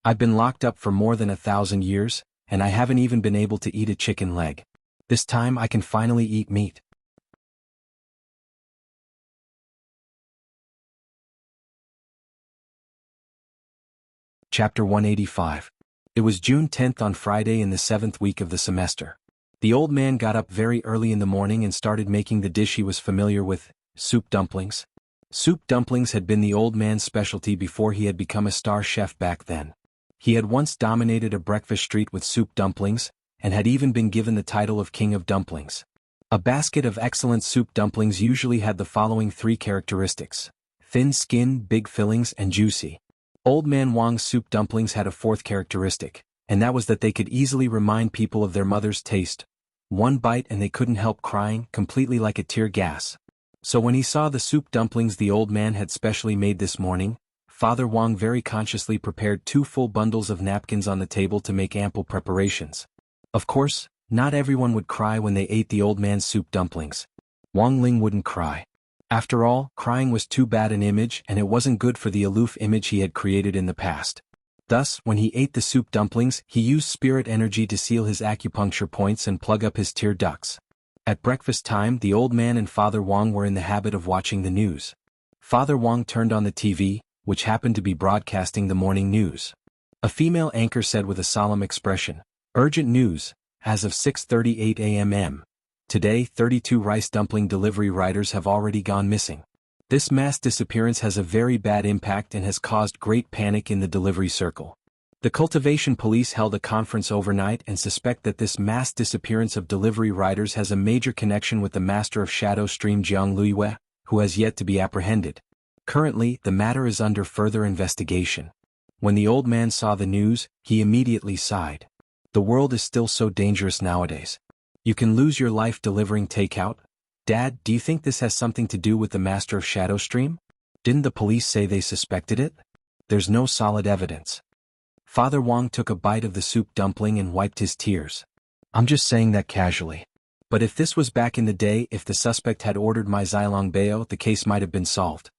S1: "I've been locked up for more than 1,000 years, and I haven't even been able to eat a chicken leg. This time I can finally eat meat." Chapter 185. It was June 10th on Friday in the 7th week of the semester. The old man got up very early in the morning and started making the dish he was familiar with, soup dumplings. Soup dumplings had been the old man's specialty before he had become a star chef back then. He had once dominated a breakfast street with soup dumplings, and had even been given the title of King of Dumplings. A basket of excellent soup dumplings usually had the following 3 characteristics: thin skin, big fillings, and juicy. Old Man Wang's soup dumplings had a 4th characteristic, and that was that they could easily remind people of their mother's taste. One bite and they couldn't help crying, completely like a tear gas. So when he saw the soup dumplings the old man had specially made this morning, Father Wang very consciously prepared 2 full bundles of napkins on the table to make ample preparations. Of course, not everyone would cry when they ate the old man's soup dumplings. Wang Ling wouldn't cry. After all, crying was too bad an image and it wasn't good for the aloof image he had created in the past. Thus, when he ate the soup dumplings, he used spirit energy to seal his acupuncture points and plug up his tear ducts. At breakfast time, the old man and Father Wang were in the habit of watching the news. Father Wang turned on the TV, which happened to be broadcasting the morning news. A female anchor said with a solemn expression, "Urgent news, as of 6:38 a.m. Today, 32 rice dumpling delivery riders have already gone missing. This mass disappearance has a very bad impact and has caused great panic in the delivery circle. The Cultivation police held a conference overnight and suspect that this mass disappearance of delivery riders has a major connection with the master of Shadow Stream Jianghu, who has yet to be apprehended. Currently, the matter is under further investigation." When the old man saw the news, he immediately sighed. The world is still so dangerous nowadays. You can lose your life delivering takeout. Dad, do you think this has something to do with the master of Shadow Stream? Didn't the police say they suspected it? There's no solid evidence. Father Wang took a bite of the soup dumpling and wiped his tears. I'm just saying that casually. But if this was back in the day, if the suspect had ordered my Xilong Bao, the case might have been solved.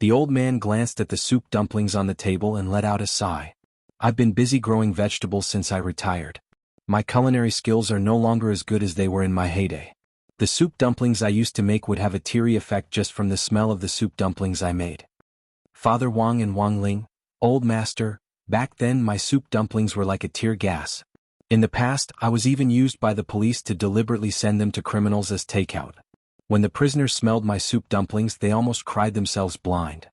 S1: The old man glanced at the soup dumplings on the table and let out a sigh. I've been busy growing vegetables since I retired. My culinary skills are no longer as good as they were in my heyday. The soup dumplings I used to make would have a teary effect just from the smell of the soup dumplings I made. Father Wang and Wang Ling, old master, back then my soup dumplings were like a tear gas. In the past, I was even used by the police to deliberately send them to criminals as takeout. When the prisoners smelled my soup dumplings, they almost cried themselves blind.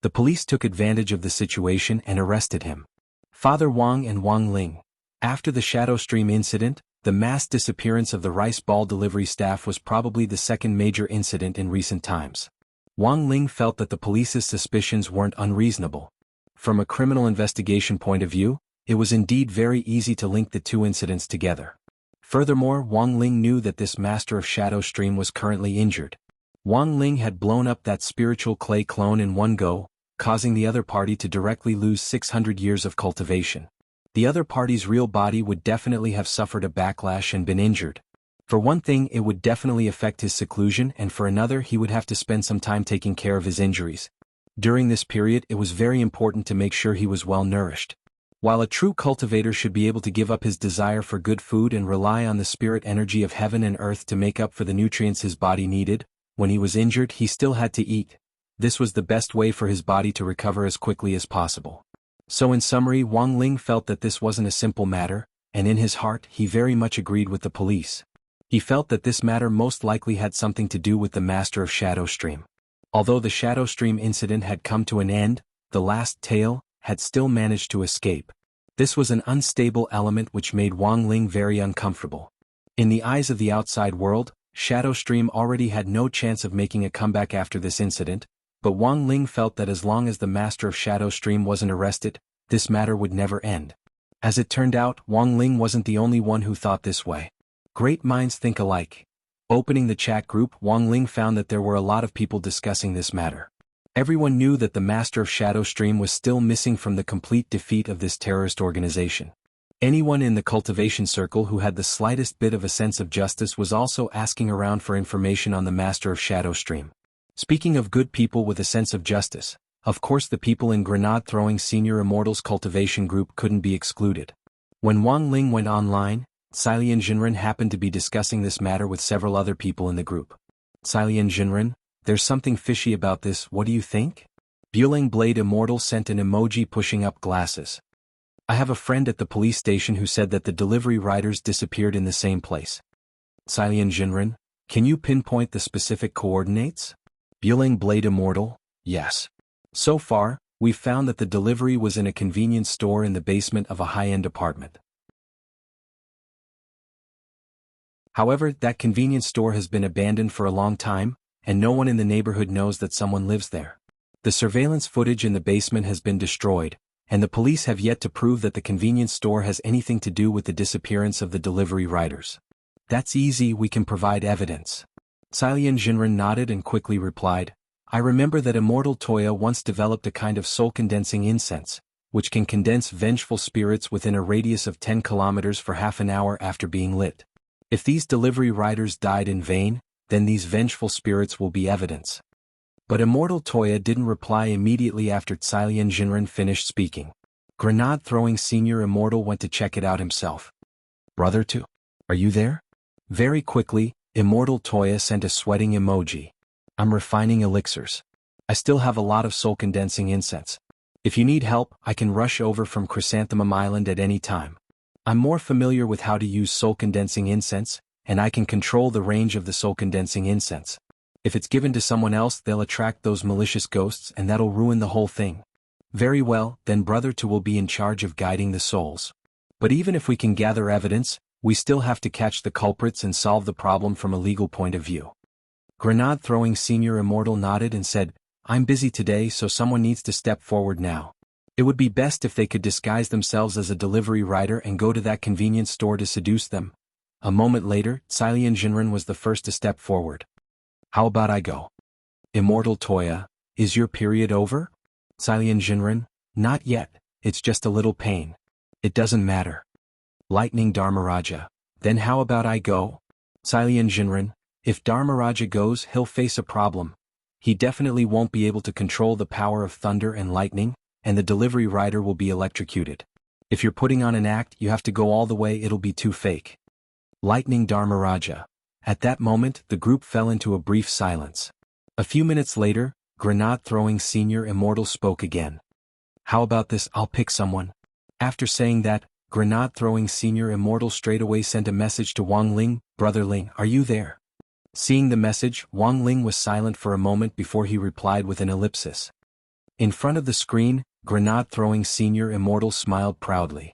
S1: The police took advantage of the situation and arrested him. Father Wang and Wang Ling. After the Shadow Stream incident, the mass disappearance of the rice ball delivery staff was probably the second major incident in recent times. Wang Ling felt that the police's suspicions weren't unreasonable. From a criminal investigation point of view, it was indeed very easy to link the 2 incidents together. Furthermore, Wang Ling knew that this master of Shadow Stream was currently injured. Wang Ling had blown up that spiritual clay clone in one go, causing the other party to directly lose 600 years of cultivation. The other party's real body would definitely have suffered a backlash and been injured. For one thing, it would definitely affect his seclusion, and for another, he would have to spend some time taking care of his injuries. During this period, it was very important to make sure he was well nourished. While a true cultivator should be able to give up his desire for good food and rely on the spirit energy of heaven and earth to make up for the nutrients his body needed, when he was injured he still had to eat. This was the best way for his body to recover as quickly as possible. So in summary, Wang Ling felt that this wasn't a simple matter, and in his heart he very much agreed with the police. He felt that this matter most likely had something to do with the master of Shadow Stream. Although the Shadow Stream incident had come to an end, the last tail had still managed to escape. This was an unstable element which made Wang Ling very uncomfortable. In the eyes of the outside world, Shadow Stream already had no chance of making a comeback after this incident, but Wang Ling felt that as long as the master of Shadow Stream wasn't arrested, this matter would never end. As it turned out, Wang Ling wasn't the only one who thought this way. Great minds think alike. Opening the chat group, Wang Ling found that there were a lot of people discussing this matter. Everyone knew that the master of Shadow Stream was still missing from the complete defeat of this terrorist organization. Anyone in the cultivation circle who had the slightest bit of a sense of justice was also asking around for information on the master of Shadow Stream. Speaking of good people with a sense of justice, of course the people in grenade-throwing Senior Immortals cultivation group couldn't be excluded. When Wang Ling went online, Xilian Jinren happened to be discussing this matter with several other people in the group. Xilian Jinren, there's something fishy about this, what do you think? Bueling Blade Immortal sent an emoji pushing up glasses. I have a friend at the police station who said that the delivery riders disappeared in the same place. Xilian Jinren, can you pinpoint the specific coordinates? Bueling Blade Immortal, yes. So far, we've found that the delivery was in a convenience store in the basement of a high-end apartment. However, that convenience store has been abandoned for a long time, and no one in the neighborhood knows that someone lives there. The surveillance footage in the basement has been destroyed, and the police have yet to prove that the convenience store has anything to do with the disappearance of the delivery riders. That's easy, we can provide evidence. Silian Jinren nodded and quickly replied, I remember that Immortal Toya once developed a kind of soul-condensing incense, which can condense vengeful spirits within a radius of 10 kilometers for half an hour after being lit. If these delivery riders died in vain, then these vengeful spirits will be evidence. But Immortal Toya didn't reply immediately after Silian Jinren finished speaking. Grenade-throwing Senior Immortal went to check it out himself. Brother too? Are you there? Very quickly, Immortal Toya sent a sweating emoji. I'm refining elixirs. I still have a lot of soul-condensing incense. If you need help, I can rush over from Chrysanthemum Island at any time. I'm more familiar with how to use soul-condensing incense, and I can control the range of the soul-condensing incense. If it's given to someone else, they'll attract those malicious ghosts and that'll ruin the whole thing. Very well, then Brother Tu will be in charge of guiding the souls. But even if we can gather evidence, we still have to catch the culprits and solve the problem from a legal point of view. Grenade-throwing Senior Immortal nodded and said, I'm busy today, so someone needs to step forward now. It would be best if they could disguise themselves as a delivery rider and go to that convenience store to seduce them. A moment later, Silian Jinren was the first to step forward. How about I go? Immortal Toya, is your period over? Silian Jinren, not yet, it's just a little pain. It doesn't matter. Lightning Dharmaraja, then how about I go? Silian Jinren, if Dharmaraja goes, he'll face a problem. He definitely won't be able to control the power of thunder and lightning, and the delivery rider will be electrocuted. If you're putting on an act, you have to go all the way, it'll be too fake. Lightning Dharmaraja. At that moment, the group fell into a brief silence. A few minutes later, Grenade-throwing Senior Immortal spoke again. How about this, I'll pick someone. After saying that, Grenade-throwing Senior Immortal straightaway sent a message to Wang Ling, Brother Ling, are you there? Seeing the message, Wang Ling was silent for a moment before he replied with an ellipsis. In front of the screen, Grenade-throwing Senior Immortal smiled proudly.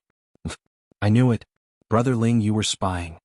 S1: I knew it. Brother Ling, you were spying.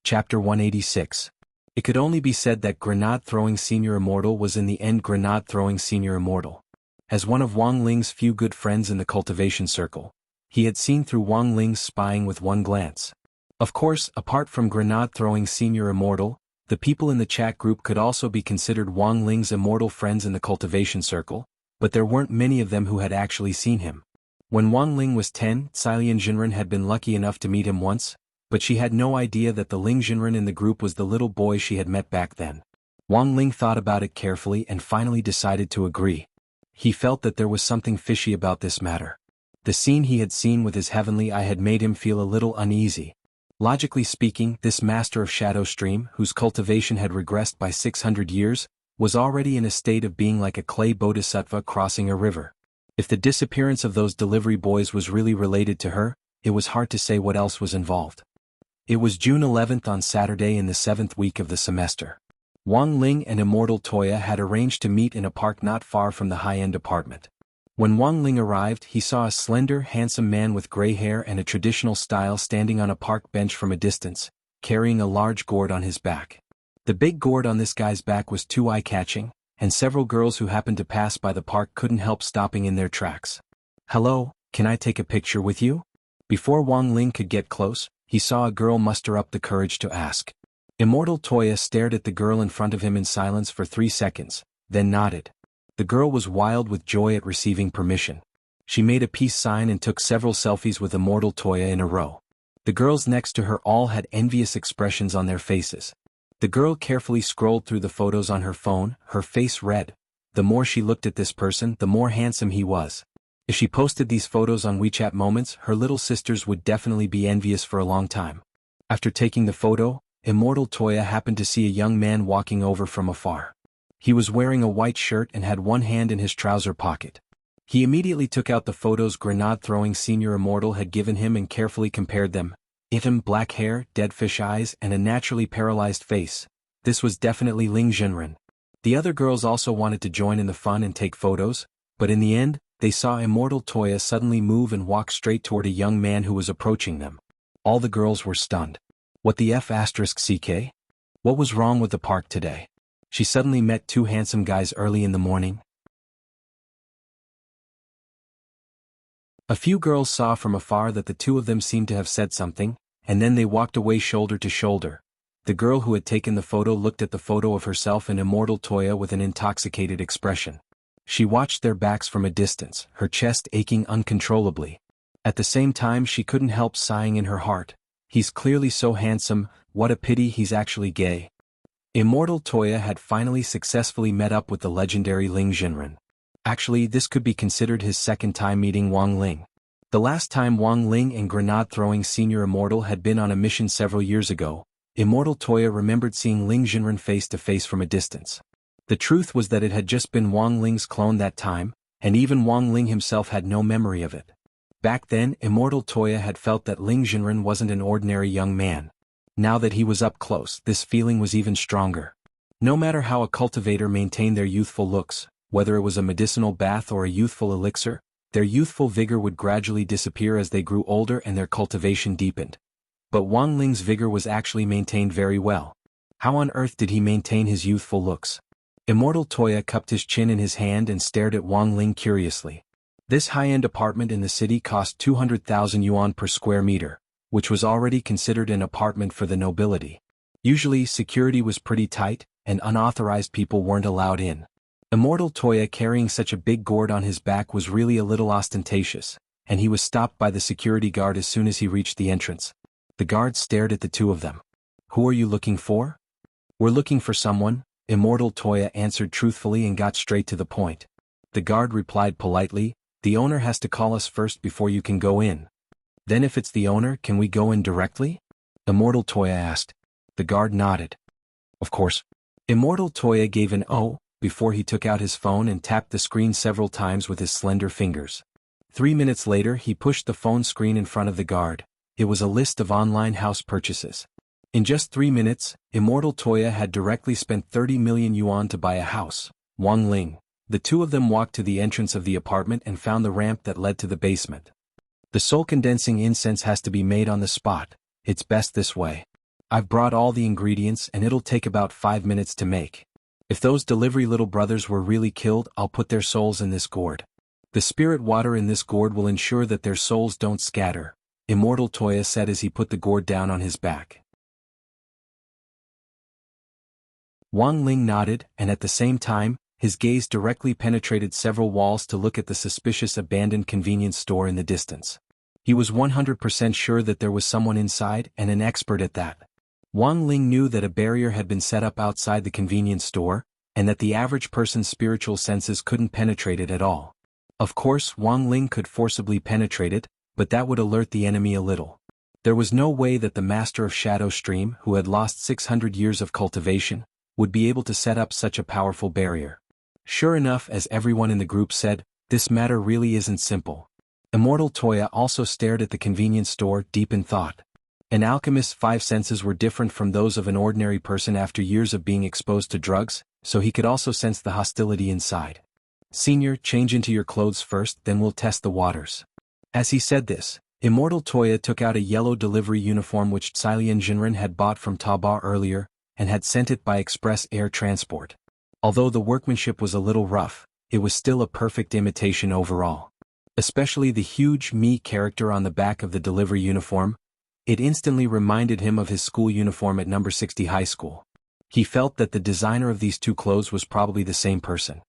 S1: Chapter 186. It could only be said that Grenade-throwing Senior Immortal was in the end Grenade-throwing Senior Immortal. As one of Wang Ling's few good friends in the cultivation circle, he had seen through Wang Ling's spying with one glance. Of course, apart from Grenade-throwing Senior Immortal, the people in the chat group could also be considered Wang Ling's immortal friends in the cultivation circle, but there weren't many of them who had actually seen him. When Wang Ling was 10, Silian Jinren had been lucky enough to meet him once, but she had no idea that the Ling Jinren in the group was the little boy she had met back then. Wang Ling thought about it carefully and finally decided to agree. He felt that there was something fishy about this matter. The scene he had seen with his heavenly eye had made him feel a little uneasy. Logically speaking, this master of Shadow Stream, whose cultivation had regressed by 600 years, was already in a state of being like a clay bodhisattva crossing a river. If the disappearance of those delivery boys was really related to her, it was hard to say what else was involved. It was June 11th on Saturday in the 7th week of the semester. Wang Ling and Immortal Toya had arranged to meet in a park not far from the high-end apartment. When Wang Ling arrived, he saw a slender, handsome man with gray hair and a traditional style standing on a park bench from a distance, carrying a large gourd on his back. The big gourd on this guy's back was too eye-catching, and several girls who happened to pass by the park couldn't help stopping in their tracks. Hello, can I take a picture with you? Before Wang Ling could get close, he saw a girl muster up the courage to ask. Immortal Toya stared at the girl in front of him in silence for 3 seconds, then nodded. The girl was wild with joy at receiving permission. She made a peace sign and took several selfies with Immortal Toya in a row. The girls next to her all had envious expressions on their faces. The girl carefully scrolled through the photos on her phone, her face red. The more she looked at this person, the more handsome he was. If she posted these photos on WeChat Moments, her little sisters would definitely be envious for a long time. After taking the photo, Immortal Toya happened to see a young man walking over from afar. He was wearing a white shirt and had one hand in his trouser pocket. He immediately took out the photos Grenade-throwing Senior Immortal had given him and carefully compared them. Him, black hair, dead fish eyes, and a naturally paralyzed face. This was definitely Ling Jinren. The other girls also wanted to join in the fun and take photos, but in the end, they saw Immortal Toya suddenly move and walk straight toward a young man who was approaching them. All the girls were stunned. What the F***CK? What was wrong with the park today? She suddenly met two handsome guys early in the morning. A few girls saw from afar that the two of them seemed to have said something, and then they walked away shoulder to shoulder. The girl who had taken the photo looked at the photo of herself and Immortal Toya with an intoxicated expression. She watched their backs from a distance, her chest aching uncontrollably. At the same time she couldn't help sighing in her heart. He's clearly so handsome, what a pity he's actually gay. Immortal Toya had finally successfully met up with the legendary Ling Jinren. Actually, this could be considered his second time meeting Wang Ling. The last time Wang Ling and grenade-throwing senior Immortal had been on a mission several years ago, Immortal Toya remembered seeing Ling Jinren face to face from a distance. The truth was that it had just been Wang Ling's clone that time, and even Wang Ling himself had no memory of it. Back then, Immortal Toya had felt that Ling Jinren wasn't an ordinary young man. Now that he was up close, this feeling was even stronger. No matter how a cultivator maintained their youthful looks, whether it was a medicinal bath or a youthful elixir, their youthful vigor would gradually disappear as they grew older and their cultivation deepened. But Wang Ling's vigor was actually maintained very well. How on earth did he maintain his youthful looks? Immortal Toya cupped his chin in his hand and stared at Wang Ling curiously. This high-end apartment in the city cost 200,000 yuan per square meter, which was already considered an apartment for the nobility. Usually security was pretty tight, and unauthorized people weren't allowed in. Immortal Toya carrying such a big gourd on his back was really a little ostentatious, and he was stopped by the security guard as soon as he reached the entrance. The guard stared at the two of them. "Who are you looking for?" "We're looking for someone," Immortal Toya answered truthfully and got straight to the point. The guard replied politely, "The owner has to call us first before you can go in." "Then if it's the owner, can we go in directly?" Immortal Toya asked. The guard nodded. "Of course." Immortal Toya gave an "oh" before he took out his phone and tapped the screen several times with his slender fingers. 3 minutes later he pushed the phone screen in front of the guard. It was a list of online house purchases. In just 3 minutes, Immortal Toya had directly spent 30 million yuan to buy a house. Wang Ling. The two of them walked to the entrance of the apartment and found the ramp that led to the basement. "The soul-condensing incense has to be made on the spot. It's best this way. I've brought all the ingredients and it'll take about 5 minutes to make. If those delivery little brothers were really killed, I'll put their souls in this gourd. The spirit water in this gourd will ensure that their souls don't scatter," Immortal Toya said as he put the gourd down on his back. Wang Ling nodded, and at the same time, his gaze directly penetrated several walls to look at the suspicious abandoned convenience store in the distance. He was 100% sure that there was someone inside, and an expert at that. Wang Ling knew that a barrier had been set up outside the convenience store, and that the average person's spiritual senses couldn't penetrate it at all. Of course, Wang Ling could forcibly penetrate it, but that would alert the enemy a little. There was no way that the master of Shadow Stream, who had lost 600 years of cultivation, would be able to set up such a powerful barrier. Sure enough, as everyone in the group said, this matter really isn't simple. Immortal Toya also stared at the convenience store, deep in thought. An alchemist's 5 senses were different from those of an ordinary person after years of being exposed to drugs, so he could also sense the hostility inside. "Senior, change into your clothes first, then we'll test the waters." As he said this, Immortal Toya took out a yellow delivery uniform which Ling Jinren had bought from Taobao earlier, and had sent it by express air transport. Although the workmanship was a little rough, it was still a perfect imitation overall. Especially the huge me character on the back of the delivery uniform. It instantly reminded him of his school uniform at number 60 high school. He felt that the designer of these two clothes was probably the same person.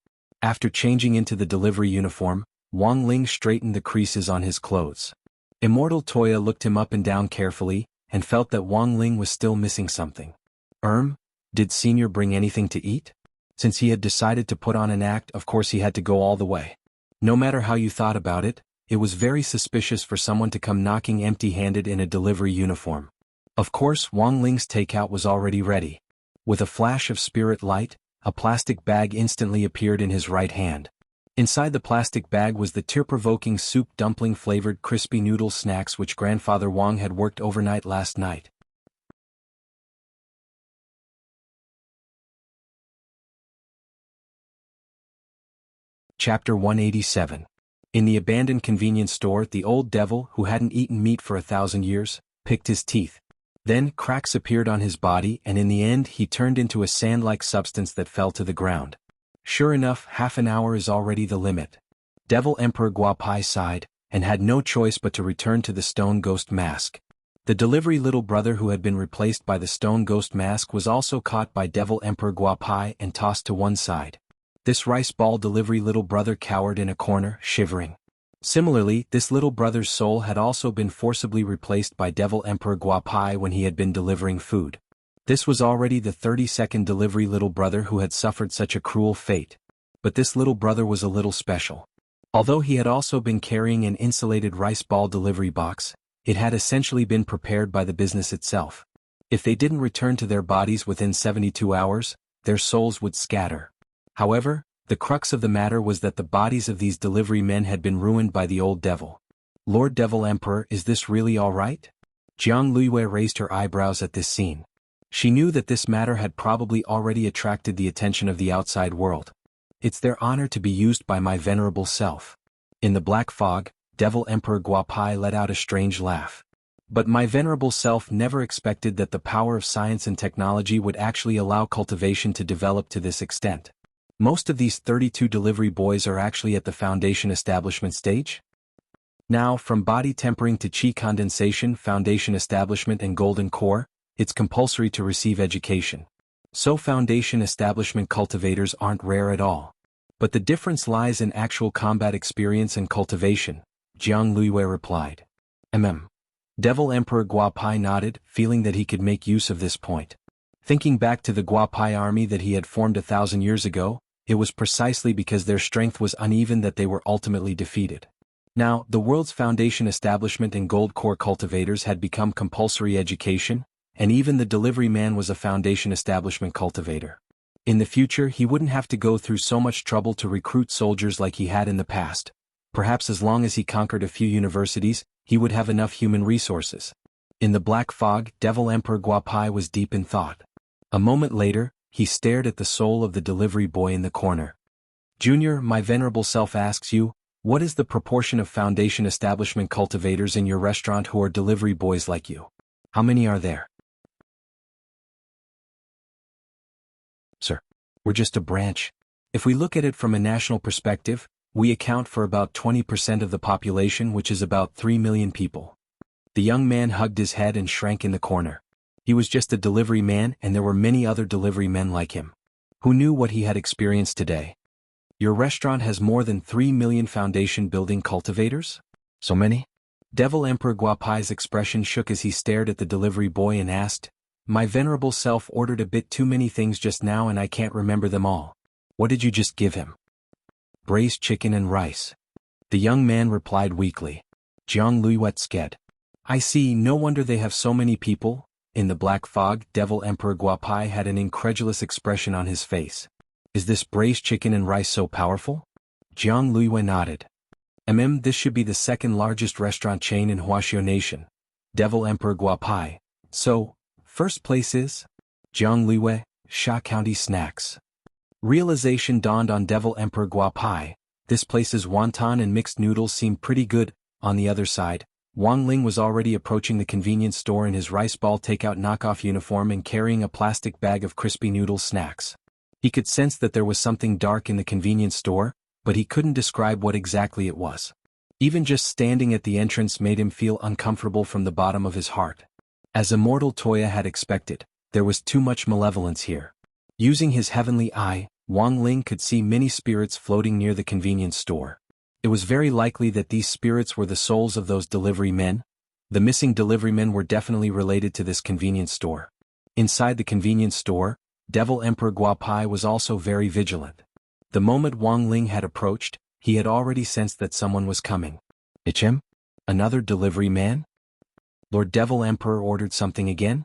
S1: After changing into the delivery uniform, Wang Ling straightened the creases on his clothes. Immortal Toya looked him up and down carefully, and felt that Wang Ling was still missing something. Did Senior bring anything to eat? Since he had decided to put on an act, of course he had to go all the way. No matter how you thought about it, it was very suspicious for someone to come knocking empty-handed in a delivery uniform. Of course, Wang Ling's takeout was already ready. With a flash of spirit light, a plastic bag instantly appeared in his right hand. Inside the plastic bag was the tear-provoking soup dumpling-flavored crispy noodle snacks which Grandfather Wang had worked overnight last night. Chapter 187. In the abandoned convenience store, the old devil, who hadn't eaten meat for 1,000 years, picked his teeth. Then cracks appeared on his body, and in the end he turned into a sand-like substance that fell to the ground. Sure enough, half an hour is already the limit. Devil Emperor Guapai sighed, and had no choice but to return to the stone ghost mask. The delivery little brother who had been replaced by the stone ghost mask was also caught by Devil Emperor Guapai and tossed to one side. This rice ball delivery little brother cowered in a corner, shivering. Similarly, this little brother's soul had also been forcibly replaced by Devil Emperor Guapai when he had been delivering food. This was already the 32nd delivery little brother who had suffered such a cruel fate. But this little brother was a little special. Although he had also been carrying an insulated rice ball delivery box, it had essentially been prepared by the business itself. If they didn't return to their bodies within 72 hours, their souls would scatter. However, the crux of the matter was that the bodies of these delivery men had been ruined by the old devil. Lord Devil Emperor, is this really all right? Jianghu raised her eyebrows at this scene. She knew that this matter had probably already attracted the attention of the outside world. It's their honor to be used by my venerable self. In the black fog, Devil Emperor Guapai let out a strange laugh. But my venerable self never expected that the power of science and technology would actually allow cultivation to develop to this extent. Most of these 32 delivery boys are actually at the foundation establishment stage. Now, from body tempering to chi condensation, foundation establishment and golden core, it's compulsory to receive education. So foundation establishment cultivators aren't rare at all. But the difference lies in actual combat experience and cultivation, Jianghu replied. Devil Emperor Guapai nodded, feeling that he could make use of this point. Thinking back to the Guapai army that he had formed 1,000 years ago, it was precisely because their strength was uneven that they were ultimately defeated. Now, the world's foundation establishment and gold core cultivators had become compulsory education, and even the delivery man was a foundation establishment cultivator. In the future, he wouldn't have to go through so much trouble to recruit soldiers like he had in the past. Perhaps as long as he conquered a few universities, he would have enough human resources. In the black fog, Devil Emperor Guapai was deep in thought. A moment later, he stared at the soul of the delivery boy in the corner. Junior, my venerable self asks you, what is the proportion of foundation establishment cultivators in your restaurant who are delivery boys like you? How many are there? Sir, we're just a branch. If we look at it from a national perspective, we account for about 20% of the population, which is about 3 million people. The young man hugged his head and shrank in the corner. He was just a delivery man, and there were many other delivery men like him. Who knew what he had experienced today? Your restaurant has more than 3 million foundation building cultivators? So many? Devil Emperor Guapai's expression shook as he stared at the delivery boy and asked, my venerable self ordered a bit too many things just now and I can't remember them all. What did you just give him? Braised chicken and rice. The young man replied weakly. Jianghu scared. I see, no wonder they have so many people. In the black fog, Devil Emperor Guapai had an incredulous expression on his face. Is this braised chicken and rice so powerful? Jianghu nodded. This should be the second largest restaurant chain in Wuxia Nation. Devil Emperor Guapai. So, first place is? Jianghu, Sha County Snacks. Realization dawned on Devil Emperor Guapai. This place's wonton and mixed noodles seemed pretty good. On the other side, Wang Ling was already approaching the convenience store in his rice ball takeout knockoff uniform and carrying a plastic bag of crispy noodle snacks. He could sense that there was something dark in the convenience store, but he couldn't describe what exactly it was. Even just standing at the entrance made him feel uncomfortable from the bottom of his heart. As Immortal Toya had expected, there was too much malevolence here. Using his heavenly eye, Wang Ling could see many spirits floating near the convenience store. It was very likely that these spirits were the souls of those delivery men. The missing delivery men were definitely related to this convenience store. Inside the convenience store, Devil Emperor Guapai was also very vigilant. The moment Wang Ling had approached, he had already sensed that someone was coming. It's him? Another delivery man? Lord Devil Emperor ordered something again?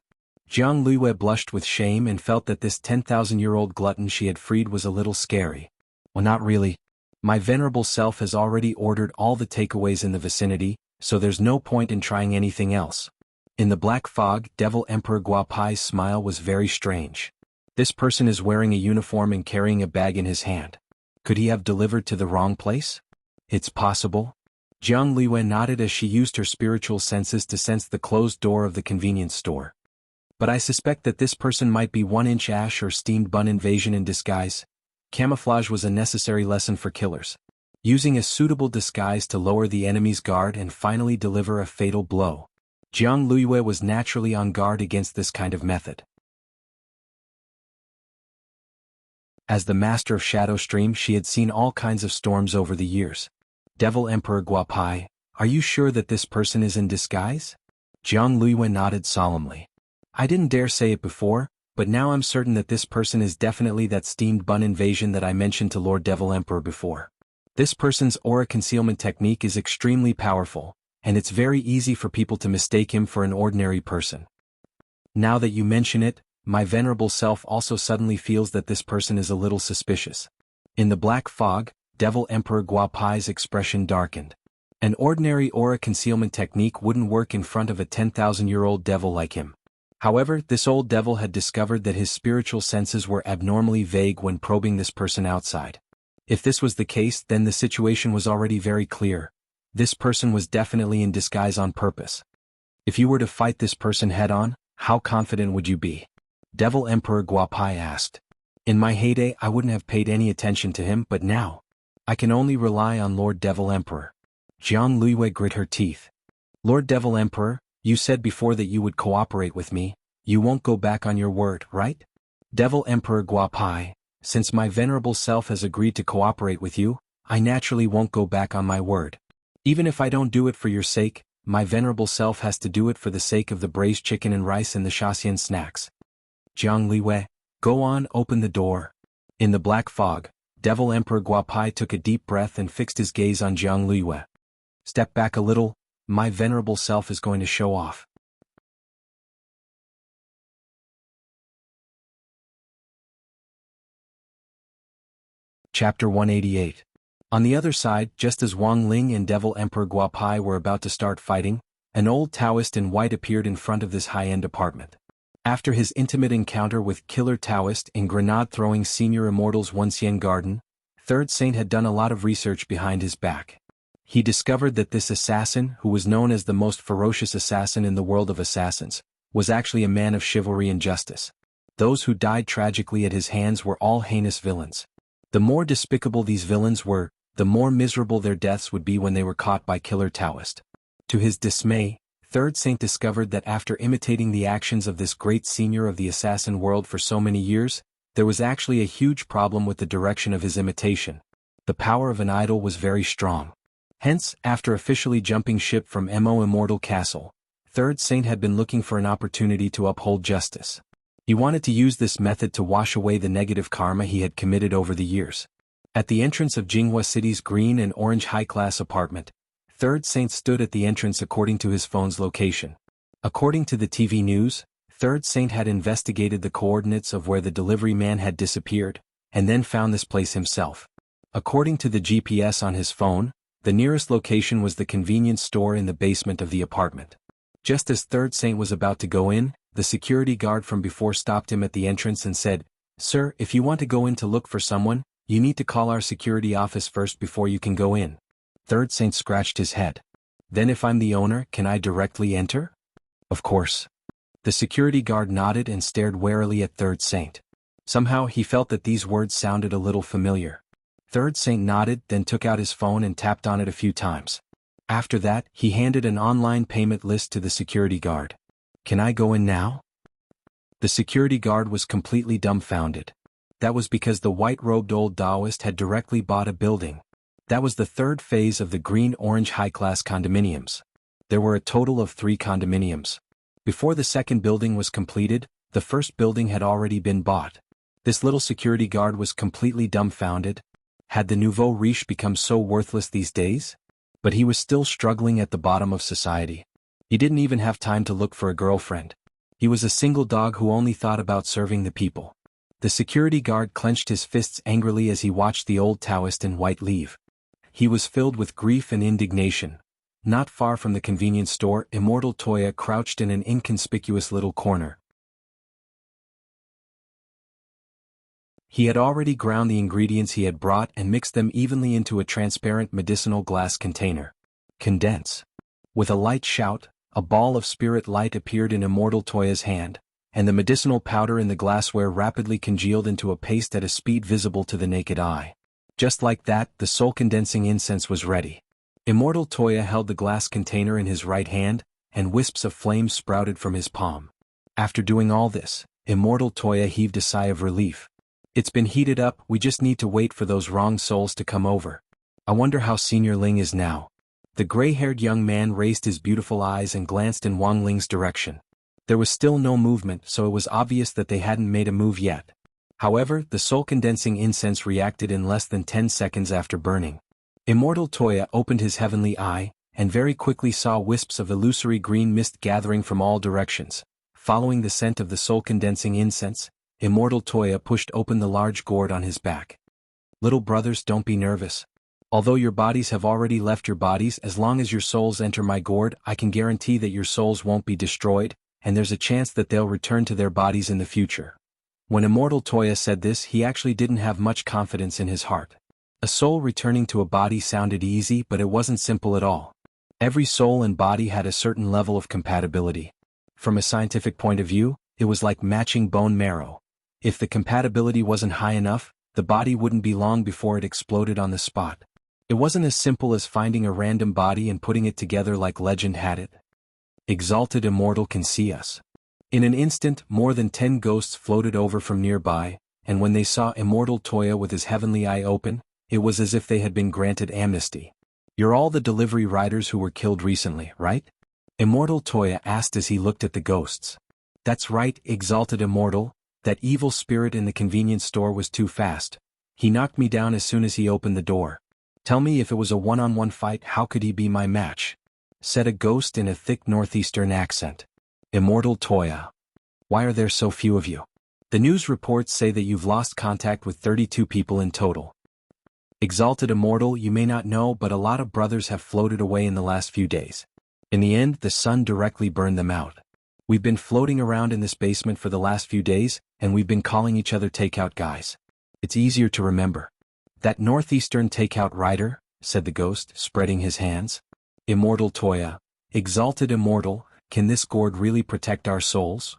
S1: Jianghu blushed with shame and felt that this 10,000-year-old glutton she had freed was a little scary. Well, not really. My venerable self has already ordered all the takeaways in the vicinity, so there's no point in trying anything else. In the black fog, Devil Emperor Guapai's smile was very strange. This person is wearing a uniform and carrying a bag in his hand. Could he have delivered to the wrong place? It's possible. Jianghu nodded as she used her spiritual senses to sense the closed door of the convenience store. But I suspect that this person might be 1-inch ash or steamed bun invasion in disguise. Camouflage was a necessary lesson for killers. using a suitable disguise to lower the enemy's guard and finally deliver a fatal blow. Jianghu was naturally on guard against this kind of method. As the master of Shadow Stream, she had seen all kinds of storms over the years. Devil Emperor Guapai, are you sure that this person is in disguise? Jianghu nodded solemnly. I didn't dare say it before, but now I'm certain that this person is definitely that steamed bun invasion that I mentioned to Lord Devil Emperor before. This person's aura concealment technique is extremely powerful, and it's very easy for people to mistake him for an ordinary person. Now that you mention it, my venerable self also suddenly feels that this person is a little suspicious. In the black fog, Devil Emperor Guapai's expression darkened. An ordinary aura concealment technique wouldn't work in front of a 10,000-year-old devil like him. However, this old devil had discovered that his spiritual senses were abnormally vague when probing this person outside. If this was the case, then the situation was already very clear. This person was definitely in disguise on purpose. If you were to fight this person head-on, how confident would you be? Devil Emperor Guapai asked. In my heyday I wouldn't have paid any attention to him, but now, I can only rely on Lord Devil Emperor. Jianghu grit her teeth. Lord Devil Emperor, you said before that you would cooperate with me. You won't go back on your word, right? Devil Emperor Guapai, since my venerable self has agreed to cooperate with you, I naturally won't go back on my word. Even if I don't do it for your sake, my venerable self has to do it for the sake of the braised chicken and rice and the Shaxian snacks. Jianghu, go on, open the door. In the black fog, Devil Emperor Guapai took a deep breath and fixed his gaze on Jianghu. Step back a little, my venerable self is going to show off. Chapter 188. On the other side, just as Wang Ling and Devil Emperor Guapai were about to start fighting, an old Taoist in white appeared in front of this high-end apartment. After his intimate encounter with Killer Taoist in grenade-throwing Senior Immortal's Wuxia garden, Third Saint had done a lot of research behind his back. He discovered that this assassin, who was known as the most ferocious assassin in the world of assassins, was actually a man of chivalry and justice. Those who died tragically at his hands were all heinous villains. The more despicable these villains were, the more miserable their deaths would be when they were caught by Killer Taoist. To his dismay, Third Saint discovered that after imitating the actions of this great senior of the assassin world for so many years, there was actually a huge problem with the direction of his imitation. The power of an idol was very strong. Hence, after officially jumping ship from Immortal Castle, Third Saint had been looking for an opportunity to uphold justice. He wanted to use this method to wash away the negative karma he had committed over the years. At the entrance of Jianghu City's green and orange high-class apartment, Third Saint stood at the entrance according to his phone's location. According to the TV news, Third Saint had investigated the coordinates of where the delivery man had disappeared, and then found this place himself. According to the GPS on his phone, the nearest location was the convenience store in the basement of the apartment. Just as Third Saint was about to go in, the security guard from before stopped him at the entrance and said, "Sir, if you want to go in to look for someone, you need to call our security office first before you can go in." Third Saint scratched his head. "Then if I'm the owner, can I directly enter?" "Of course." The security guard nodded and stared warily at Third Saint. Somehow he felt that these words sounded a little familiar. Third Saint nodded, then took out his phone and tapped on it a few times. After that, he handed an online payment list to the security guard. "Can I go in now?" The security guard was completely dumbfounded. That was because the white-robed old Taoist had directly bought a building. That was the third phase of the green-orange high-class condominiums. There were a total of 3 condominiums. Before the second building was completed, the first building had already been bought. This little security guard was completely dumbfounded. Had the nouveau riche become so worthless these days? But he was still struggling at the bottom of society. He didn't even have time to look for a girlfriend. He was a single dog who only thought about serving the people. The security guard clenched his fists angrily as he watched the old Taoist in white leave. He was filled with grief and indignation. Not far from the convenience store, Immortal Toya crouched in an inconspicuous little corner. He had already ground the ingredients he had brought and mixed them evenly into a transparent medicinal glass container. "Condense." With a light shout, a ball of spirit light appeared in Immortal Toya's hand, and the medicinal powder in the glassware rapidly congealed into a paste at a speed visible to the naked eye. Just like that, the soul-condensing incense was ready. Immortal Toya held the glass container in his right hand, and wisps of flame sprouted from his palm. After doing all this, Immortal Toya heaved a sigh of relief. It's been heated up, we just need to wait for those wrong souls to come over. I wonder how Senior Ling is now. The gray-haired young man raised his beautiful eyes and glanced in Wang Ling's direction. There was still no movement, so it was obvious that they hadn't made a move yet. However, the soul-condensing incense reacted in less than 10 seconds after burning. Immortal Toya opened his heavenly eye, and very quickly saw wisps of illusory green mist gathering from all directions. Following the scent of the soul-condensing incense, Immortal Toya pushed open the large gourd on his back. Little brothers, don't be nervous. Although your bodies have already left your bodies, as long as your souls enter my gourd, I can guarantee that your souls won't be destroyed, and there's a chance that they'll return to their bodies in the future. When Immortal Toya said this, he actually didn't have much confidence in his heart. A soul returning to a body sounded easy, but it wasn't simple at all. Every soul and body had a certain level of compatibility. From a scientific point of view, it was like matching bone marrow. If the compatibility wasn't high enough, the body wouldn't be long before it exploded on the spot. It wasn't as simple as finding a random body and putting it together like legend had it. Exalted Immortal can see us. In an instant, more than 10 ghosts floated over from nearby, and when they saw Immortal Toya with his heavenly eye open, it was as if they had been granted amnesty. You're all the delivery riders who were killed recently, right? Immortal Toya asked as he looked at the ghosts. That's right, Exalted Immortal. That evil spirit in the convenience store was too fast. He knocked me down as soon as he opened the door. Tell me, if it was a one-on-one fight, how could he be my match? Said a ghost in a thick northeastern accent. Immortal Toya. Why are there so few of you? The news reports say that you've lost contact with 32 people in total. Exalted Immortal, you may not know, but a lot of brothers have floated away in the last few days. In the end, the sun directly burned them out. We've been floating around in this basement for the last few days, and we've been calling each other takeout guys. It's easier to remember. That northeastern takeout rider, said the ghost, spreading his hands. Immortal Toya. Exalted Immortal, can this gourd really protect our souls?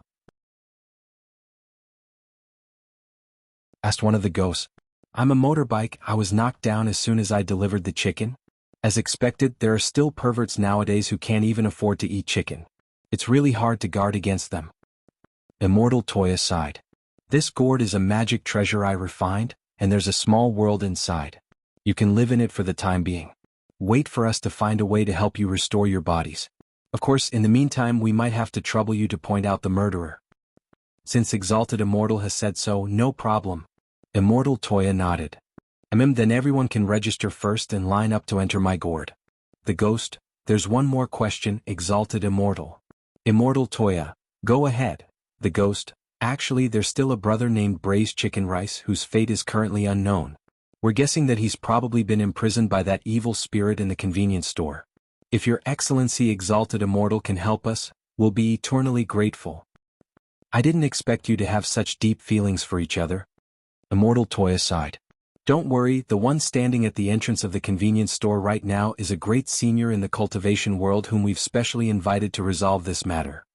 S1: Asked one of the ghosts. I'm a motorbike, I was knocked down as soon as I delivered the chicken. As expected, there are still perverts nowadays who can't even afford to eat chicken. It's really hard to guard against them. Immortal Toya sighed. This gourd is a magic treasure I refined, and there's a small world inside. You can live in it for the time being. Wait for us to find a way to help you restore your bodies. Of course, in the meantime, we might have to trouble you to point out the murderer. Since Exalted Immortal has said so, no problem. Immortal Toya nodded. Then everyone can register first and line up to enter my gourd. The ghost, there's one more question, Exalted Immortal. Immortal Toya, go ahead. The ghost, actually there's still a brother named Braised Chicken Rice whose fate is currently unknown. We're guessing that he's probably been imprisoned by that evil spirit in the convenience store. If your Excellency Exalted Immortal can help us, we'll be eternally grateful. I didn't expect you to have such deep feelings for each other. Immortal Toya sighed. Don't worry, the one standing at the entrance of the convenience store right now is a great senior in the cultivation world whom we've specially invited to resolve this matter.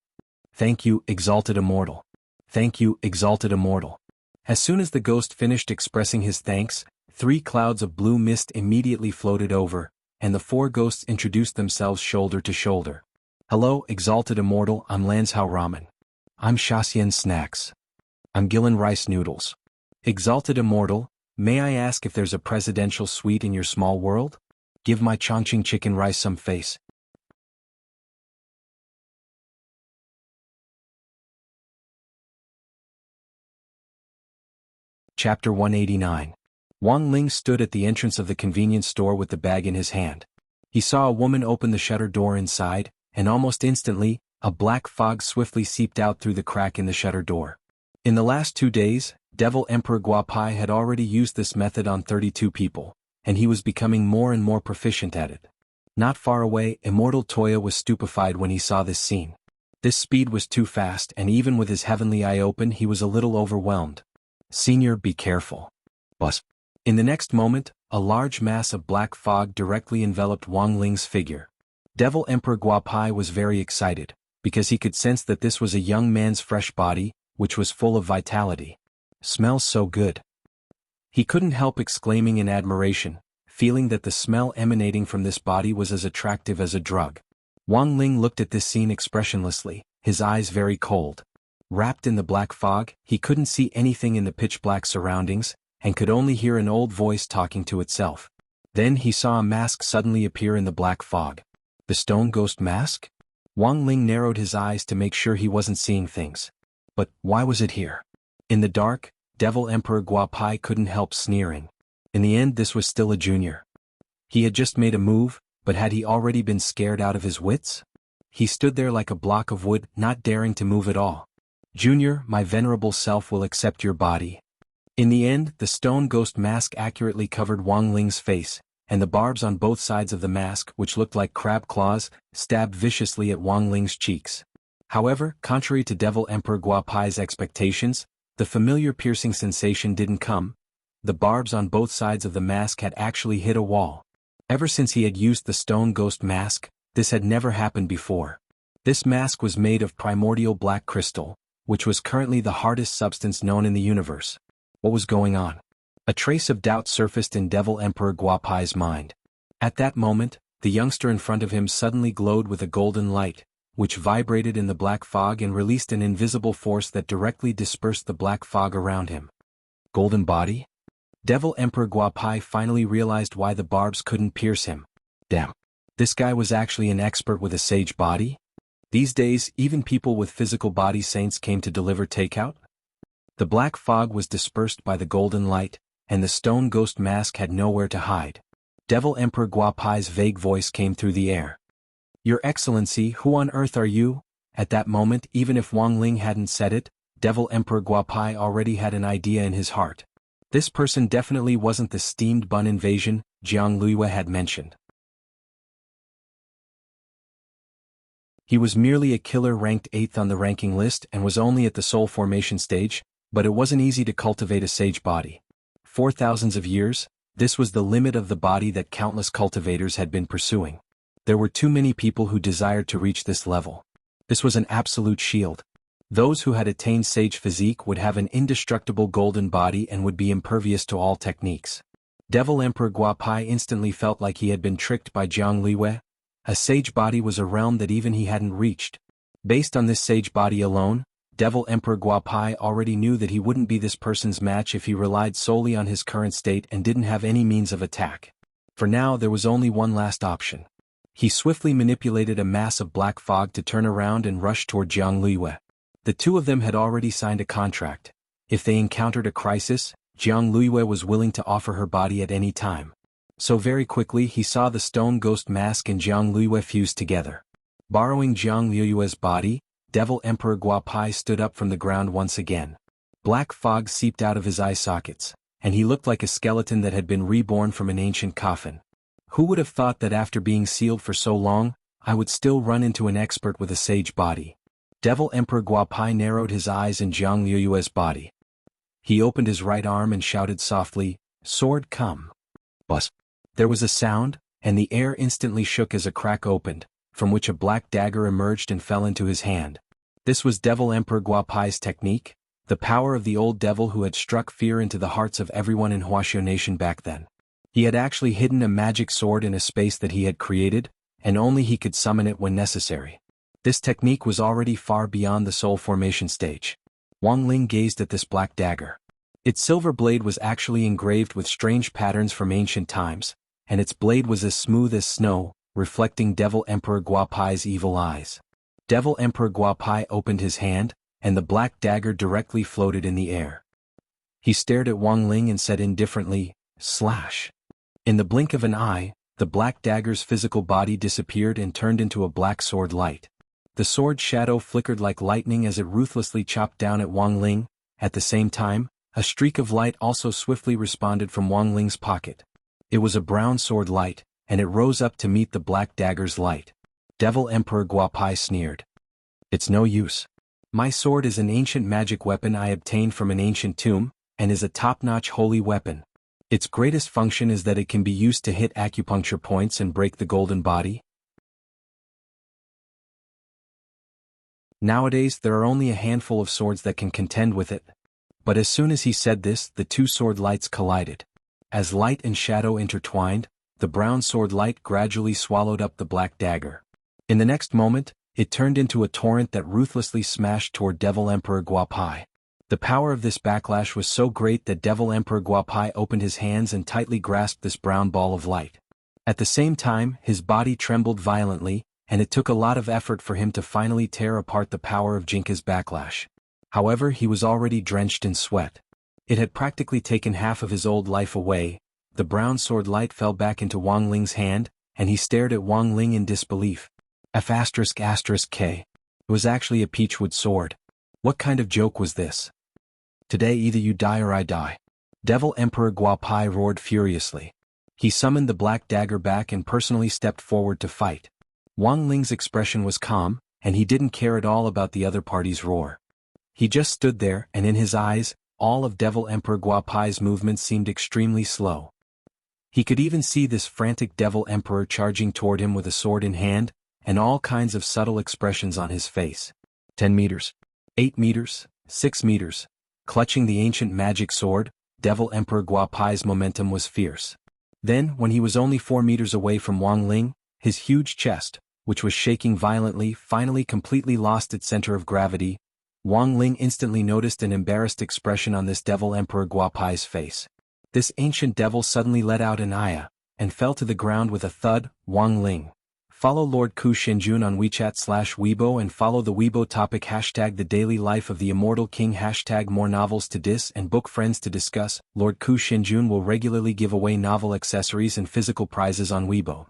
S1: Thank you, Exalted Immortal. Thank you, Exalted Immortal. As soon as the ghost finished expressing his thanks, 3 clouds of blue mist immediately floated over, and the 4 ghosts introduced themselves shoulder to shoulder. Hello, Exalted Immortal, I'm Lanzhao Ramen. I'm Shasian Snacks. I'm Gillen Rice Noodles. Exalted Immortal, may I ask if there's a presidential suite in your small world? Give my Chongqing chicken rice some face. Chapter 189. Wang Ling stood at the entrance of the convenience store with the bag in his hand. He saw a woman open the shutter door inside, and almost instantly, a black fog swiftly seeped out through the crack in the shutter door. In the last 2 days, Devil Emperor Guapai had already used this method on 32 people, and he was becoming more and more proficient at it. Not far away, Immortal Toya was stupefied when he saw this scene. This speed was too fast, and even with his heavenly eye open, he was a little overwhelmed. Senior, be careful. Bus. In the next moment, a large mass of black fog directly enveloped Wang Ling's figure. Devil Emperor Guapai was very excited, because he could sense that this was a young man's fresh body, which was full of vitality. Smells so good. He couldn't help exclaiming in admiration, feeling that the smell emanating from this body was as attractive as a drug. Wang Ling looked at this scene expressionlessly, his eyes very cold. Wrapped in the black fog, he couldn't see anything in the pitch-black surroundings, and could only hear an old voice talking to itself. Then he saw a mask suddenly appear in the black fog. The stone ghost mask? Wang Ling narrowed his eyes to make sure he wasn't seeing things. But why was it here? In the dark, Devil Emperor Guapai couldn't help sneering. In the end, this was still a junior. He had just made a move, but had he already been scared out of his wits? He stood there like a block of wood, not daring to move at all. Junior, my venerable self will accept your body. In the end, the stone ghost mask accurately covered Wang Ling's face, and the barbs on both sides of the mask, which looked like crab claws, stabbed viciously at Wang Ling's cheeks. However, contrary to Devil Emperor Guapai's expectations, the familiar piercing sensation didn't come. The barbs on both sides of the mask had actually hit a wall. Ever since he had used the stone ghost mask, this had never happened before. This mask was made of primordial black crystal, which was currently the hardest substance known in the universe. What was going on? A trace of doubt surfaced in Devil Emperor Guapai's mind. At that moment, the youngster in front of him suddenly glowed with a golden light, which vibrated in the black fog and released an invisible force that directly dispersed the black fog around him. Golden body? Devil Emperor Guapai finally realized why the barbs couldn't pierce him. Damn. This guy was actually an expert with a sage body? These days, even people with physical body saints came to deliver takeout? The black fog was dispersed by the golden light, and the stone ghost mask had nowhere to hide. Devil Emperor Guapai's vague voice came through the air. Your Excellency, who on earth are you? At that moment, even if Wang Ling hadn't said it, Devil Emperor Guapai already had an idea in his heart. This person definitely wasn't the steamed bun invasion Jianghu had mentioned. He was merely a killer ranked 8th on the ranking list and was only at the soul formation stage, but it wasn't easy to cultivate a sage body. For thousands of years, this was the limit of the body that countless cultivators had been pursuing. There were too many people who desired to reach this level. This was an absolute shield. Those who had attained sage physique would have an indestructible golden body and would be impervious to all techniques. Devil Emperor Guapai instantly felt like he had been tricked by Jianghu. A sage body was a realm that even he hadn't reached. Based on this sage body alone, Devil Emperor Guapai already knew that he wouldn't be this person's match if he relied solely on his current state and didn't have any means of attack. For now, there was only one last option. He swiftly manipulated a mass of black fog to turn around and rush toward Jianghu. The two of them had already signed a contract. If they encountered a crisis, Jianghu was willing to offer her body at any time. So very quickly he saw the stone ghost mask and Jianghu fuse together. Borrowing Jianghu's body, Devil Emperor Guapai stood up from the ground once again. Black fog seeped out of his eye sockets, and he looked like a skeleton that had been reborn from an ancient coffin. Who would have thought that after being sealed for so long, I would still run into an expert with a sage body? Devil Emperor Guapai narrowed his eyes in Jianghu's body. He opened his right arm and shouted softly, "Sword, come." Buzz. There was a sound, and the air instantly shook as a crack opened, from which a black dagger emerged and fell into his hand. This was Devil Emperor Guapai's technique, the power of the old devil who had struck fear into the hearts of everyone in Wuxia Nation back then. He had actually hidden a magic sword in a space that he had created, and only he could summon it when necessary. This technique was already far beyond the soul formation stage. Wang Ling gazed at this black dagger. Its silver blade was actually engraved with strange patterns from ancient times, and its blade was as smooth as snow, reflecting Devil Emperor Guapai's evil eyes. Devil Emperor Guapai opened his hand, and the black dagger directly floated in the air. He stared at Wang Ling and said indifferently, "Slash." In the blink of an eye, the black dagger's physical body disappeared and turned into a black sword light. The sword shadow flickered like lightning as it ruthlessly chopped down at Wang Ling. At the same time, a streak of light also swiftly responded from Wang Ling's pocket. It was a brown sword light, and it rose up to meet the black dagger's light. Devil Emperor Guapai sneered. "It's no use. My sword is an ancient magic weapon I obtained from an ancient tomb, and is a top-notch holy weapon. Its greatest function is that it can be used to hit acupuncture points and break the golden body. Nowadays there are only a handful of swords that can contend with it. But as soon as he said this, the two sword lights collided. As light and shadow intertwined, the brown sword light gradually swallowed up the black dagger. In the next moment, it turned into a torrent that ruthlessly smashed toward Devil Emperor Guapai. The power of this backlash was so great that Devil Emperor Guapai opened his hands and tightly grasped this brown ball of light. At the same time, his body trembled violently, and it took a lot of effort for him to finally tear apart the power of Jinka's backlash. However, he was already drenched in sweat. It had practically taken half of his old life away. The brown sword light fell back into Wang Ling's hand, and he stared at Wang Ling in disbelief. F***K. It was actually a peachwood sword. What kind of joke was this? Today either you die or I die. Devil Emperor Guapai roared furiously. He summoned the black dagger back and personally stepped forward to fight. Wang Ling's expression was calm, and he didn't care at all about the other party's roar. He just stood there, and in his eyes, all of Devil Emperor Guapai's movements seemed extremely slow. He could even see this frantic Devil Emperor charging toward him with a sword in hand, and all kinds of subtle expressions on his face. 10 meters. 8 meters. 6 meters. Clutching the ancient magic sword, Devil Emperor Guapai's momentum was fierce. Then, when he was only 4 meters away from Wang Ling, his huge chest, which was shaking violently, finally completely lost its center of gravity. Wang Ling instantly noticed an embarrassed expression on this Devil Emperor Guapai's face. This ancient devil suddenly let out an ayah, and fell to the ground with a thud. Wang Ling. Follow Lord Ku Shinjun on WeChat/Weibo and follow the Weibo topic #The Daily Life of the Immortal King #More novels to dis and book friends to discuss. Lord Ku Shinjun will regularly give away novel accessories and physical prizes on Weibo.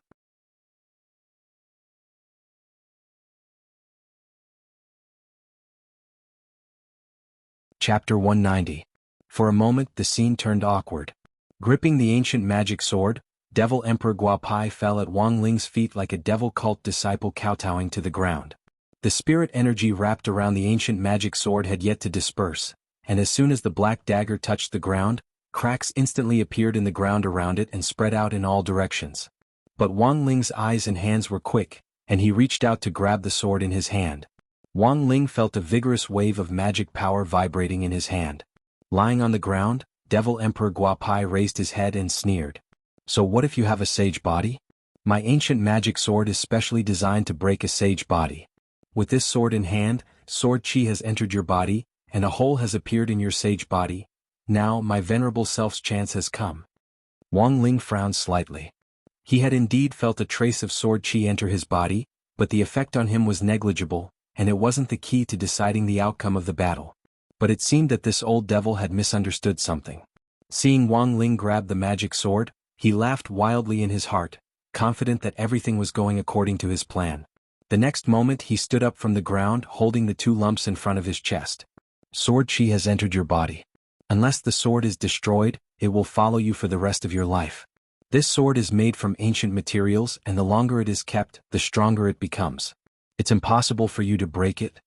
S1: Chapter 190. For a moment the scene turned awkward. Gripping the ancient magic sword, Devil Emperor Guapai fell at Wang Ling's feet like a devil cult disciple kowtowing to the ground. The spirit energy wrapped around the ancient magic sword had yet to disperse, and as soon as the black dagger touched the ground, cracks instantly appeared in the ground around it and spread out in all directions. But Wang Ling's eyes and hands were quick, and he reached out to grab the sword in his hand. Wang Ling felt a vigorous wave of magic power vibrating in his hand. Lying on the ground, Devil Emperor Guapai raised his head and sneered. So what if you have a sage body? My ancient magic sword is specially designed to break a sage body. With this sword in hand, sword chi has entered your body, and a hole has appeared in your sage body. Now my venerable self's chance has come. Wang Ling frowned slightly. He had indeed felt a trace of sword chi enter his body, but the effect on him was negligible, and it wasn't the key to deciding the outcome of the battle. But it seemed that this old devil had misunderstood something. Seeing Wang Ling grab the magic sword, he laughed wildly in his heart, confident that everything was going according to his plan. The next moment he stood up from the ground holding the two lumps in front of his chest. Sword chi has entered your body. Unless the sword is destroyed, it will follow you for the rest of your life. This sword is made from ancient materials, and the longer it is kept, the stronger it becomes. It's impossible for you to break it.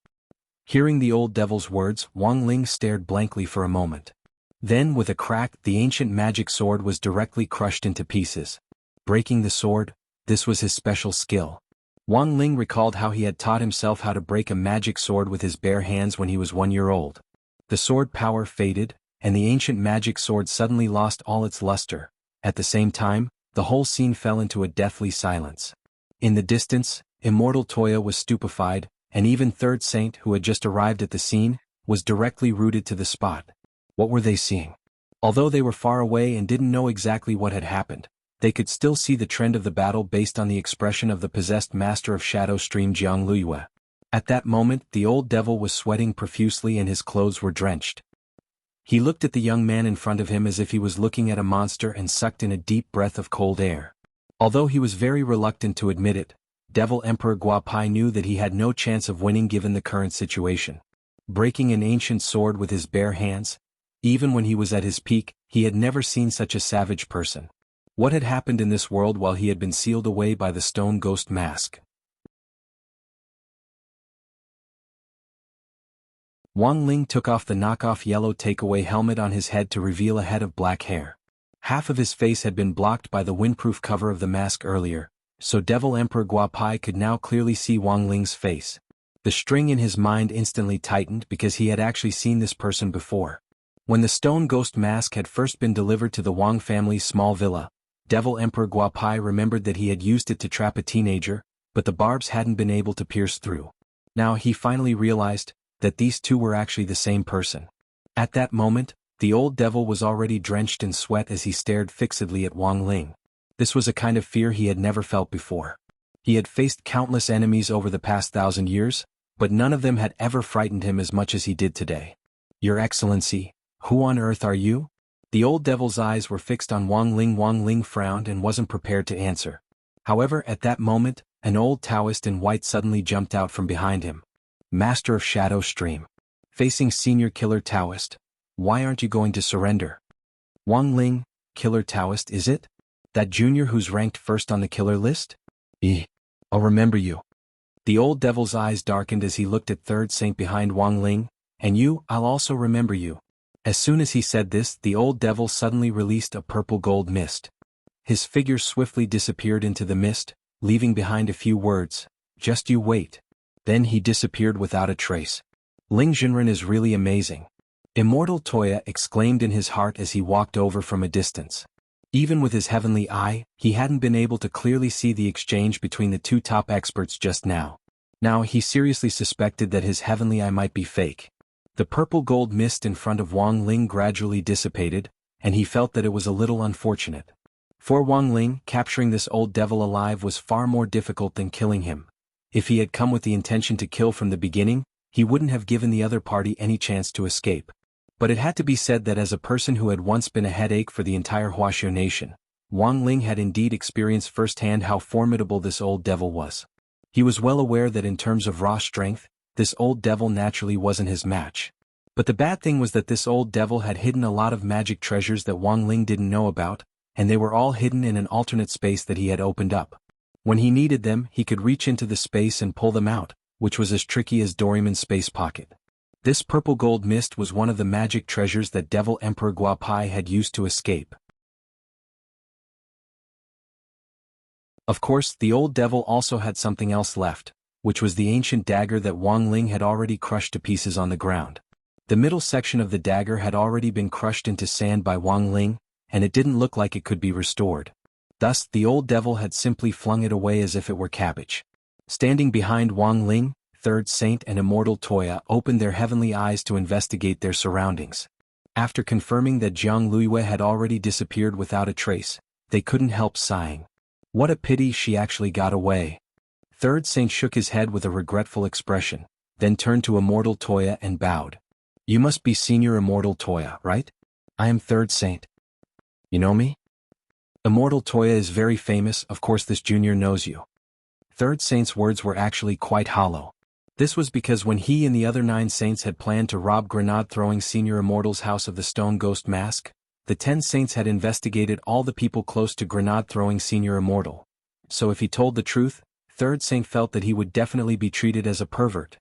S1: Hearing the old devil's words, Wang Ling stared blankly for a moment. Then, with a crack, the ancient magic sword was directly crushed into pieces. Breaking the sword, this was his special skill. Wang Ling recalled how he had taught himself how to break a magic sword with his bare hands when he was 1 year old. The sword power faded, and the ancient magic sword suddenly lost all its luster. At the same time, the whole scene fell into a deathly silence. In the distance, Immortal Toya was stupefied, and even Third Saint, who had just arrived at the scene, was directly rooted to the spot. What were they seeing? Although they were far away and didn't know exactly what had happened, they could still see the trend of the battle based on the expression of the possessed master of Shadow Stream Jianghu. At that moment, the old devil was sweating profusely and his clothes were drenched. He looked at the young man in front of him as if he was looking at a monster and sucked in a deep breath of cold air. Although he was very reluctant to admit it, Devil Emperor Guapai knew that he had no chance of winning given the current situation. Breaking an ancient sword with his bare hands, even when he was at his peak, he had never seen such a savage person. What had happened in this world while he had been sealed away by the stone ghost mask? Wang Ling took off the knockoff yellow takeaway helmet on his head to reveal a head of black hair. Half of his face had been blocked by the windproof cover of the mask earlier, so Devil Emperor Guapai could now clearly see Wang Ling's face. The string in his mind instantly tightened because he had actually seen this person before. When the stone ghost mask had first been delivered to the Wang family's small villa, Devil Emperor Guapai remembered that he had used it to trap a teenager, but the barbs hadn't been able to pierce through. Now he finally realized that these two were actually the same person. At that moment, the old devil was already drenched in sweat as he stared fixedly at Wang Ling. This was a kind of fear he had never felt before. He had faced countless enemies over the past 1,000 years, but none of them had ever frightened him as much as he did today. Your Excellency, who on earth are you? The old devil's eyes were fixed on Wang Ling. Wang Ling frowned and wasn't prepared to answer. However, at that moment, an old Taoist in white suddenly jumped out from behind him. Master of Shadow Stream. Facing Senior Killer Taoist. Why aren't you going to surrender? Wang Ling, Killer Taoist is it? That junior who's ranked first on the killer list? I'll remember you. The old devil's eyes darkened as he looked at Third Saint behind Wang Ling. And you, I'll also remember you. As soon as he said this, the old devil suddenly released a purple gold mist. His figure swiftly disappeared into the mist, leaving behind a few words, just you wait. Then he disappeared without a trace. Ling Jinren is really amazing. Immortal Toya exclaimed in his heart as he walked over from a distance. Even with his heavenly eye, he hadn't been able to clearly see the exchange between the two top experts just now. Now he seriously suspected that his heavenly eye might be fake. The purple gold mist in front of Wang Ling gradually dissipated, and he felt that it was a little unfortunate. For Wang Ling, capturing this old devil alive was far more difficult than killing him. If he had come with the intention to kill from the beginning, he wouldn't have given the other party any chance to escape. But it had to be said that as a person who had once been a headache for the entire Huaxiu nation, Wang Ling had indeed experienced firsthand how formidable this old devil was. He was well aware that in terms of raw strength, this old devil naturally wasn't his match. But the bad thing was that this old devil had hidden a lot of magic treasures that Wang Ling didn't know about, and they were all hidden in an alternate space that he had opened up. When he needed them, he could reach into the space and pull them out, which was as tricky as Doraemon's space pocket. This purple gold mist was one of the magic treasures that Devil Emperor Guapai had used to escape. Of course, the old devil also had something else left, which was the ancient dagger that Wang Ling had already crushed to pieces on the ground. The middle section of the dagger had already been crushed into sand by Wang Ling, and it didn't look like it could be restored. Thus, the old devil had simply flung it away as if it were cabbage. Standing behind Wang Ling, Third Saint and Immortal Toya opened their heavenly eyes to investigate their surroundings. After confirming that Jianghu had already disappeared without a trace, they couldn't help sighing. What a pity she actually got away. Third Saint shook his head with a regretful expression, then turned to Immortal Toya and bowed. You must be Senior Immortal Toya, right? I am Third Saint. You know me? Immortal Toya is very famous, of course this junior knows you. Third Saint's words were actually quite hollow. This was because when he and the other 9 saints had planned to rob grenade-throwing Senior Immortal's house of the stone ghost mask, the 10 saints had investigated all the people close to grenade-throwing Senior Immortal. So if he told the truth, Third Saint felt that he would definitely be treated as a pervert.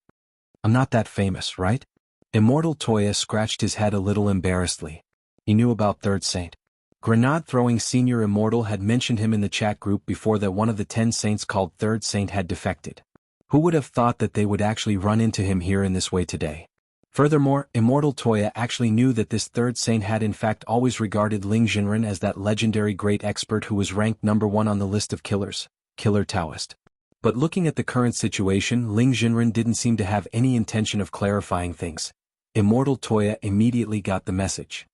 S1: I'm not that famous, right? Immortal Toya scratched his head a little embarrassedly. He knew about Third Saint. Grenade-throwing Senior Immortal had mentioned him in the chat group before that one of the 10 saints called Third Saint had defected. Who would have thought that they would actually run into him here in this way today? Furthermore, Immortal Toya actually knew that this Third Saint had in fact always regarded Ling Jinren as that legendary great expert who was ranked number 1 on the list of killers, Killer Taoist. But looking at the current situation, Ling Jinren didn't seem to have any intention of clarifying things. Immortal Toya immediately got the message.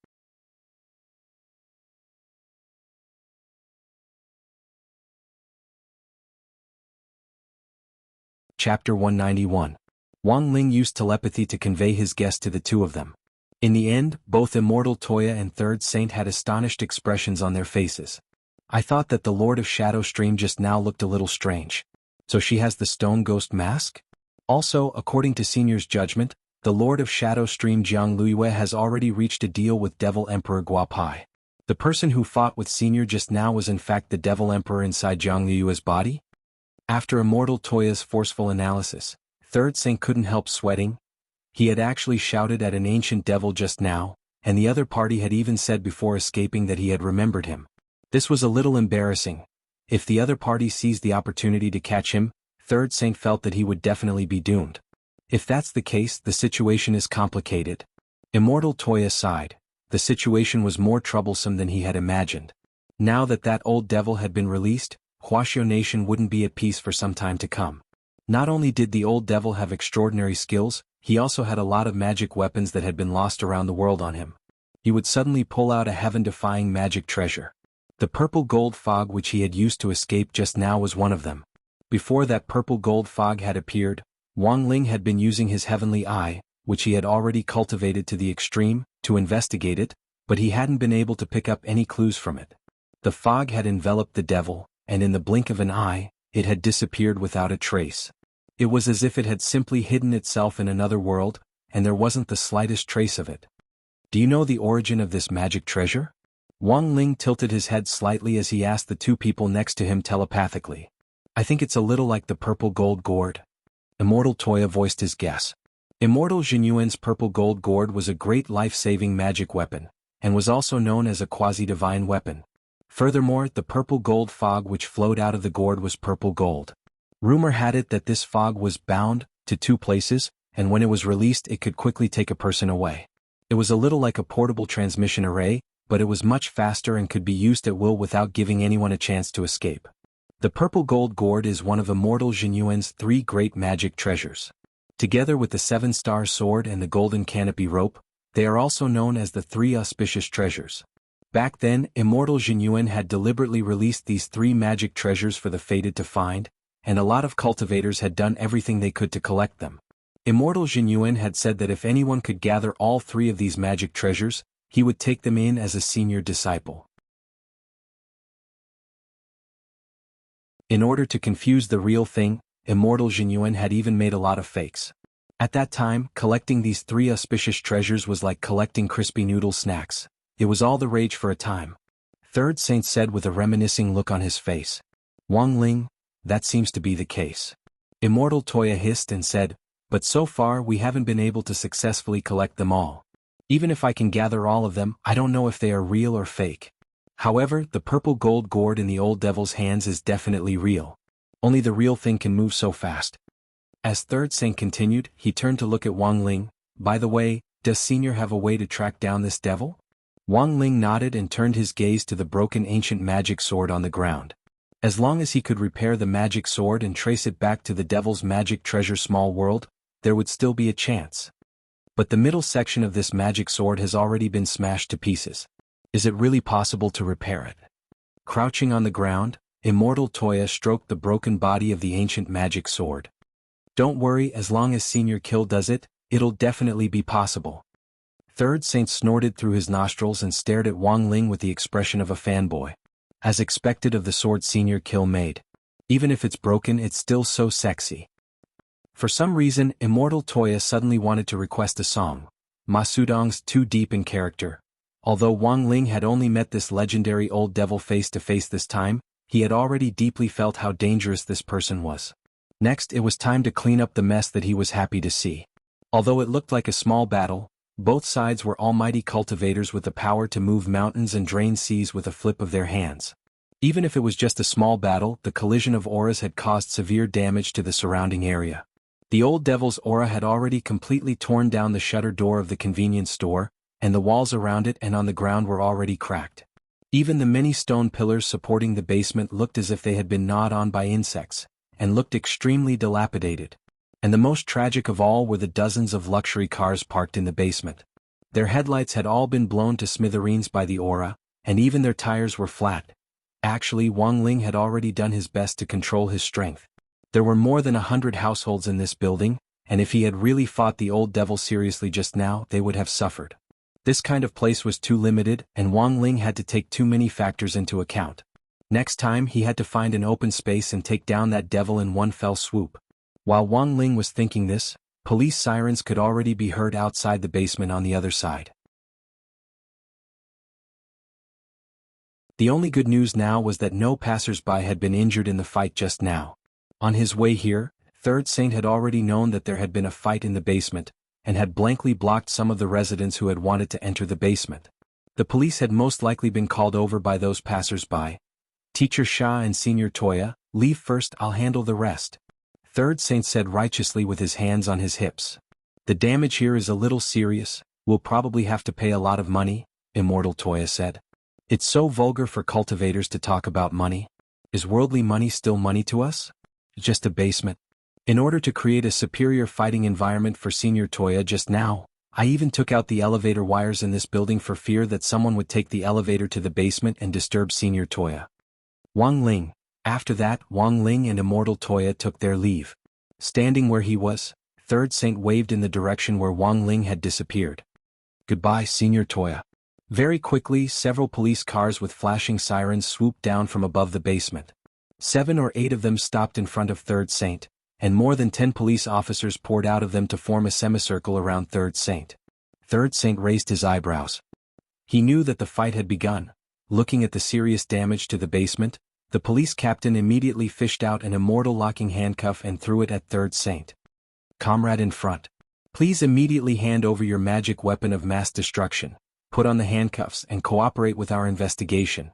S1: Chapter 191. Wang Ling used telepathy to convey his guess to the two of them. In the end, both Immortal Toya and Third Saint had astonished expressions on their faces. I thought that the Lord of Shadow Stream just now looked a little strange. So she has the stone ghost mask? Also, according to Senior's judgment, the Lord of Shadow Stream Jianghu has already reached a deal with Devil Emperor Guapai. The person who fought with Senior just now was in fact the Devil Emperor inside Jianghu's body? After Immortal Toya's forceful analysis, Third Saint couldn't help sweating. He had actually shouted at an ancient devil just now, and the other party had even said before escaping that he had remembered him. This was a little embarrassing. If the other party seized the opportunity to catch him, Third Saint felt that he would definitely be doomed. If that's the case, the situation is complicated. Immortal Toya sighed. The situation was more troublesome than he had imagined. Now that that old devil had been released, Wuxia Nation wouldn't be at peace for some time to come. Not only did the old devil have extraordinary skills, he also had a lot of magic weapons that had been lost around the world on him. He would suddenly pull out a heaven-defying magic treasure. The purple gold fog which he had used to escape just now was one of them. Before that purple gold fog had appeared, Wang Ling had been using his heavenly eye, which he had already cultivated to the extreme, to investigate it, but he hadn't been able to pick up any clues from it. The fog had enveloped the devil, and in the blink of an eye, it had disappeared without a trace. It was as if it had simply hidden itself in another world, and there wasn't the slightest trace of it. Do you know the origin of this magic treasure? Wang Ling tilted his head slightly as he asked the two people next to him telepathically. I think it's a little like the purple gold gourd. Immortal Toya voiced his guess. Immortal Jinyuan's purple gold gourd was a great life-saving magic weapon, and was also known as a quasi-divine weapon. Furthermore, the purple gold fog which flowed out of the gourd was purple gold. Rumor had it that this fog was bound to two places, and when it was released it could quickly take a person away. It was a little like a portable transmission array, but it was much faster and could be used at will without giving anyone a chance to escape. The purple gold gourd is one of Immortal Jinyuan's 3 great magic treasures. Together with the 7-star sword and the golden canopy rope, they are also known as the 3 auspicious treasures. Back then, Immortal Jinyuan had deliberately released these 3 magic treasures for the fated to find, and a lot of cultivators had done everything they could to collect them. Immortal Jinyuan had said that if anyone could gather all 3 of these magic treasures, he would take them in as a senior disciple. In order to confuse the real thing, Immortal Jinyuan had even made a lot of fakes. At that time, collecting these 3 auspicious treasures was like collecting crispy noodle snacks. It was all the rage for a time. Third Saint said with a reminiscing look on his face. Wang Ling, that seems to be the case. Immortal Toya hissed and said, but so far we haven't been able to successfully collect them all. Even if I can gather all of them, I don't know if they are real or fake. However, the purple gold gourd in the old devil's hands is definitely real. Only the real thing can move so fast. As Third Saint continued, he turned to look at Wang Ling. By the way, does Senior have a way to track down this devil? Wang Ling nodded and turned his gaze to the broken ancient magic sword on the ground. As long as he could repair the magic sword and trace it back to the devil's magic treasure small world, there would still be a chance. But the middle section of this magic sword has already been smashed to pieces. Is it really possible to repair it? Crouching on the ground, Immortal Toya stroked the broken body of the ancient magic sword. Don't worry, as long as Senior Kill does it, it'll definitely be possible. Third Saint snorted through his nostrils and stared at Wang Ling with the expression of a fanboy. As expected of the sword Senior Kill made. Even if it's broken, it's still so sexy. For some reason, Immortal Toya suddenly wanted to request a song. Masudong's too deep in character. Although Wang Ling had only met this legendary old devil face to face this time, he had already deeply felt how dangerous this person was. Next, it was time to clean up the mess that he was happy to see. Although it looked like a small battle, both sides were almighty cultivators with the power to move mountains and drain seas with a flip of their hands. Even if it was just a small battle, the collision of auras had caused severe damage to the surrounding area. The old devil's aura had already completely torn down the shutter door of the convenience store, and the walls around it and on the ground were already cracked. Even the many stone pillars supporting the basement looked as if they had been gnawed on by insects, and looked extremely dilapidated. And the most tragic of all were the dozens of luxury cars parked in the basement. Their headlights had all been blown to smithereens by the aura, and even their tires were flat. Actually, Wang Ling had already done his best to control his strength. There were more than 100 households in this building, and if he had really fought the old devil seriously just now, they would have suffered. This kind of place was too limited, and Wang Ling had to take too many factors into account. Next time he had to find an open space and take down that devil in one fell swoop. While Wang Ling was thinking this, police sirens could already be heard outside the basement on the other side. The only good news now was that no passers-by had been injured in the fight just now. On his way here, Third Saint had already known that there had been a fight in the basement, and had blankly blocked some of the residents who had wanted to enter the basement. The police had most likely been called over by those passers-by. Teacher Sha and Senior Toya, leave first, I'll handle the rest. Third Saint said righteously with his hands on his hips. The damage here is a little serious, We'll probably have to pay a lot of money, Immortal Toya said. It's so vulgar for cultivators to talk about money. Is worldly money still money to us? Just a basement. In order to create a superior fighting environment for Senior Toya just now, I even took out the elevator wires in this building for fear that someone would take the elevator to the basement and disturb Senior Toya. Wang Ling. After that, Wang Ling and Immortal Toya took their leave. Standing where he was, Third Saint waved in the direction where Wang Ling had disappeared. Goodbye, Senior Toya. Very quickly, several police cars with flashing sirens swooped down from above the basement. 7 or 8 of them stopped in front of Third Saint, and more than 10 police officers poured out of them to form a semicircle around Third Saint. Third Saint raised his eyebrows. He knew that the fight had begun. Looking at the serious damage to the basement, the police captain immediately fished out an immortal locking handcuff and threw it at Third Saint. Comrade in front. Please immediately hand over your magic weapon of mass destruction, put on the handcuffs and cooperate with our investigation.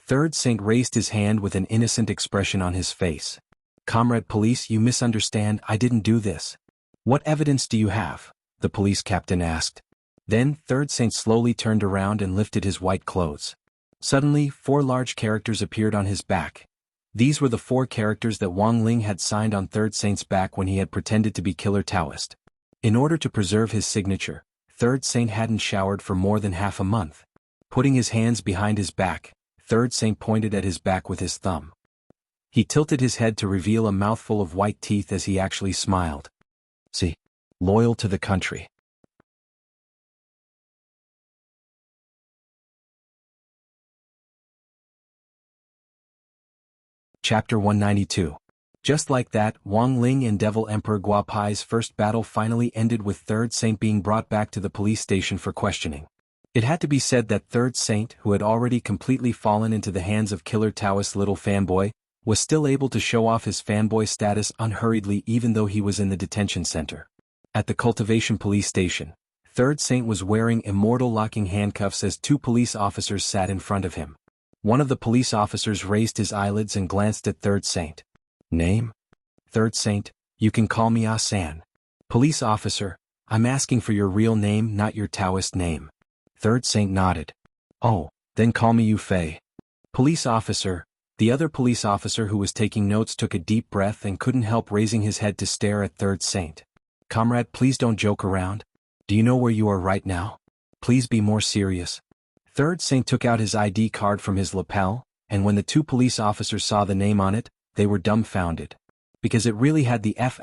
S1: Third Saint raised his hand with an innocent expression on his face. Comrade police, you misunderstand, I didn't do this. What evidence do you have? The police captain asked. Then, Third Saint slowly turned around and lifted his white clothes. Suddenly, 4 large characters appeared on his back. These were the 4 characters that Wang Ling had signed on Third Saint's back when he had pretended to be Killer Taoist. In order to preserve his signature, Third Saint hadn't showered for more than half a month. Putting his hands behind his back, Third Saint pointed at his back with his thumb. He tilted his head to reveal a mouthful of white teeth as he actually smiled. See, loyal to the country. Chapter 192. Just like that, Wang Ling and Devil Emperor Guapai's first battle finally ended with Third Saint being brought back to the police station for questioning. It had to be said that Third Saint, who had already completely fallen into the hands of Killer Taoist's little fanboy, was still able to show off his fanboy status unhurriedly even though he was in the detention center. At the Cultivation police station, Third Saint was wearing immortal locking handcuffs as 2 police officers sat in front of him. One of the police officers raised his eyelids and glanced at Third Saint. Name? Third Saint, you can call me Ah-san. Police officer, I'm asking for your real name, not your Taoist name. Third Saint nodded. Oh, then call me Yu Fei. Police officer. The other police officer who was taking notes took a deep breath and couldn't help raising his head to stare at Third Saint. Comrade, please don't joke around. Do you know where you are right now? Please be more serious. Third Saint took out his ID card from his lapel, and when the 2 police officers saw the name on it, they were dumbfounded. Because it really had the F***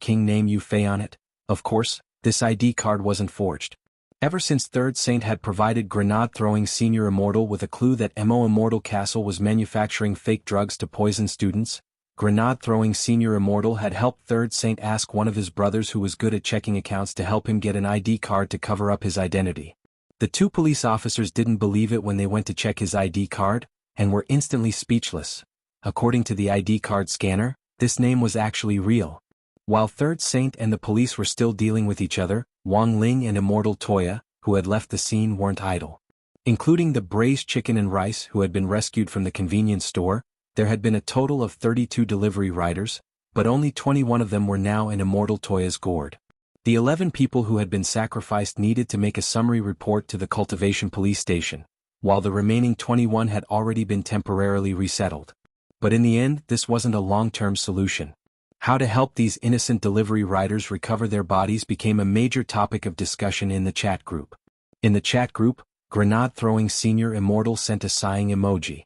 S1: king name Yu Fei on it. Of course, this ID card wasn't forged. Ever since Third Saint had provided grenade-throwing Senior Immortal with a clue that Mo Immortal Castle was manufacturing fake drugs to poison students, grenade-throwing Senior Immortal had helped Third Saint ask one of his brothers who was good at checking accounts to help him get an ID card to cover up his identity. The 2 police officers didn't believe it when they went to check his ID card, and were instantly speechless. According to the ID card scanner, this name was actually real. While Third Saint and the police were still dealing with each other, Wang Ling and Immortal Toya, who had left the scene, weren't idle. Including the braised chicken and rice who had been rescued from the convenience store, there had been a total of 32 delivery riders, but only 21 of them were now in Immortal Toya's gourd. The 11 people who had been sacrificed needed to make a summary report to the Cultivation police station, while the remaining 21 had already been temporarily resettled. But in the end, this wasn't a long-term solution. How to help these innocent delivery riders recover their bodies became a major topic of discussion in the chat group. In the chat group, grenade-throwing Senior Immortal sent a sighing emoji.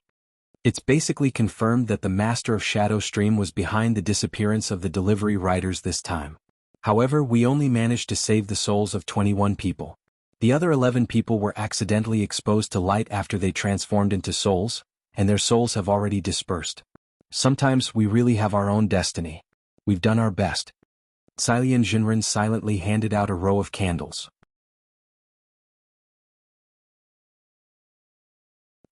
S1: It's basically confirmed that the Master of Shadow Stream was behind the disappearance of the delivery riders this time. However, we only managed to save the souls of 21 people. The other 11 people were accidentally exposed to light after they transformed into souls, and their souls have already dispersed. Sometimes we really have our own destiny. We've done our best. Silian Jinren silently handed out a row of candles.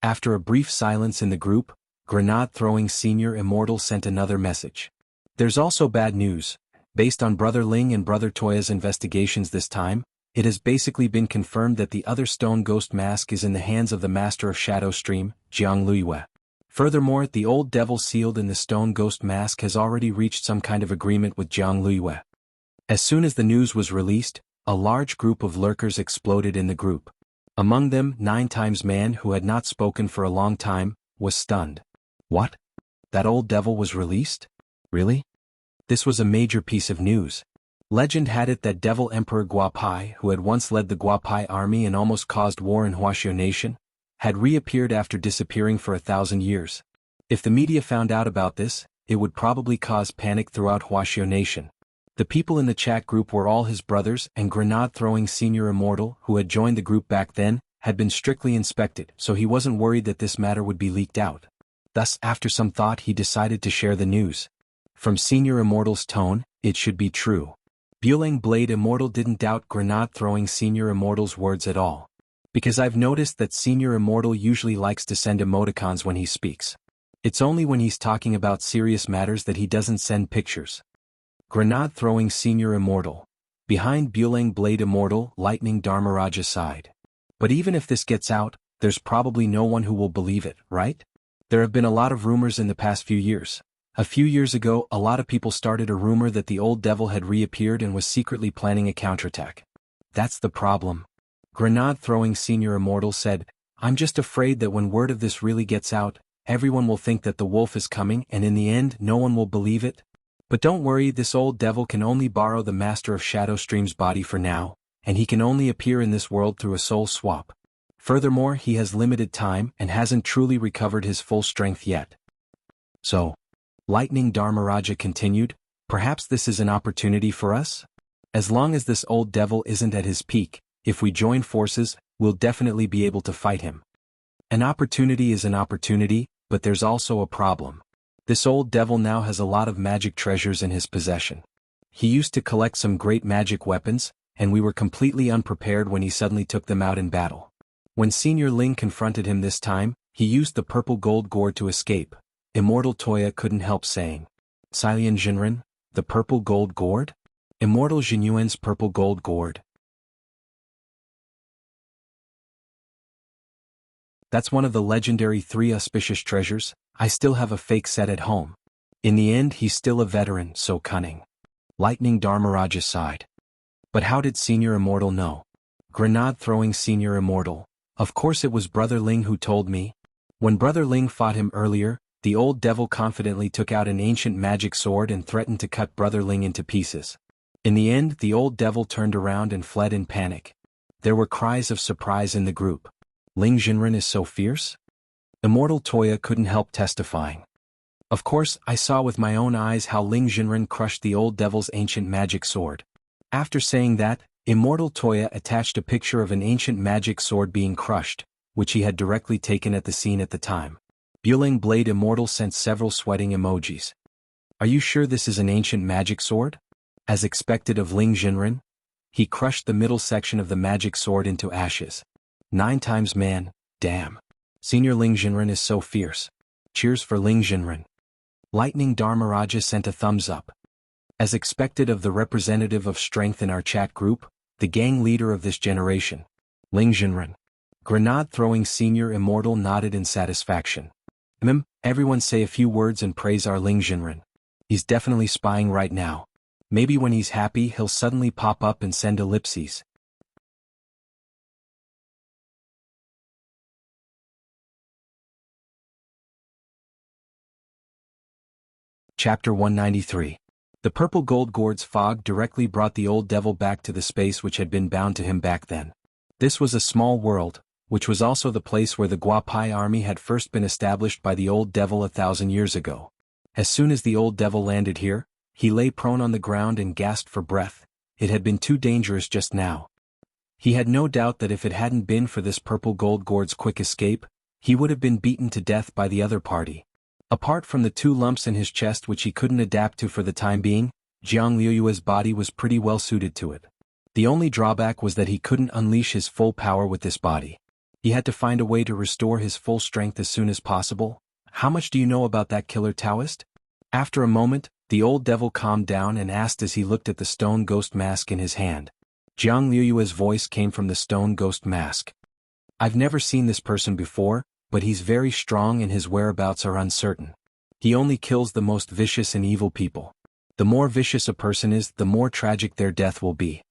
S1: After a brief silence in the group, grenade-throwing Senior Immortal sent another message. There's also bad news. Based on Brother Ling and Brother Toya's investigations this time, it has basically been confirmed that the other stone ghost mask is in the hands of the Master of Shadow Stream, Jianghu. Furthermore, the old devil sealed in the stone ghost mask has already reached some kind of agreement with Jianghu. As soon as the news was released, A large group of lurkers exploded in the group. Among them, 9 man who had not spoken for a long time, was stunned. What? That old devil was released? Really? This was a major piece of news. Legend had it that Devil Emperor Guapai, who had once led the Guapai army and almost caused war in Huaxiao Nation, had reappeared after disappearing for 1,000 years. If the media found out about this, it would probably cause panic throughout Huaxiao Nation. The people in the chat group were all his brothers, and grenade-throwing Senior Immortal, who had joined the group back then, had been strictly inspected, so he wasn't worried that this matter would be leaked out. Thus, after some thought, he decided to share the news. From Senior Immortal's tone, it should be true. Buelang Blade Immortal didn't doubt grenade-throwing Senior Immortal's words at all. Because I've noticed that Senior Immortal usually likes to send emoticons when he speaks. It's only when he's talking about serious matters that he doesn't send pictures. Grenade-throwing Senior Immortal. Behind Buelang Blade Immortal, Lightning Dharmaraja sighed. But even if this gets out, there's probably no one who will believe it, right? There have been a lot of rumors in the past few years. A few years ago, a lot of people started a rumor that the old devil had reappeared and was secretly planning a counterattack. That's the problem. Grenade-throwing Senior Immortal said, I'm just afraid that when word of this really gets out, everyone will think that the wolf is coming and in the end no one will believe it. But don't worry, this old devil can only borrow the Master of Shadow Stream's body for now, and he can only appear in this world through a soul swap. Furthermore, he has limited time and hasn't truly recovered his full strength yet. So, Lightning Dharmaraja continued, perhaps this is an opportunity for us? As long as this old devil isn't at his peak, if we join forces, we'll definitely be able to fight him. An opportunity is an opportunity, but there's also a problem. This old devil now has a lot of magic treasures in his possession. He used to collect some great magic weapons, and we were completely unprepared when he suddenly took them out in battle. When Senior Ling confronted him this time, he used the purple gold gourd to escape. Immortal Toya couldn't help saying, Silian Jinren, the purple gold gourd? Immortal Jinyuan's purple gold gourd. That's one of the legendary 3 auspicious treasures. I still have a fake set at home. In the end, he's still a veteran, so cunning. Lightning Dharmaraja sighed. But how did Senior Immortal know? Grenade-throwing Senior Immortal. Of course it was Brother Ling who told me. When Brother Ling fought him earlier, the old devil confidently took out an ancient magic sword and threatened to cut Brother Ling into pieces. In the end, the old devil turned around and fled in panic. There were cries of surprise in the group. Ling Jinren is so fierce? Immortal Toya couldn't help testifying. Of course, I saw with my own eyes how Ling Jinren crushed the old devil's ancient magic sword. After saying that, Immortal Toya attached a picture of an ancient magic sword being crushed, which he had directly taken at the scene at the time. Buelang Blade Immortal sent several sweating emojis. Are you sure this is an ancient magic sword? As expected of Ling Jinren, he crushed the middle section of the magic sword into ashes. 9 man, damn. Senior Ling Jinren is so fierce. Cheers for Ling Jinren. Lightning Dharmaraja sent a thumbs up. As expected of the representative of strength in our chat group, the gang leader of this generation. Ling Jinren. Grenade-throwing Senior Immortal nodded in satisfaction. Everyone say a few words and praise our Ling Jinren. He's definitely spying right now. Maybe when he's happy he'll suddenly pop up and send ellipses. Chapter 193. The purple gold gourd's fog directly brought the old devil back to the space which had been bound to him back then. This was a small world, which was also the place where the Guapai army had first been established by the old devil 1,000 years ago. As soon as the old devil landed here, he lay prone on the ground and gasped for breath. It had been too dangerous just now. He had no doubt that if it hadn't been for this purple gold gourd's quick escape, he would have been beaten to death by the other party. Apart from the 2 lumps in his chest which he couldn't adapt to for the time being, Jianghu's body was pretty well suited to it. The only drawback was that he couldn't unleash his full power with this body. He had to find a way to restore his full strength as soon as possible. How much do you know about that killer Taoist? After a moment, the old devil calmed down and asked as he looked at the stone ghost mask in his hand. Jianghu's voice came from the stone ghost mask. I've never seen this person before, but he's very strong and his whereabouts are uncertain. He only kills the most vicious and evil people. The more vicious a person is, the more tragic their death will be.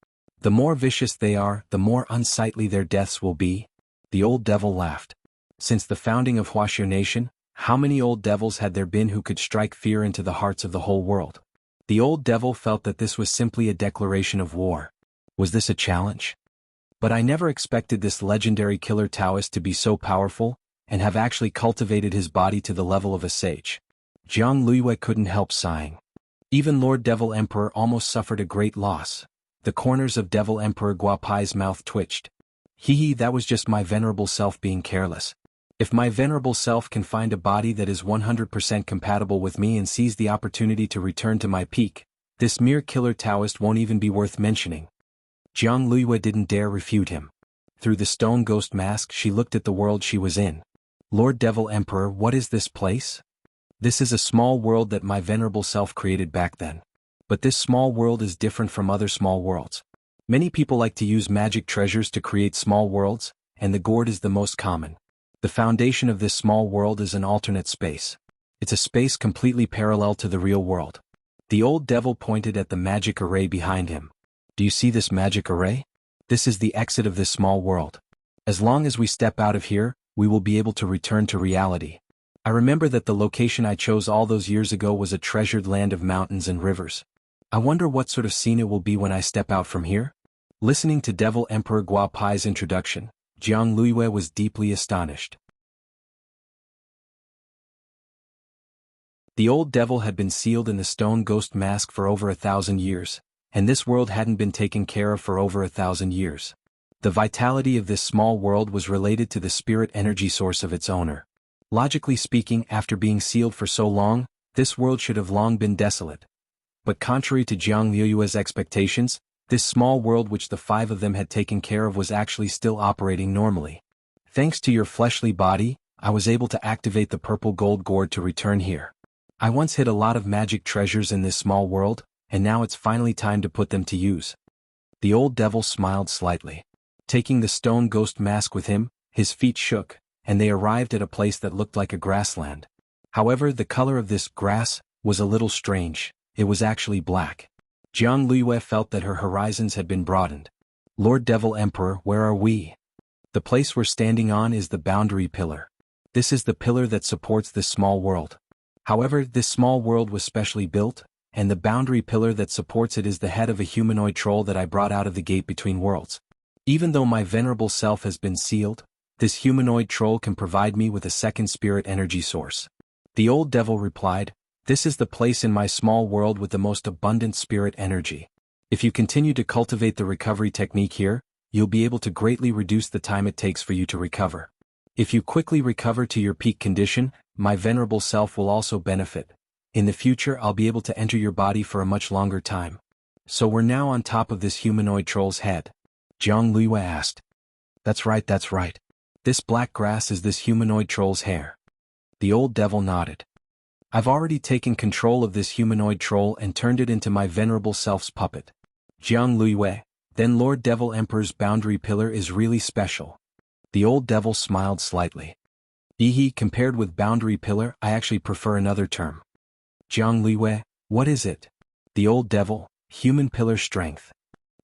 S1: The more vicious they are, the more unsightly their deaths will be. The old devil laughed. Since the founding of Wuxia Nation, how many old devils had there been who could strike fear into the hearts of the whole world? The old devil felt that this was simply a declaration of war. Was this a challenge? But I never expected this legendary killer Taoist to be so powerful, and have actually cultivated his body to the level of a sage. Jianghu couldn't help sighing. Even Lord Devil Emperor almost suffered a great loss. The corners of Devil Emperor Guapai's mouth twitched. Hee, that was just my venerable self being careless. If my venerable self can find a body that is 100% compatible with me and sees the opportunity to return to my peak, this mere killer Taoist won't even be worth mentioning. Jianghu didn't dare refute him. Through the stone ghost mask she looked at the world she was in. Lord Devil Emperor, what is this place? This is a small world that my venerable self created back then. But this small world is different from other small worlds. Many people like to use magic treasures to create small worlds, and the gourd is the most common. The foundation of this small world is an alternate space. It's a space completely parallel to the real world. The old devil pointed at the magic array behind him. Do you see this magic array? This is the exit of this small world. As long as we step out of here, we will be able to return to reality. I remember that the location I chose all those years ago was a treasured land of mountains and rivers. I wonder what sort of scene it will be when I step out from here? Listening to Devil Emperor Guapai's introduction, Jianghu was deeply astonished. The old devil had been sealed in the stone ghost mask for over 1,000 years, and this world hadn't been taken care of for over 1,000 years. The vitality of this small world was related to the spirit energy source of its owner. Logically speaking, after being sealed for so long, this world should have long been desolate. But contrary to Jianghu's expectations, this small world which the 5 of them had taken care of was actually still operating normally. Thanks to your fleshly body, I was able to activate the purple gold gourd to return here. I once hid a lot of magic treasures in this small world, and now it's finally time to put them to use. The old devil smiled slightly. Taking the stone ghost mask with him, his feet shook, and they arrived at a place that looked like a grassland. However, the color of this grass was a little strange. It was actually black. Jianghu felt that her horizons had been broadened. Lord Devil Emperor, where are we? The place we're standing on is the boundary pillar. This is the pillar that supports this small world. However, this small world was specially built, and the boundary pillar that supports it is the head of a humanoid troll that I brought out of the gate between worlds. Even though my venerable self has been sealed, this humanoid troll can provide me with a second spirit energy source. The old devil replied, this is the place in my small world with the most abundant spirit energy. If you continue to cultivate the recovery technique here, you'll be able to greatly reduce the time it takes for you to recover. If you quickly recover to your peak condition, my venerable self will also benefit. In the future I'll be able to enter your body for a much longer time. So we're now on top of this humanoid troll's head. Jianghu asked. That's right. This black grass is this humanoid troll's hair. The old devil nodded. I've already taken control of this humanoid troll and turned it into my venerable self's puppet. Jianghu, then Lord Devil Emperor's boundary pillar is really special. The old devil smiled slightly. Compared with boundary pillar, I actually prefer another term. Jianghu, what is it? The old devil, human pillar strength.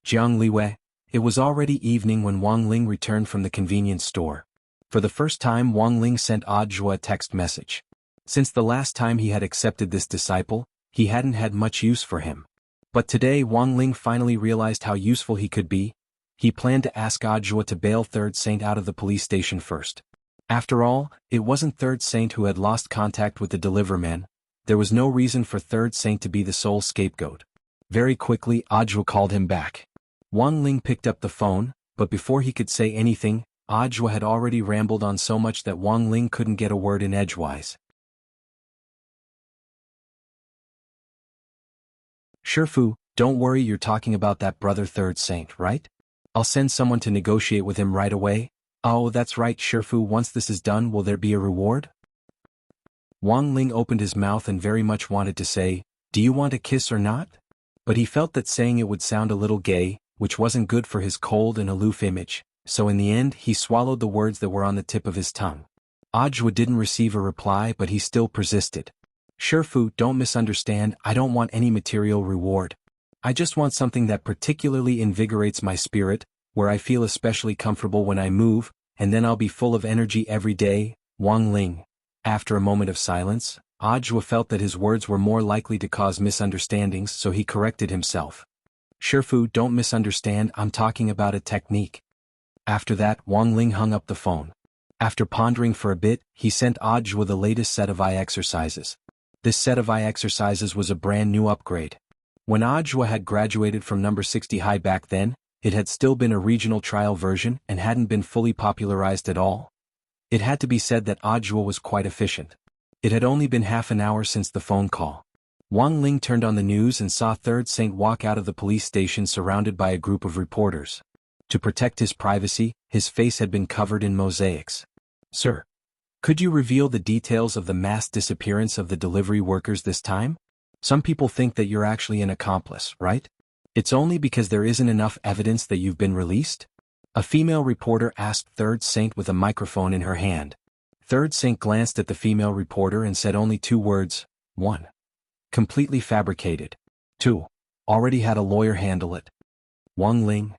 S1: Jianghu, it was already evening when Wang Ling returned from the convenience store. For the first time Wang Ling sent Audiobook a text message. Since the last time he had accepted this disciple, he hadn't had much use for him. But today Wang Ling finally realized how useful he could be. He planned to ask Audiobook to bail Third Saint out of the police station first. After all, it wasn't Third Saint who had lost contact with the Deliverman. There was no reason for Third Saint to be the sole scapegoat. Very quickly Audiobook called him back. Wang Ling picked up the phone, but before he could say anything, Audiobook had already rambled on so much that Wang Ling couldn't get a word in edgewise. Shifu, don't worry, you're talking about that brother Third Saint, right? I'll send someone to negotiate with him right away. Oh, that's right, Shifu, once this is done will there be a reward? Wang Ling opened his mouth and very much wanted to say, do you want a kiss or not? But he felt that saying it would sound a little gay, which wasn't good for his cold and aloof image, so in the end he swallowed the words that were on the tip of his tongue. Audiobook didn't receive a reply but he still persisted. Shifu, don't misunderstand, I don't want any material reward. I just want something that particularly invigorates my spirit, where I feel especially comfortable when I move, and then I'll be full of energy every day, Wang Ling. After a moment of silence, Audiobook felt that his words were more likely to cause misunderstandings, so he corrected himself. Shifu, don't misunderstand, I'm talking about a technique. After that, Wang Ling hung up the phone. After pondering for a bit, he sent Audiobook the latest set of eye exercises. This set of eye exercises was a brand new upgrade. When Audiobook had graduated from number 60 high back then, it had still been a regional trial version and hadn't been fully popularized at all. It had to be said that Audiobook was quite efficient. It had only been half an hour since the phone call. Wang Ling turned on the news and saw Third Saint walk out of the police station surrounded by a group of reporters. To protect his privacy, his face had been covered in mosaics. Sir, could you reveal the details of the mass disappearance of the delivery workers this time? Some people think that you're actually an accomplice, right? It's only because there isn't enough evidence that you've been released? A female reporter asked Third Saint with a microphone in her hand. Third Saint glanced at the female reporter and said only 2 words. 1. Completely fabricated. 2. Already had a lawyer handle it. Wang Ling.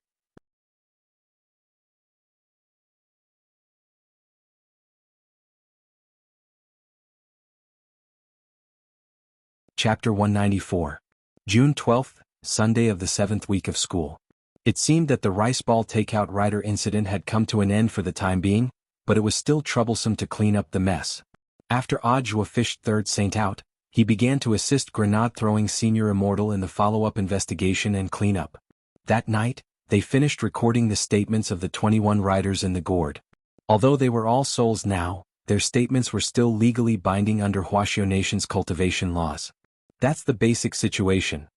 S1: Chapter 194. June 12th, Sunday of the 7th week of school. It seemed that the rice ball takeout rider incident had come to an end for the time being, but it was still troublesome to clean up the mess. After Audiobook fished Third Saint out, he began to assist grenade-throwing Senior Immortal in the follow-up investigation and cleanup. That night, they finished recording the statements of the 21 riders in the gourd. Although they were all souls now, their statements were still legally binding under Wuxia Nation's cultivation laws. That's the basic situation.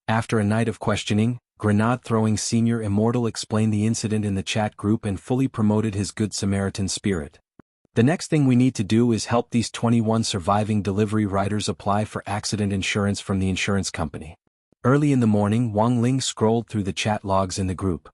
S1: After a night of questioning, grenade-throwing Senior Immortal explained the incident in the chat group and fully promoted his Good Samaritan spirit. The next thing we need to do is help these 21 surviving delivery riders apply for accident insurance from the insurance company. Early in the morning, Wang Ling scrolled through the chat logs in the group.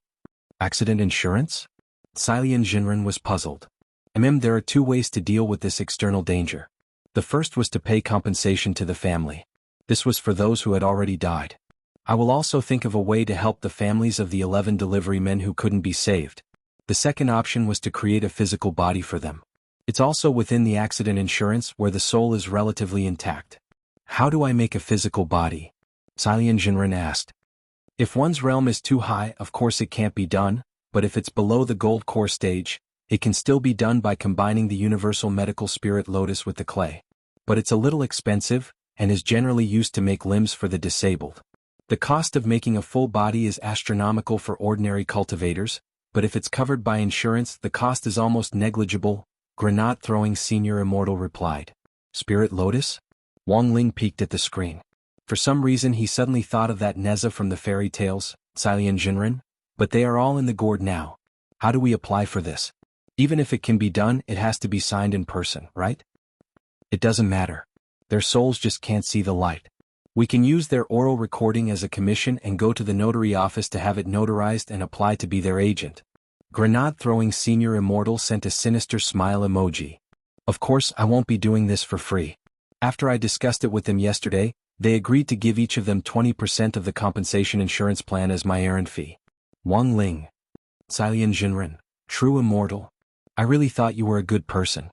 S1: Accident insurance? Xilian Jinren was puzzled. There are 2 ways to deal with this external danger. The first was to pay compensation to the family. This was for those who had already died. I will also think of a way to help the families of the 11 delivery men who couldn't be saved. The second option was to create a physical body for them. It's also within the accident insurance where the soul is relatively intact. How do I make a physical body? Xilian Jinren asked. If one's realm is too high, of course it can't be done, but if it's below the gold core stage, it can still be done by combining the universal medical spirit lotus with the clay. But it's a little expensive, and is generally used to make limbs for the disabled. The cost of making a full body is astronomical for ordinary cultivators, but if it's covered by insurance, the cost is almost negligible, grenade-throwing Senior Immortal replied. Spirit Lotus? Wang Ling peeked at the screen. For some reason he suddenly thought of that Neza from the fairy tales, Xilian Jinren, but they are all in the gourd now. How do we apply for this? Even if it can be done, it has to be signed in person, right? It doesn't matter. Their souls just can't see the light. We can use their oral recording as a commission and go to the notary office to have it notarized and apply to be their agent. Grenade-throwing Senior Immortal sent a sinister smile emoji. Of course, I won't be doing this for free. After I discussed it with them yesterday, they agreed to give each of them 20% of the compensation insurance plan as my errand fee. Wang Ling. Xilian Jinren. True Immortal. I really thought you were a good person.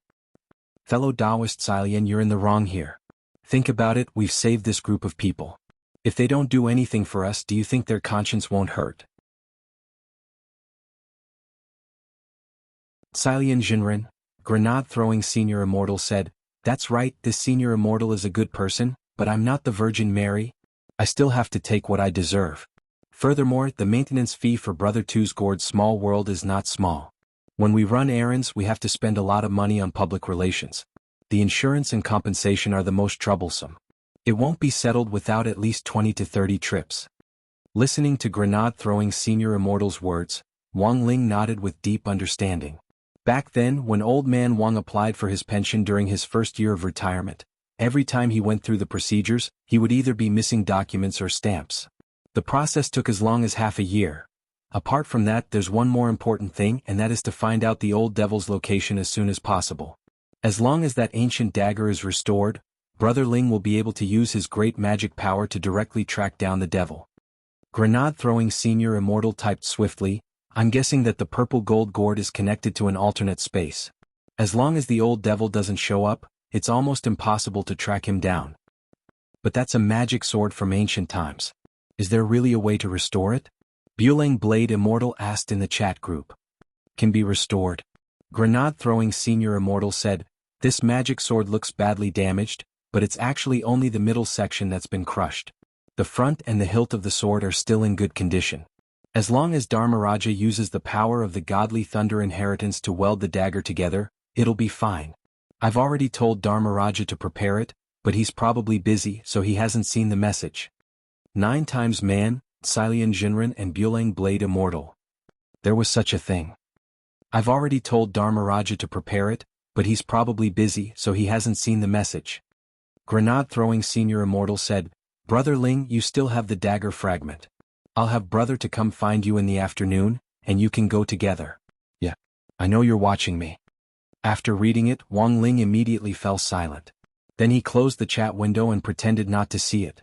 S1: Fellow Taoist Xilian, you're in the wrong here. Think about it, we've saved this group of people. If they don't do anything for us, do you think their conscience won't hurt? Xilian Jinren, grenade-throwing Senior Immortal said, That's right, this Senior Immortal is a good person, but I'm not the Virgin Mary. I still have to take what I deserve. Furthermore, the maintenance fee for Brother Two's gourd small world is not small. When we run errands, we have to spend a lot of money on public relations. The insurance and compensation are the most troublesome. It won't be settled without at least 20 to 30 trips. Listening to grenade-throwing Senior Immortal's words, Wang Ling nodded with deep understanding. Back then, when old man Wang applied for his pension during his first year of retirement, every time he went through the procedures, he would either be missing documents or stamps. The process took as long as half a year. Apart from that, there's one more important thing, and that is to find out the old devil's location as soon as possible. As long as that ancient dagger is restored, Brother Ling will be able to use his great magic power to directly track down the devil. Grenade-throwing senior immortal typed swiftly, I'm guessing that the purple gold gourd is connected to an alternate space. As long as the old devil doesn't show up, it's almost impossible to track him down. But that's a magic sword from ancient times. Is there really a way to restore it? Buleng Blade Immortal asked in the chat group. Can be restored. Grenade-throwing senior immortal said, this magic sword looks badly damaged, but it's actually only the middle section that's been crushed. The front and the hilt of the sword are still in good condition. As long as Dharmaraja uses the power of the godly thunder inheritance to weld the dagger together, it'll be fine. I've already told Dharmaraja to prepare it, but he's probably busy so he hasn't seen the message. 9 times man, Silian Jinren and Buleng Blade Immortal. There was such a thing. I've already told Dharmaraja to prepare it, but he's probably busy so he hasn't seen the message. Grenade-throwing senior immortal said, Brother Ling, you still have the dagger fragment. I'll have brother to come find you in the afternoon, and you can go together. Yeah. I know you're watching me. After reading it, Wang Ling immediately fell silent. Then he closed the chat window and pretended not to see it.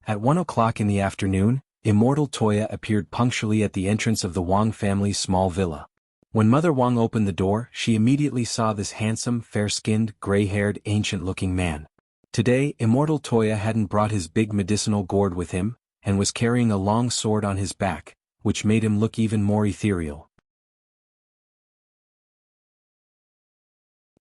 S1: At 1 o'clock in the afternoon, Immortal Toya appeared punctually at the entrance of the Wang family's small villa. When Mother Wang opened the door, she immediately saw this handsome, fair-skinned, gray-haired, ancient-looking man. Today, Immortal Toya hadn't brought his big medicinal gourd with him, and was carrying a long sword on his back, which made him look even more ethereal.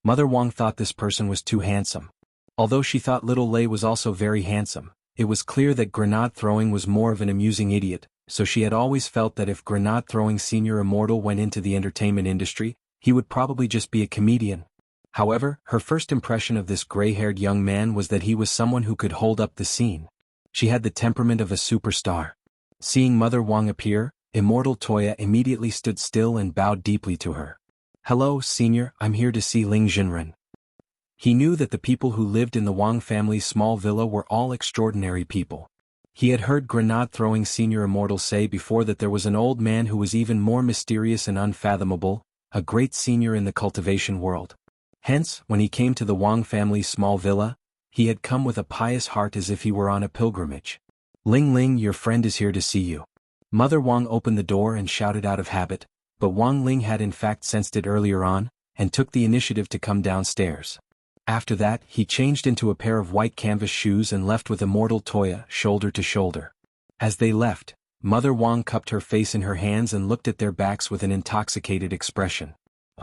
S1: Mother Wang thought this person was too handsome. Although she thought little Lei was also very handsome, it was clear that grenade-throwing was more of an amusing idiot, so she had always felt that if grenade-throwing senior immortal went into the entertainment industry, he would probably just be a comedian. However, her first impression of this gray-haired young man was that he was someone who could hold up the scene. She had the temperament of a superstar. Seeing Mother Wang appear, Immortal Toya immediately stood still and bowed deeply to her. Hello, Senior, I'm here to see Ling Jinren. He knew that the people who lived in the Wang family's small villa were all extraordinary people. He had heard grenade-throwing senior immortal say before that there was an old man who was even more mysterious and unfathomable, a great senior in the cultivation world. Hence, when he came to the Wang family's small villa, he had come with a pious heart as if he were on a pilgrimage. Ling Ling, your friend is here to see you. Mother Wang opened the door and shouted out of habit, but Wang Ling had in fact sensed it earlier on, and took the initiative to come downstairs. After that, he changed into a pair of white canvas shoes and left with Immortal Toya, shoulder to shoulder. As they left, Mother Wang cupped her face in her hands and looked at their backs with an intoxicated expression.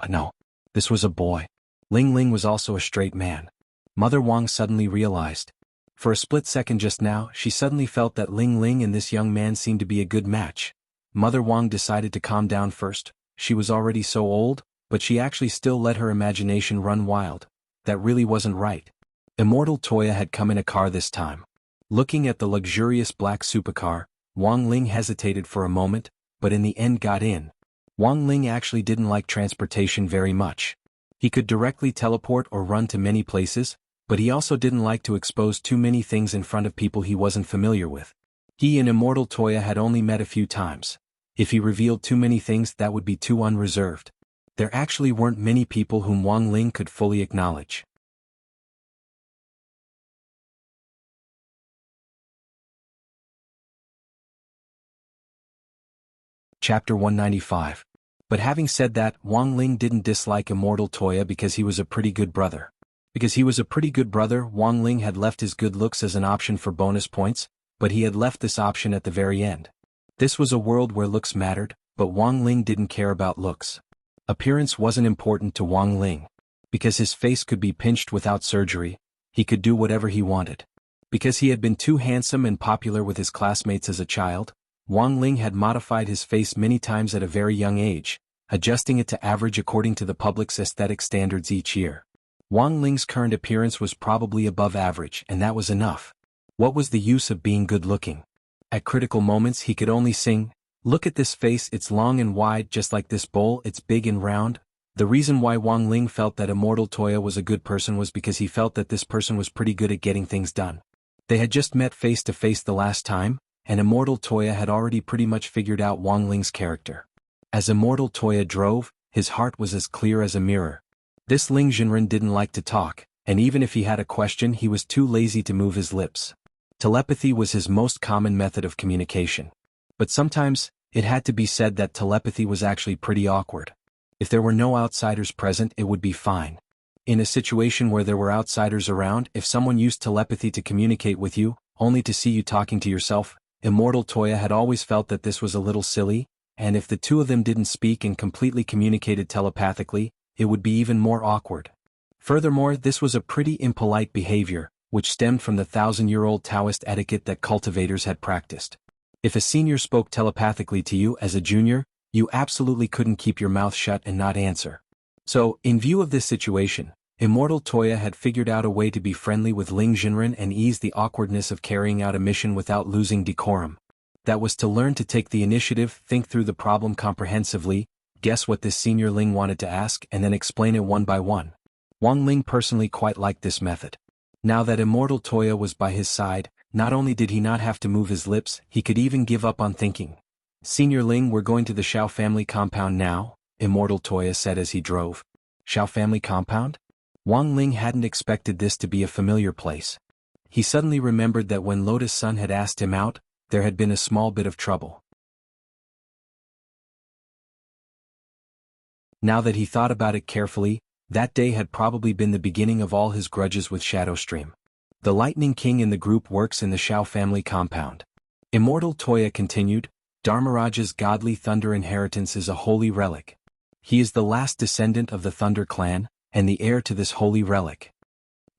S1: No. This was a boy. Ling Ling was also a straight man. Mother Wang suddenly realized. For a split second just now, she suddenly felt that Ling Ling and this young man seemed to be a good match. Mother Wang decided to calm down first. She was already so old, but she actually still let her imagination run wild. That really wasn't right. Immortal Toya had come in a car this time. Looking at the luxurious black supercar, Wang Ling hesitated for a moment, but in the end got in. Wang Ling actually didn't like transportation very much. He could directly teleport or run to many places, but he also didn't like to expose too many things in front of people he wasn't familiar with. He and Immortal Toya had only met a few times. If he revealed too many things, that would be too unreserved. There actually weren't many people whom Wang Ling could fully acknowledge. Chapter 195. But having said that, Wang Ling didn't dislike Immortal Toya because he was a pretty good brother. Because he was a pretty good brother, Wang Ling had left his good looks as an option for bonus points, but he had left this option at the very end. This was a world where looks mattered, but Wang Ling didn't care about looks. Appearance wasn't important to Wang Ling. Because his face could be pinched without surgery, he could do whatever he wanted. Because he had been too handsome and popular with his classmates as a child, Wang Ling had modified his face many times at a very young age, adjusting it to average according to the public's aesthetic standards each year. Wang Ling's current appearance was probably above average, and that was enough. What was the use of being good-looking? At critical moments he could only sing, "Look at this face, it's long and wide just like this bowl, it's big and round." The reason why Wang Ling felt that Immortal Toya was a good person was because he felt that this person was pretty good at getting things done. They had just met face to face the last time, and Immortal Toya had already pretty much figured out Wang Ling's character. As Immortal Toya drove, his heart was as clear as a mirror. This Ling Jinren didn't like to talk, and even if he had a question he was too lazy to move his lips. Telepathy was his most common method of communication. But sometimes, it had to be said that telepathy was actually pretty awkward. If there were no outsiders present, it would be fine. In a situation where there were outsiders around, if someone used telepathy to communicate with you, only to see you talking to yourself, Immortal Toya had always felt that this was a little silly, and if the two of them didn't speak and completely communicated telepathically, it would be even more awkward. Furthermore, this was a pretty impolite behavior, which stemmed from the 1,000-year-old Taoist etiquette that cultivators had practiced. If a senior spoke telepathically to you as a junior, you absolutely couldn't keep your mouth shut and not answer. So, in view of this situation, Immortal Toya had figured out a way to be friendly with Ling Jinren and ease the awkwardness of carrying out a mission without losing decorum. That was to learn to take the initiative, think through the problem comprehensively, guess what this senior Ling wanted to ask, and then explain it one by one. Wang Ling personally quite liked this method. Now that Immortal Toya was by his side, not only did he not have to move his lips, he could even give up on thinking. "Senior Ling, we're going to the Shao family compound now," Immortal Toya said as he drove. Shao family compound? Wang Ling hadn't expected this to be a familiar place. He suddenly remembered that when Lotus Sun had asked him out, there had been a small bit of trouble. Now that he thought about it carefully, that day had probably been the beginning of all his grudges with Shadowstream. The Lightning King in the group works in the Shao family compound. Immortal Toya continued, "Dharmaraja's godly thunder inheritance is a holy relic. He is the last descendant of the Thunder clan, and the heir to this holy relic."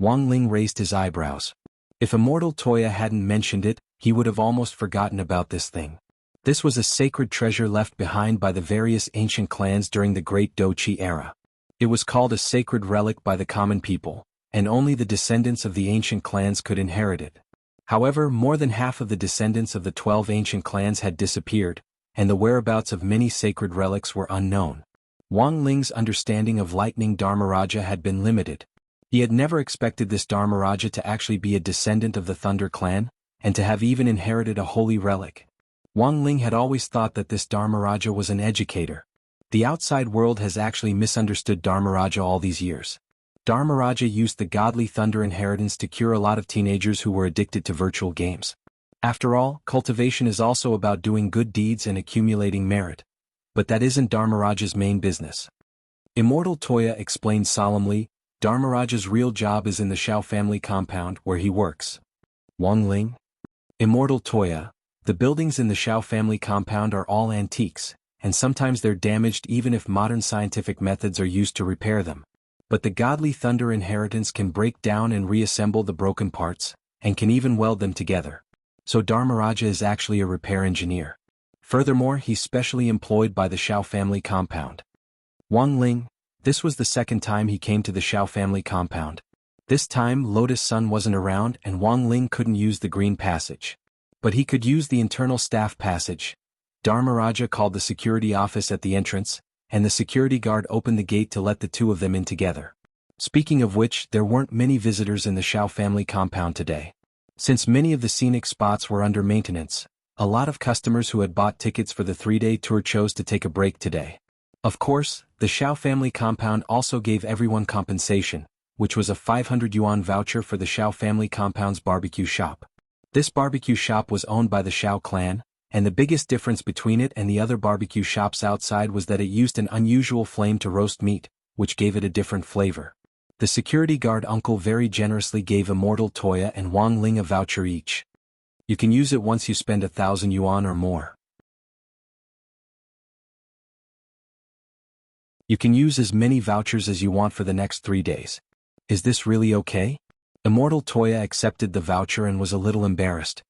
S1: Wang Ling raised his eyebrows. If Immortal Toya hadn't mentioned it, he would have almost forgotten about this thing. This was a sacred treasure left behind by the various ancient clans during the Great Dochi era. It was called a sacred relic by the common people, and only the descendants of the ancient clans could inherit it. However, more than half of the descendants of the 12 ancient clans had disappeared, and the whereabouts of many sacred relics were unknown. Wang Ling's understanding of Lightning Dharmaraja had been limited. He had never expected this Dharmaraja to actually be a descendant of the Thunder clan, and to have even inherited a holy relic. Wang Ling had always thought that this Dharmaraja was an educator. The outside world has actually misunderstood Dharmaraja all these years. Dharmaraja used the godly thunder inheritance to cure a lot of teenagers who were addicted to virtual games. After all, cultivation is also about doing good deeds and accumulating merit. But that isn't Dharmaraja's main business. Immortal Toya explained solemnly, "Dharmaraja's real job is in the Shao family compound where he works." Wang Ling? Immortal Toya, the buildings in the Shao family compound are all antiques, and sometimes they're damaged even if modern scientific methods are used to repair them. But the godly thunder inheritance can break down and reassemble the broken parts, and can even weld them together. So Dharmaraja is actually a repair engineer. Furthermore, he's specially employed by the Shao family compound. Wang Ling, this was the second time he came to the Shao family compound. This time Lotus Sun wasn't around and Wang Ling couldn't use the green passage. But he could use the internal staff passage. Dharmaraja called the security office at the entrance, and the security guard opened the gate to let the two of them in together. Speaking of which, there weren't many visitors in the Shao family compound today. Since many of the scenic spots were under maintenance, a lot of customers who had bought tickets for the 3-day tour chose to take a break today. Of course, the Shao family compound also gave everyone compensation, which was a 500 yuan voucher for the Shao family compound's barbecue shop. This barbecue shop was owned by the Shao clan, and the biggest difference between it and the other barbecue shops outside was that it used an unusual flame to roast meat, which gave it a different flavor. The security guard uncle very generously gave Immortal Toya and Wang Ling a voucher each. You can use it once you spend 1,000 yuan or more. You can use as many vouchers as you want for the next 3 days. Is this really okay? Immortal Toya accepted the voucher and was a little embarrassed.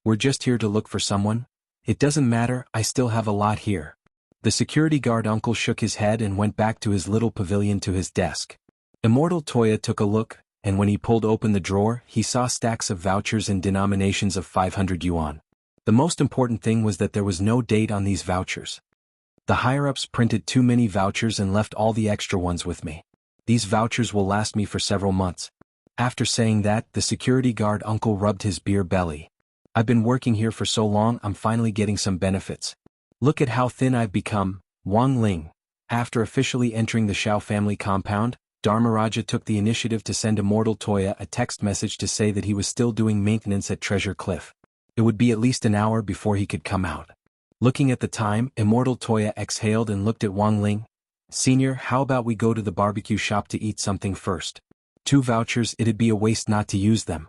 S1: "We're just here to look for someone. It doesn't matter, I still have a lot here." The security guard uncle shook his head and went back to his little pavilion to his desk. Immortal Toya took a look, and when he pulled open the drawer, he saw stacks of vouchers in denominations of 500 yuan. The most important thing was that there was no date on these vouchers. "The higher-ups printed too many vouchers and left all the extra ones with me. These vouchers will last me for several months." After saying that, the security guard uncle rubbed his beer belly. "I've been working here for so long, I'm finally getting some benefits. Look at how thin I've become." Wang Ling. After officially entering the Shao family compound, Dharmaraja took the initiative to send Immortal Toya a text message to say that he was still doing maintenance at Treasure Cliff. It would be at least an hour before he could come out. Looking at the time, Immortal Toya exhaled and looked at Wang Ling. "Senior, how about we go to the barbecue shop to eat something first? 2 vouchers, it'd be a waste not to use them."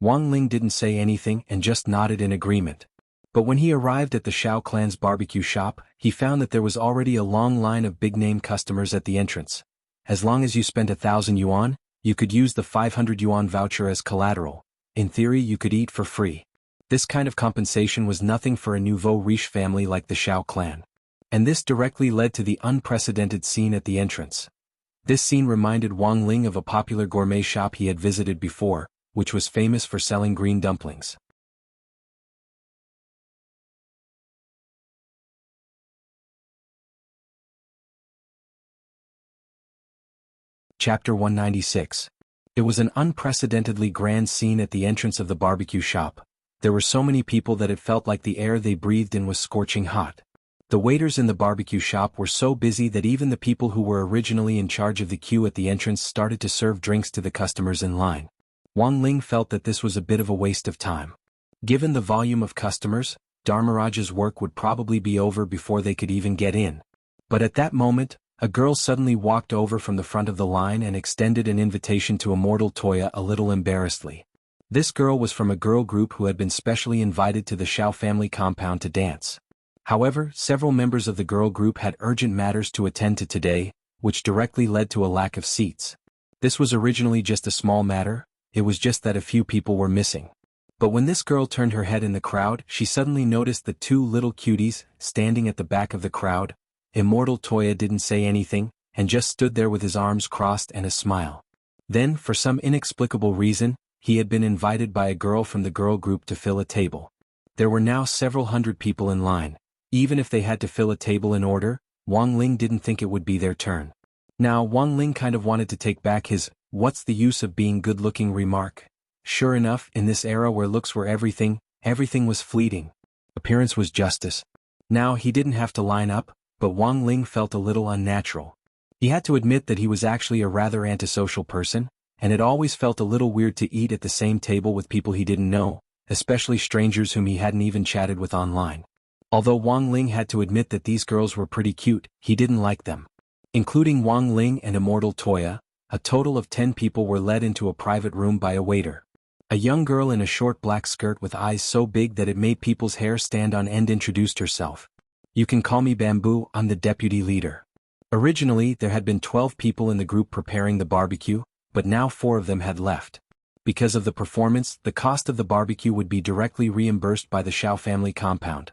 S1: Wang Ling didn't say anything and just nodded in agreement. But when he arrived at the Shao clan's barbecue shop, he found that there was already a long line of big-name customers at the entrance. As long as you spent 1,000 yuan, you could use the 500 yuan voucher as collateral. In theory, you could eat for free. This kind of compensation was nothing for a nouveau riche family like the Shao clan. And this directly led to the unprecedented scene at the entrance. This scene reminded Wang Ling of a popular gourmet shop he had visited before, which was famous for selling green dumplings. Chapter 196. It was an unprecedentedly grand scene at the entrance of the barbecue shop. There were so many people that it felt like the air they breathed in was scorching hot. The waiters in the barbecue shop were so busy that even the people who were originally in charge of the queue at the entrance started to serve drinks to the customers in line. Wang Ling felt that this was a bit of a waste of time. Given the volume of customers, Dharmaraja's work would probably be over before they could even get in. But at that moment, a girl suddenly walked over from the front of the line and extended an invitation to Immortal Toya a little embarrassedly. This girl was from a girl group who had been specially invited to the Shao family compound to dance. However, several members of the girl group had urgent matters to attend to today, which directly led to a lack of seats. This was originally just a small matter, it was just that a few people were missing. But when this girl turned her head in the crowd, she suddenly noticed the 2 little cuties standing at the back of the crowd. Immortal Toya didn't say anything, and just stood there with his arms crossed and a smile. Then, for some inexplicable reason, he had been invited by a girl from the girl group to fill a table. There were now several hundred people in line. Even if they had to fill a table in order, Wang Ling didn't think it would be their turn. Now Wang Ling kind of wanted to take back his, "what's the use of being good-looking" remark. Sure enough, in this era where looks were everything, everything was fleeting. Appearance was justice. Now he didn't have to line up, but Wang Ling felt a little unnatural. He had to admit that he was actually a rather antisocial person, and it always felt a little weird to eat at the same table with people he didn't know, especially strangers whom he hadn't even chatted with online. Although Wang Ling had to admit that these girls were pretty cute, he didn't like them. Including Wang Ling and Immortal Toya, a total of 10 people were led into a private room by a waiter. A young girl in a short black skirt with eyes so big that it made people's hair stand on end introduced herself. "You can call me Bamboo, I'm the deputy leader." Originally, there had been 12 people in the group preparing the barbecue, but now 4 of them had left. Because of the performance, the cost of the barbecue would be directly reimbursed by the Shao family compound.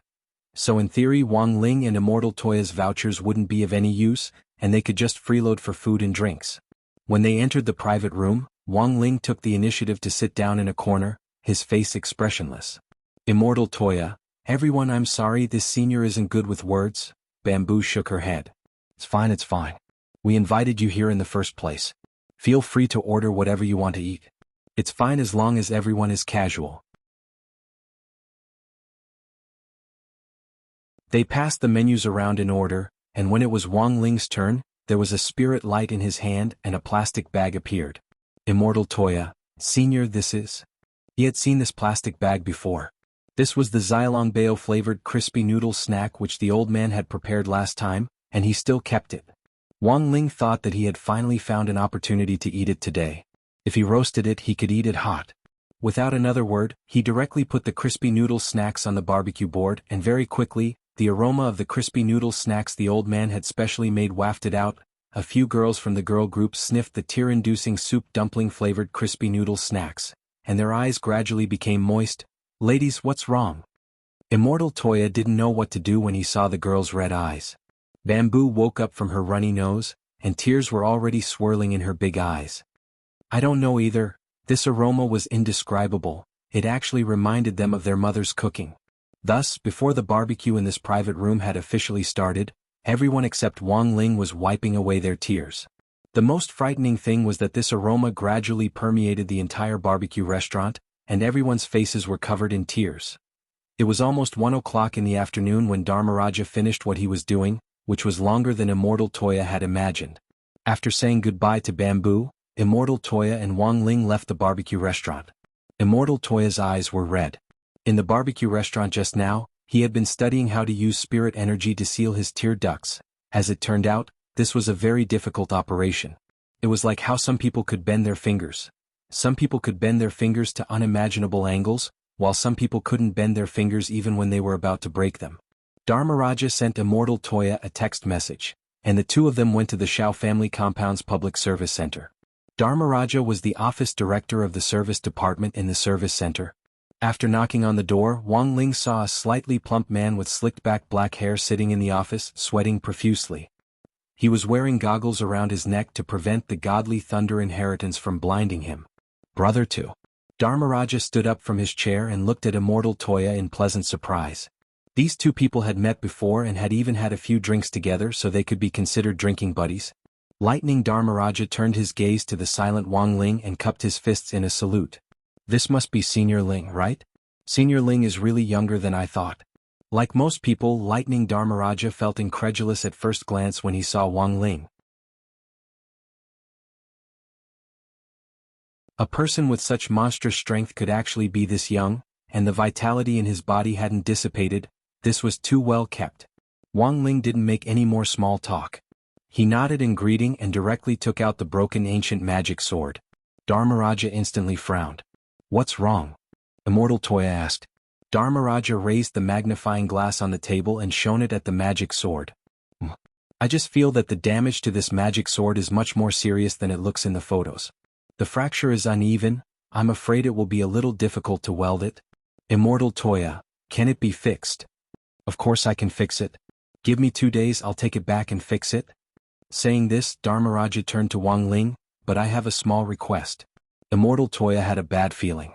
S1: So in theory, Wang Ling and Immortal Toya's vouchers wouldn't be of any use, and they could just freeload for food and drinks. When they entered the private room, Wang Ling took the initiative to sit down in a corner, his face expressionless. "Immortal Toya, everyone, I'm sorry, this senior isn't good with words." Bamboo shook her head. It's fine. We invited you here in the first place. Feel free to order whatever you want to eat. It's fine as long as everyone is casual." They passed the menus around in order, and when it was Wang Ling's turn, there was a spirit light in his hand and a plastic bag appeared. "Immortal Toya, Senior, this is..." He had seen this plastic bag before. This was the Xilongbao flavored crispy noodle snack which the old man had prepared last time, and he still kept it. Wang Ling thought that he had finally found an opportunity to eat it today. If he roasted it, he could eat it hot. Without another word, he directly put the crispy noodle snacks on the barbecue board, and very quickly, the aroma of the crispy noodle snacks the old man had specially made wafted out. A few girls from the girl group sniffed the tear-inducing soup dumpling-flavored crispy noodle snacks, and their eyes gradually became moist. "Ladies, what's wrong?" Immortal Toya didn't know what to do when he saw the girls' red eyes. Bamboo woke up from her runny nose, and tears were already swirling in her big eyes. "I don't know either, this aroma was indescribable, it actually reminded them of their mother's cooking." Thus, before the barbecue in this private room had officially started, everyone except Wang Ling was wiping away their tears. The most frightening thing was that this aroma gradually permeated the entire barbecue restaurant, and everyone's faces were covered in tears. It was almost 1 o'clock in the afternoon when Dharmaraja finished what he was doing, which was longer than Immortal Toya had imagined. After saying goodbye to Bamboo, Immortal Toya and Wang Ling left the barbecue restaurant. Immortal Toya's eyes were red. In the barbecue restaurant just now, He had been studying how to use spirit energy to seal his tear ducts. As it turned out, this was a very difficult operation. It was like how some people could bend their fingers. Some people could bend their fingers to unimaginable angles, while some people couldn't bend their fingers even when they were about to break them. Dharmaraja sent Immortal Toya a text message, and the two of them went to the Shao family compound's public service center. Dharmaraja was the office director of the service department in the service center. After knocking on the door, Wang Ling saw a slightly plump man with slicked-back black hair sitting in the office, sweating profusely. He was wearing goggles around his neck to prevent the godly thunder inheritance from blinding him. Brother too. Dharmaraja stood up from his chair and looked at Immortal Toya in pleasant surprise. These two people had met before and had even had a few drinks together, so they could be considered drinking buddies. Lightning Dharmaraja turned his gaze to the silent Wang Ling and cupped his fists in a salute. This must be Senior Ling, right? Senior Ling is really younger than I thought. Like most people, Lightning Dharmaraja felt incredulous at first glance when he saw Wang Ling. A person with such monstrous strength could actually be this young, and the vitality in his body hadn't dissipated. This was too well kept. Wang Ling didn't make any more small talk. He nodded in greeting and directly took out the broken ancient magic sword. Dharmaraja instantly frowned. What's wrong? Immortal Toya asked. Dharmaraja raised the magnifying glass on the table and shone it at the magic sword. I just feel that the damage to this magic sword is much more serious than it looks in the photos. The fracture is uneven. I'm afraid it will be a little difficult to weld it. Immortal Toya, can it be fixed? Of course I can fix it. Give me 2 days, I'll take it back and fix it. Saying this, Dharmaraja turned to Wang Ling, but I have a small request. Immortal Toya had a bad feeling.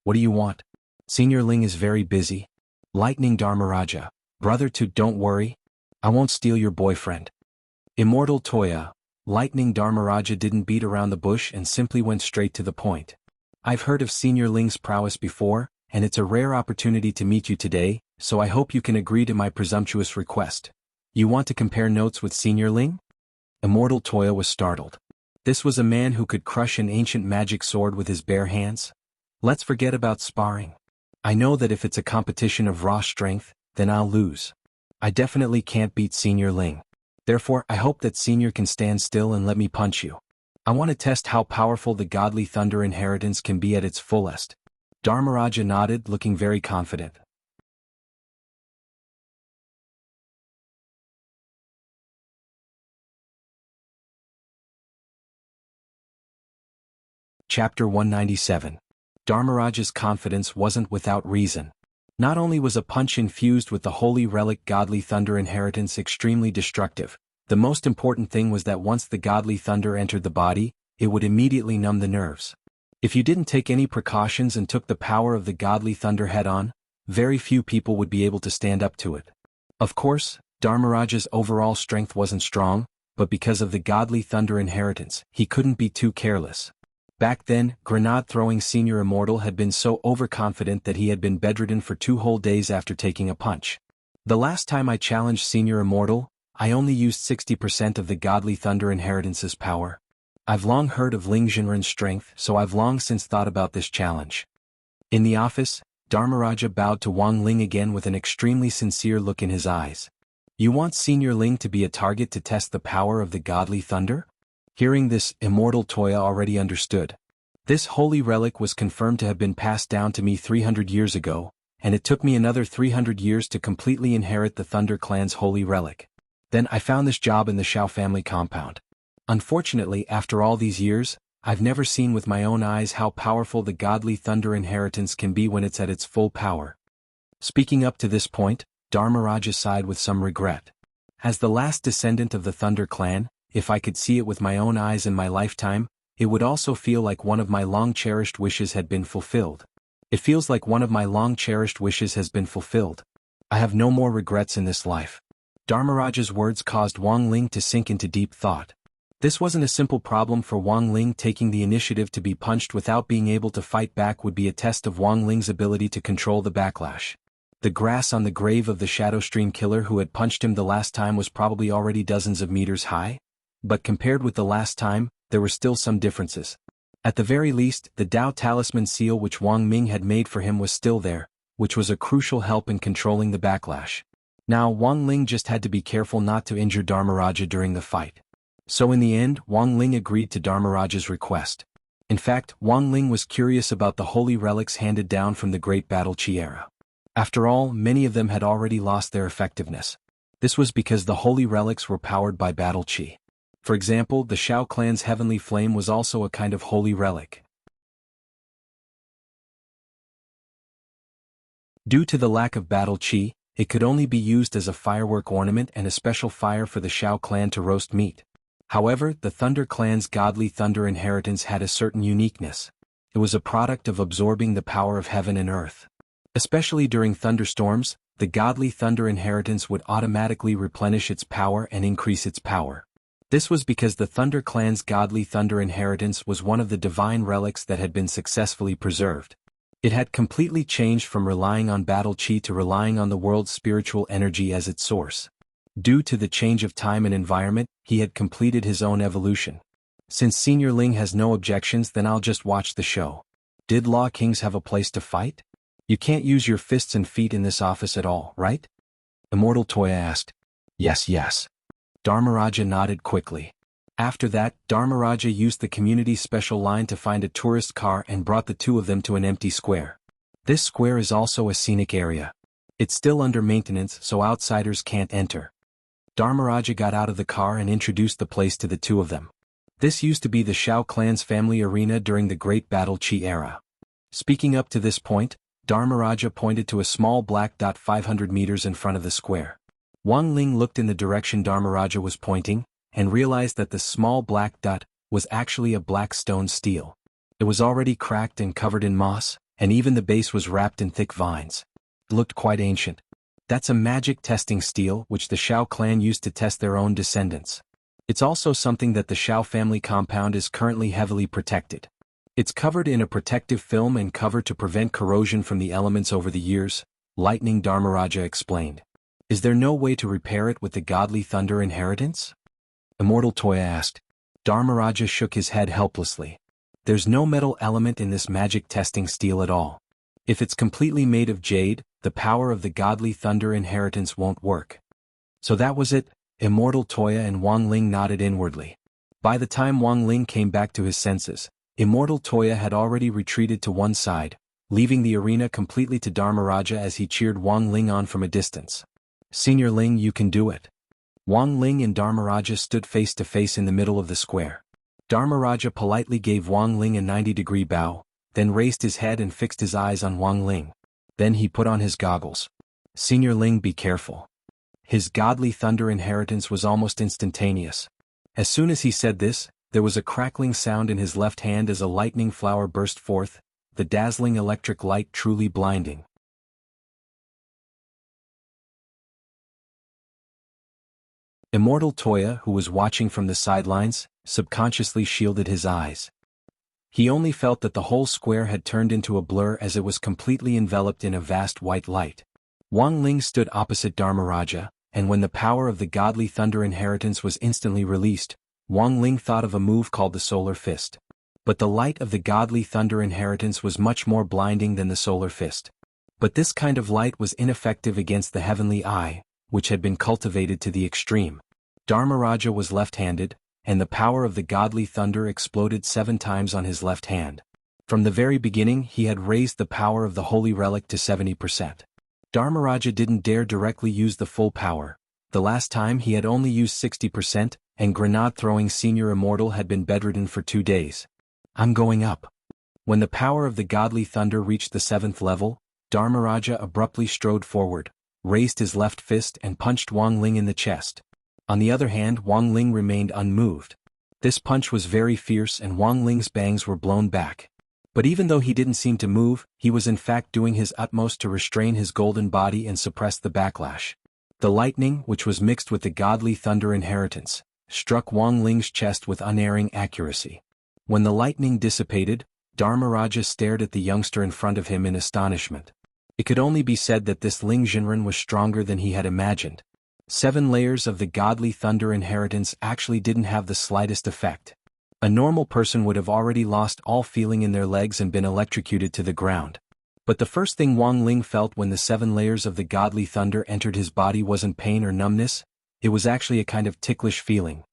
S1: What do you want? Senior Ling is very busy. Lightning Dharmaraja, brother to don't worry. I won't steal your boyfriend. Immortal Toya, Lightning Dharmaraja didn't beat around the bush and simply went straight to the point. I've heard of Senior Ling's prowess before, and it's a rare opportunity to meet you today, so I hope you can agree to my presumptuous request. You want to compare notes with Senior Ling? Immortal Toya was startled. This was a man who could crush an ancient magic sword with his bare hands? Let's forget about sparring. I know that if it's a competition of raw strength, then I'll lose. I definitely can't beat Senior Ling. Therefore, I hope that Senior can stand still and let me punch you. I want to test how powerful the godly thunder inheritance can be at its fullest. Dharmaraja nodded, looking very confident. Chapter 197. Dharmaraja's confidence wasn't without reason. Not only was a punch infused with the holy relic godly thunder inheritance extremely destructive, the most important thing was that once the godly thunder entered the body, it would immediately numb the nerves. If you didn't take any precautions and took the power of the godly thunder head-on, very few people would be able to stand up to it. Of course, Dharmaraja's overall strength wasn't strong, but because of the godly thunder inheritance, he couldn't be too careless. Back then, grenade-throwing Senior Immortal had been so overconfident that he had been bedridden for 2 whole days after taking a punch. The last time I challenged Senior Immortal, I only used 60% of the godly thunder inheritance's power. I've long heard of Ling Jinren's strength, so I've long since thought about this challenge. In the office, Dharmaraja bowed to Wang Ling again with an extremely sincere look in his eyes. You want Senior Ling to be a target to test the power of the godly thunder? Hearing this, Immortal Toya already understood. This holy relic was confirmed to have been passed down to me 300 years ago, and it took me another 300 years to completely inherit the Thunder Clan's holy relic. Then I found this job in the Shao family compound. Unfortunately, after all these years, I've never seen with my own eyes how powerful the godly thunder inheritance can be when it's at its full power. Speaking up to this point, Dharmaraja sighed with some regret. As the last descendant of the Thunder Clan, if I could see it with my own eyes in my lifetime, it would also feel like one of my long-cherished wishes had been fulfilled. It feels like one of my long-cherished wishes has been fulfilled. I have no more regrets in this life. Dharmaraja's words caused Wang Ling to sink into deep thought. This wasn't a simple problem for Wang Ling. Taking the initiative to be punched without being able to fight back would be a test of Wang Ling's ability to control the backlash. The grass on the grave of the Shadow Stream killer who had punched him the last time was probably already dozens of meters high. But compared with the last time, there were still some differences. At the very least, the Dao Talisman seal which Wang Ming had made for him was still there, which was a crucial help in controlling the backlash. Now Wang Ling just had to be careful not to injure Dharmaraja during the fight. So in the end, Wang Ling agreed to Dharmaraja's request. In fact, Wang Ling was curious about the holy relics handed down from the Great Battle Qi era. After all, many of them had already lost their effectiveness. This was because the holy relics were powered by battle qi. For example, the Shao clan's heavenly flame was also a kind of holy relic. Due to the lack of battle qi, it could only be used as a firework ornament and a special fire for the Shao clan to roast meat. However, the Thunder clan's godly thunder inheritance had a certain uniqueness. It was a product of absorbing the power of heaven and earth. Especially during thunderstorms, the godly thunder inheritance would automatically replenish its power and increase its power. This was because the Thunder clan's godly thunder inheritance was one of the divine relics that had been successfully preserved. It had completely changed from relying on battle qi to relying on the world's spiritual energy as its source. Due to the change of time and environment, he had completed his own evolution. Since Senior Ling has no objections, then I'll just watch the show. Did Law Kings have a place to fight? You can't use your fists and feet in this office at all, right? Immortal Toya asked. Yes. Dharmaraja nodded quickly. After that, Dharmaraja used the community special line to find a tourist car and brought the two of them to an empty square. This square is also a scenic area. It's still under maintenance, so outsiders can't enter. Dharmaraja got out of the car and introduced the place to the two of them. This used to be the Shao clan's family arena during the Great Battle Qi era. Speaking up to this point, Dharmaraja pointed to a small black dot 500 meters in front of the square. Wang Ling looked in the direction Dharmaraja was pointing, and realized that the small black dot was actually a black stone stele. It was already cracked and covered in moss, and even the base was wrapped in thick vines. It looked quite ancient. That's a magic testing stele which the Shao clan used to test their own descendants. It's also something that the Shao family compound is currently heavily protected. It's covered in a protective film and covered to prevent corrosion from the elements over the years, Lightning Dharmaraja explained. Is there no way to repair it with the godly thunder inheritance? Immortal Toya asked. Dharmaraja shook his head helplessly. There's no metal element in this magic testing stele at all. If it's completely made of jade, the power of the godly thunder inheritance won't work. So that was it. Immortal Toya and Wang Ling nodded inwardly. By the time Wang Ling came back to his senses, Immortal Toya had already retreated to one side, leaving the arena completely to Dharmaraja as he cheered Wang Ling on from a distance. Senior Ling, you can do it. Wang Ling and Dharmaraja stood face to face in the middle of the square. Dharmaraja politely gave Wang Ling a 90-degree bow, then raised his head and fixed his eyes on Wang Ling. Then he put on his goggles. Senior Ling, be careful. His godly thunder inheritance was almost instantaneous. As soon as he said this, there was a crackling sound in his left hand as a lightning flower burst forth, the dazzling electric light truly blinding. Immortal Toya, who was watching from the sidelines, subconsciously shielded his eyes. He only felt that the whole square had turned into a blur as it was completely enveloped in a vast white light. Wang Ling stood opposite Dharmaraja, and when the power of the godly thunder inheritance was instantly released, Wang Ling thought of a move called the Solar Fist. But the light of the godly thunder inheritance was much more blinding than the Solar Fist. But this kind of light was ineffective against the heavenly eye, which had been cultivated to the extreme. Dharmaraja was left-handed, and the power of the godly thunder exploded 7 times on his left hand. From the very beginning he had raised the power of the holy relic to 70%. Dharmaraja didn't dare directly use the full power. The last time he had only used 60%, and grenade-throwing Senior Immortal had been bedridden for 2 days. I'm going up. When the power of the godly thunder reached the 7th level, Dharmaraja abruptly strode forward, raised his left fist and punched Wang Ling in the chest. On the other hand, Wang Ling remained unmoved. This punch was very fierce and Wang Ling's bangs were blown back. But even though he didn't seem to move, he was in fact doing his utmost to restrain his golden body and suppress the backlash. The lightning, which was mixed with the godly thunder inheritance, struck Wang Ling's chest with unerring accuracy. When the lightning dissipated, Dharmaraja stared at the youngster in front of him in astonishment. It could only be said that this Ling Jinren was stronger than he had imagined. 7 layers of the godly thunder inheritance actually didn't have the slightest effect. A normal person would have already lost all feeling in their legs and been electrocuted to the ground. But the first thing Wang Ling felt when the 7 layers of the godly thunder entered his body wasn't pain or numbness, it was actually a kind of ticklish feeling.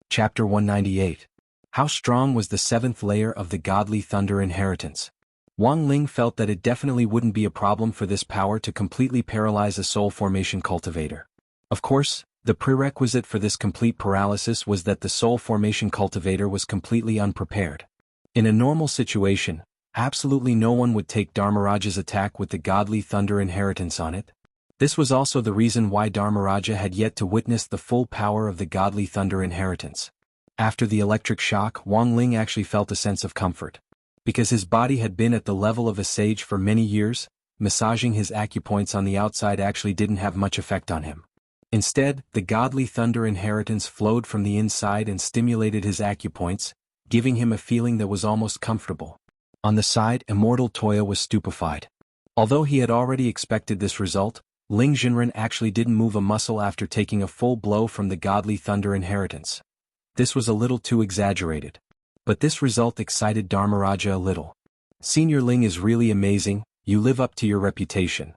S1: Chapter 198. How strong was the 7th layer of the godly thunder inheritance? Wang Ling felt that it definitely wouldn't be a problem for this power to completely paralyze a soul formation cultivator. Of course, the prerequisite for this complete paralysis was that the soul formation cultivator was completely unprepared. In a normal situation, absolutely no one would take Dharmaraja's attack with the godly thunder inheritance on it. This was also the reason why Dharmaraja had yet to witness the full power of the godly thunder inheritance. After the electric shock, Wang Ling actually felt a sense of comfort. Because his body had been at the level of a sage for many years, massaging his acupoints on the outside actually didn't have much effect on him. Instead, the godly thunder inheritance flowed from the inside and stimulated his acupoints, giving him a feeling that was almost comfortable. On the side, Immortal Toya was stupefied. Although he had already expected this result, Ling Jinren actually didn't move a muscle after taking a full blow from the godly thunder inheritance. This was a little too exaggerated. But this result excited Dharmaraja a little. Senior Ling is really amazing, you live up to your reputation.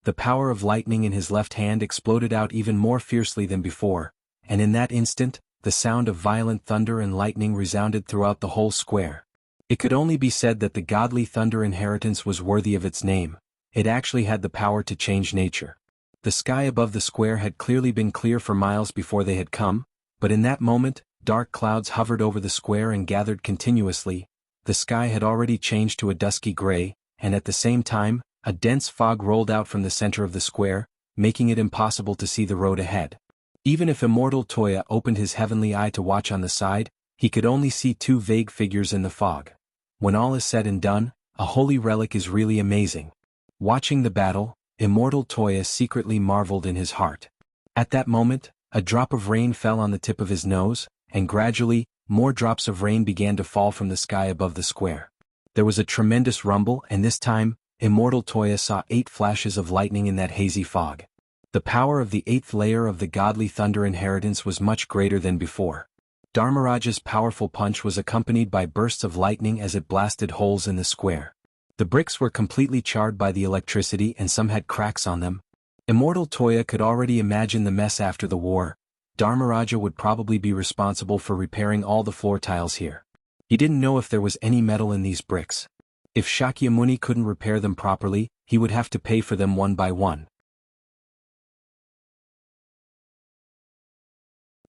S1: The power of lightning in his left hand exploded out even more fiercely than before, and in that instant, the sound of violent thunder and lightning resounded throughout the whole square. It could only be said that the godly thunder inheritance was worthy of its name. It actually had the power to change nature. The sky above the square had clearly been clear for miles before they had come, but in that moment, dark clouds hovered over the square and gathered continuously. The sky had already changed to a dusky gray, and at the same time, a dense fog rolled out from the center of the square, making it impossible to see the road ahead. Even if Immortal Toya opened his heavenly eye to watch on the side, he could only see 2 vague figures in the fog. When all is said and done, a holy relic is really amazing. Watching the battle, Immortal Toya secretly marveled in his heart. At that moment, a drop of rain fell on the tip of his nose, and gradually, more drops of rain began to fall from the sky above the square. There was a tremendous rumble, and this time, Immortal Toya saw 8 flashes of lightning in that hazy fog. The power of the 8th layer of the godly thunder inheritance was much greater than before. Dharmaraja's powerful punch was accompanied by bursts of lightning as it blasted holes in the square. The bricks were completely charred by the electricity and some had cracks on them. Immortal Toya could already imagine the mess after the war. Dharmaraja would probably be responsible for repairing all the floor tiles here. He didn't know if there was any metal in these bricks. If Shakyamuni couldn't repair them properly, he would have to pay for them one by one.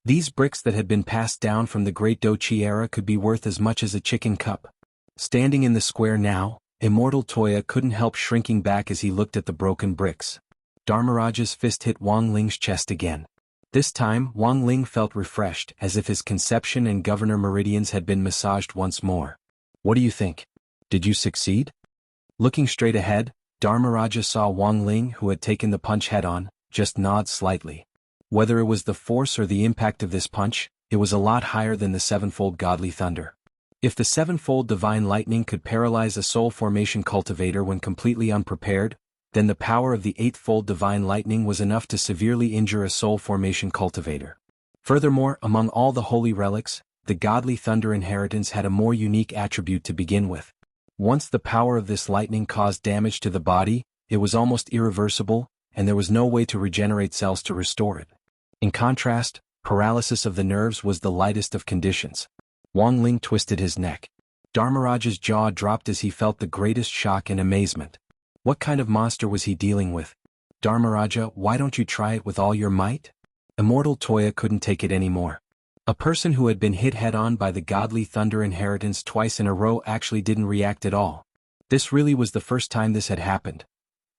S1: These bricks that had been passed down from the Great Dochi era could be worth as much as a chicken cup. Standing in the square now, Immortal Toya couldn't help shrinking back as he looked at the broken bricks. Dharmaraja's fist hit Wang Ling's chest again. This time, Wang Ling felt refreshed, as if his conception and governor meridians had been massaged once more. What do you think? Did you succeed? Looking straight ahead, Dharmaraja saw Wang Ling, who had taken the punch head-on, just nod slightly. Whether it was the force or the impact of this punch, it was a lot higher than the 7-fold godly thunder. If the 7-fold divine lightning could paralyze a soul formation cultivator when completely unprepared, then the power of the 8th-fold divine lightning was enough to severely injure a soul formation cultivator. Furthermore, among all the holy relics, the godly thunder inheritance had a more unique attribute to begin with. Once the power of this lightning caused damage to the body, it was almost irreversible, and there was no way to regenerate cells to restore it. In contrast, paralysis of the nerves was the lightest of conditions. Wang Ling twisted his neck. Dharmaraja's jaw dropped as he felt the greatest shock and amazement. What kind of monster was he dealing with? Dharmaraja, why don't you try it with all your might? Immortal Toya couldn't take it anymore. A person who had been hit head-on by the godly thunder inheritance twice in a row actually didn't react at all. This really was the first time this had happened.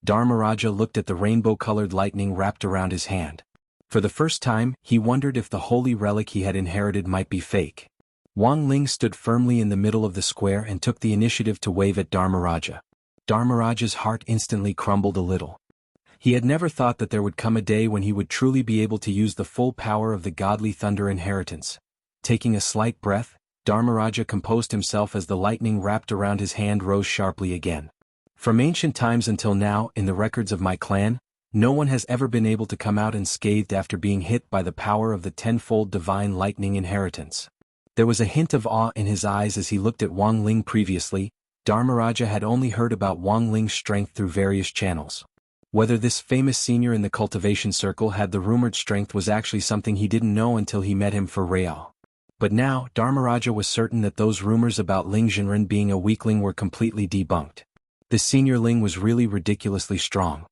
S1: Dharmaraja looked at the rainbow-colored lightning wrapped around his hand. For the first time, he wondered if the holy relic he had inherited might be fake. Wang Ling stood firmly in the middle of the square and took the initiative to wave at Dharmaraja. Dharmaraja's heart instantly crumbled a little. He had never thought that there would come a day when he would truly be able to use the full power of the godly thunder inheritance. Taking a slight breath, Dharmaraja composed himself as the lightning wrapped around his hand rose sharply again. From ancient times until now, in the records of my clan, No one has ever been able to come out unscathed after being hit by the power of the tenfold divine lightning inheritance. There was a hint of awe in his eyes as he looked at Wang Ling previously. Dharmaraja had only heard about Wang Ling's strength through various channels. Whether this famous senior in the cultivation circle had the rumored strength was actually something he didn't know until he met him for real. But now, Dharmaraja was certain that those rumors about Ling Jinren being a weakling were completely debunked. This senior Ling was really ridiculously strong.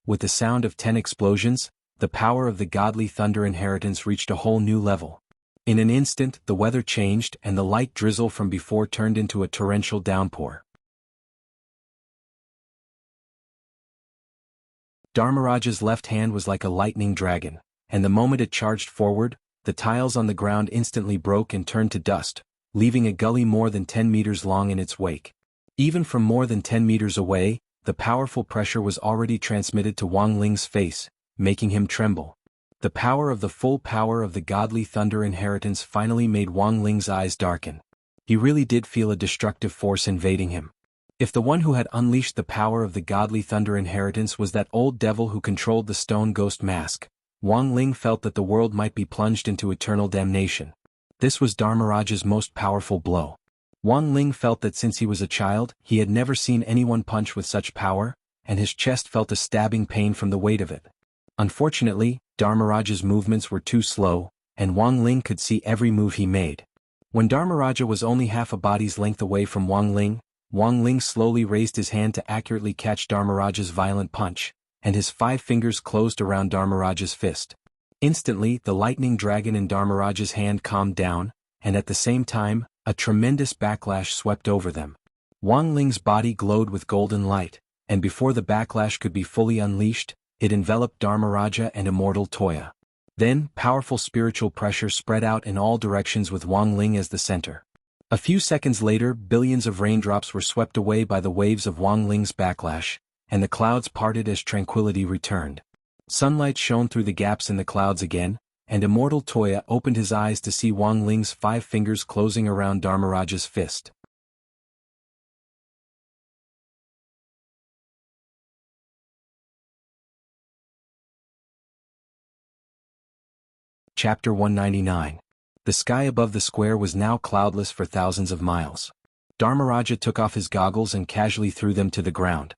S1: With the sound of 10 explosions, the power of the godly thunder inheritance reached a whole new level. In an instant, the weather changed and the light drizzle from before turned into a torrential downpour. Dharmaraja's left hand was like a lightning dragon, and the moment it charged forward, the tiles on the ground instantly broke and turned to dust, leaving a gully more than 10 meters long in its wake. Even from more than 10 meters away, the powerful pressure was already transmitted to Wang Ling's face, making him tremble. The power of the full power of the godly thunder inheritance finally made Wang Ling's eyes darken. He really did feel a destructive force invading him. If the one who had unleashed the power of the godly thunder inheritance was that old devil who controlled the stone ghost mask, Wang Ling felt that the world might be plunged into eternal damnation. This was Dharmaraja's most powerful blow. Wang Ling felt that since he was a child, he had never seen anyone punch with such power, and his chest felt a stabbing pain from the weight of it. Unfortunately, Dharmaraja's movements were too slow, and Wang Ling could see every move he made. When Dharmaraja was only half a body's length away from Wang Ling slowly raised his hand to accurately catch Dharmaraja's violent punch, and his 5 fingers closed around Dharmaraja's fist. Instantly, the lightning dragon in Dharmaraja's hand calmed down, and at the same time, a tremendous backlash swept over them. Wang Ling's body glowed with golden light, and before the backlash could be fully unleashed, it enveloped Dharmaraja and Immortal Toya. Then, powerful spiritual pressure spread out in all directions with Wang Ling as the center. A few seconds later, billions of raindrops were swept away by the waves of Wang Ling's backlash, and the clouds parted as tranquility returned. Sunlight shone through the gaps in the clouds again, and Immortal Toya opened his eyes to see Wang Ling's 5 fingers closing around Dharmaraja's fist. Chapter 199. The sky above the square was now cloudless for thousands of miles. Dharmaraja took off his goggles and casually threw them to the ground.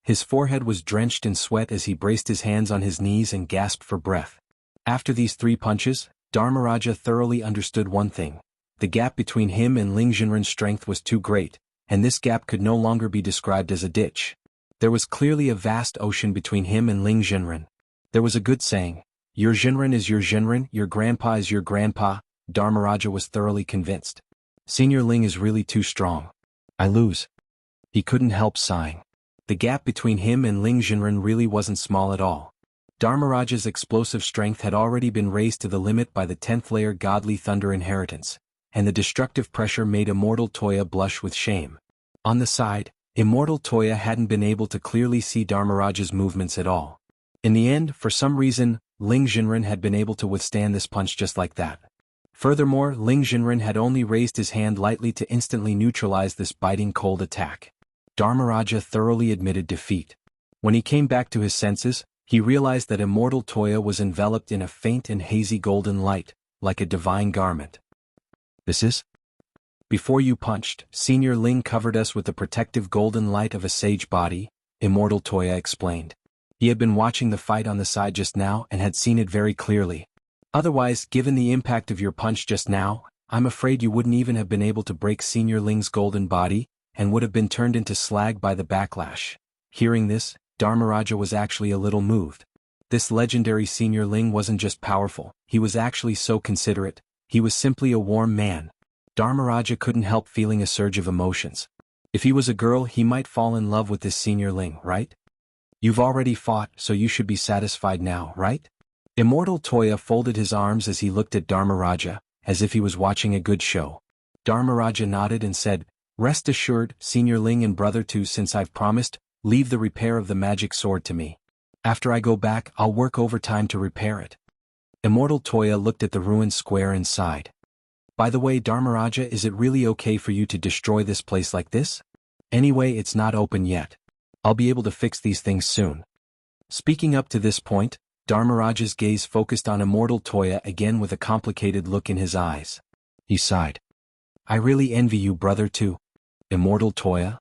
S1: His forehead was drenched in sweat as he braced his hands on his knees and gasped for breath. After these 3 punches, Dharmaraja thoroughly understood one thing. The gap between him and Ling Jinren's strength was too great, and this gap could no longer be described as a ditch. There was clearly a vast ocean between him and Ling Jinren. There was a good saying, "Your Jinren is your Jinren, your grandpa is your grandpa." Dharmaraja was thoroughly convinced. Senior Ling is really too strong. I lose. He couldn't help sighing. The gap between him and Ling Jinren really wasn't small at all. Dharmaraja's explosive strength had already been raised to the limit by the 10th layer godly thunder inheritance, and the destructive pressure made Immortal Toya blush with shame. On the side, Immortal Toya hadn't been able to clearly see Dharmaraja's movements at all. In the end, for some reason, Ling Jinren had been able to withstand this punch just like that. Furthermore, Ling Jinren had only raised his hand lightly to instantly neutralize this biting cold attack. Dharmaraja thoroughly admitted defeat. When he came back to his senses, he realized that Immortal Toya was enveloped in a faint and hazy golden light, like a divine garment. This is? Before you punched, Senior Ling covered us with the protective golden light of a sage body, Immortal Toya explained. He had been watching the fight on the side just now and had seen it very clearly. Otherwise, given the impact of your punch just now, I'm afraid you wouldn't even have been able to break Senior Ling's golden body, and would have been turned into slag by the backlash. Hearing this, Dharmaraja was actually a little moved. This legendary Senior Ling wasn't just powerful, he was actually so considerate, he was simply a warm man. Dharmaraja couldn't help feeling a surge of emotions. If he was a girl, he might fall in love with this Senior Ling, right? You've already fought, so you should be satisfied now, right? Immortal Toya folded his arms as he looked at Dharmaraja, as if he was watching a good show. Dharmaraja nodded and said, "Rest assured, Senior Ling and Brother too, since I've promised, leave the repair of the magic sword to me. After I go back, I'll work overtime to repair it." Immortal Toya looked at the ruined square and sighed. "By the way, Dharmaraja, is it really okay for you to destroy this place like this? Anyway, it's not open yet. I'll be able to fix these things soon." Speaking up to this point, Dharmaraja's gaze focused on Immortal Toya again with a complicated look in his eyes. He sighed. I really envy you, brother, too. Immortal Toya?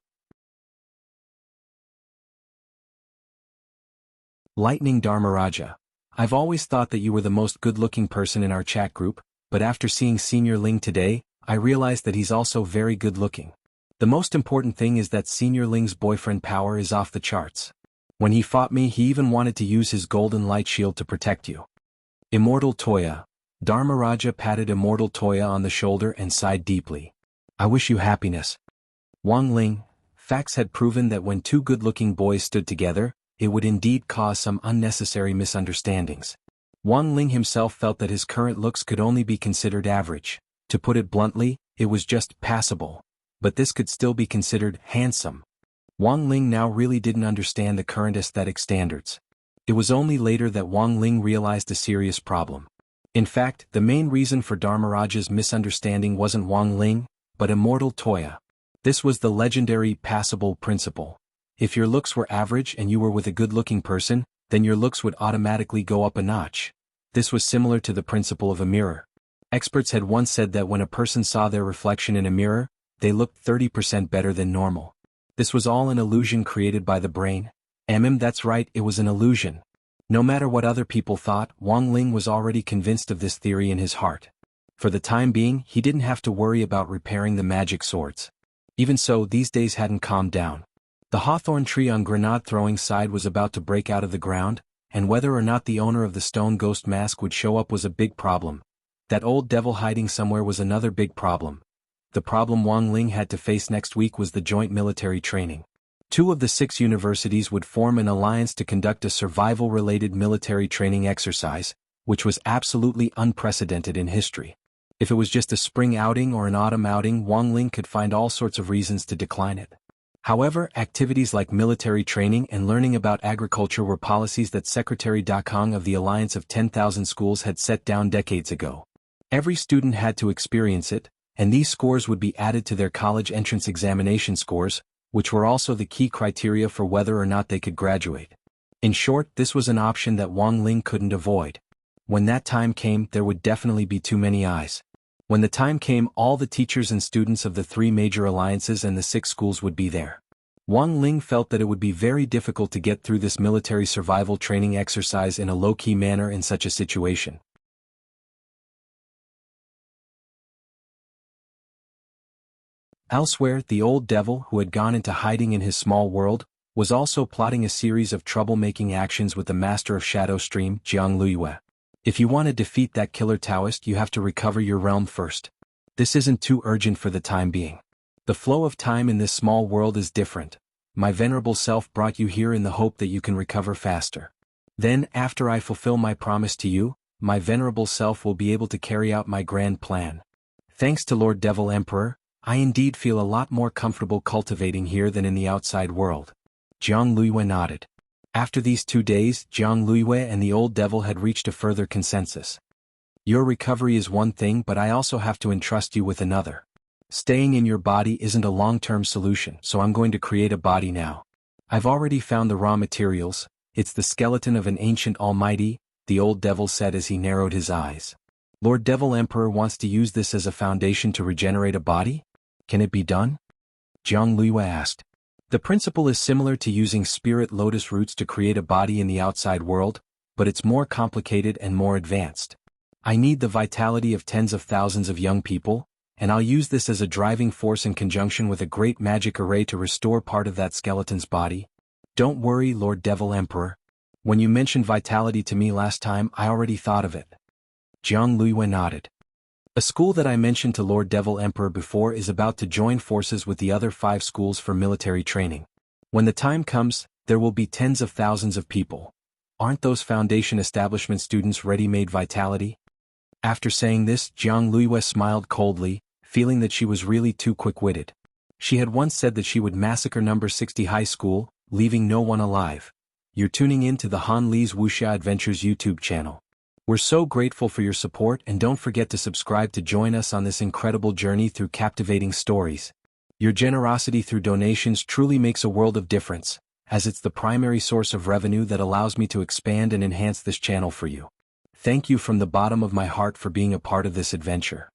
S1: Lightning Dharmaraja. I've always thought that you were the most good-looking person in our chat group, but after seeing Senior Ling today, I realized that he's also very good-looking. The most important thing is that Senior Ling's boyfriend power is off the charts. When he fought me, he even wanted to use his golden light shield to protect you. Immortal Toya. Dharmaraja patted Immortal Toya on the shoulder and sighed deeply. I wish you happiness. Wang Ling. Facts had proven that when two good-looking boys stood together, it would indeed cause some unnecessary misunderstandings. Wang Ling himself felt that his current looks could only be considered average. To put it bluntly, it was just passable. But this could still be considered handsome. Wang Ling now really didn't understand the current aesthetic standards. It was only later that Wang Ling realized a serious problem. In fact, the main reason for Dharmaraja's misunderstanding wasn't Wang Ling, but Immortal Toya. This was the legendary passable principle. If your looks were average and you were with a good-looking person, then your looks would automatically go up a notch. This was similar to the principle of a mirror. Experts had once said that when a person saw their reflection in a mirror, they looked 30% better than normal. This was all an illusion created by the brain. That's right, it was an illusion. No matter what other people thought, Wang Ling was already convinced of this theory in his heart. For the time being, he didn't have to worry about repairing the magic swords. Even so, these days hadn't calmed down. The hawthorn tree on grenade-throwing side was about to break out of the ground, and whether or not the owner of the stone ghost mask would show up was a big problem. That old devil hiding somewhere was another big problem. The problem Wang Ling had to face next week was the joint military training. 2 of the 6 universities would form an alliance to conduct a survival-related military training exercise, which was absolutely unprecedented in history. If it was just a spring outing or an autumn outing, Wang Ling could find all sorts of reasons to decline it. However, activities like military training and learning about agriculture were policies that Secretary Dakong of the Alliance of 10,000 Schools had set down decades ago. Every student had to experience it, and these scores would be added to their college entrance examination scores, which were also the key criteria for whether or not they could graduate. In short, this was an option that Wang Ling couldn't avoid. When that time came, there would definitely be too many eyes. When the time came, all the teachers and students of the 3 major alliances and the 6 schools would be there. Wang Ling felt that it would be very difficult to get through this military survival training exercise in a low-key manner in such a situation. Elsewhere, the old devil, who had gone into hiding in his small world, was also plotting a series of troublemaking actions with the master of Shadow Stream, Jianghu. If you want to defeat that killer Taoist, you have to recover your realm first. This isn't too urgent for the time being. The flow of time in this small world is different. My venerable self brought you here in the hope that you can recover faster. Then, after I fulfill my promise to you, my venerable self will be able to carry out my grand plan. Thanks to Lord Devil Emperor, I indeed feel a lot more comfortable cultivating here than in the outside world. Jianghu nodded. After these 2 days, Jianghu and the old devil had reached a further consensus. Your recovery is one thing, but I also have to entrust you with another. Staying in your body isn't a long-term solution, so I'm going to create a body now. I've already found the raw materials. It's the skeleton of an ancient almighty, the old devil said as he narrowed his eyes. Lord Devil Emperor wants to use this as a foundation to regenerate a body? Can it be done? Jianghu asked. The principle is similar to using spirit lotus roots to create a body in the outside world, but it's more complicated and more advanced. I need the vitality of tens of thousands of young people, and I'll use this as a driving force in conjunction with a great magic array to restore part of that skeleton's body. Don't worry, Lord Devil Emperor. When you mentioned vitality to me last time, I already thought of it. Jianghu nodded. A school that I mentioned to Lord Devil Emperor before is about to join forces with the other 5 schools for military training. When the time comes, there will be tens of thousands of people. Aren't those foundation establishment students ready-made vitality? After saying this, Jianghu smiled coldly, feeling that she was really too quick-witted. She had once said that she would massacre number 60 high school, leaving no one alive. You're tuning in to the Han Li's Wuxia Adventures YouTube channel. We're so grateful for your support, and don't forget to subscribe to join us on this incredible journey through captivating stories. Your generosity through donations truly makes a world of difference, as it's the primary source of revenue that allows me to expand and enhance this channel for you. Thank you from the bottom of my heart for being a part of this adventure.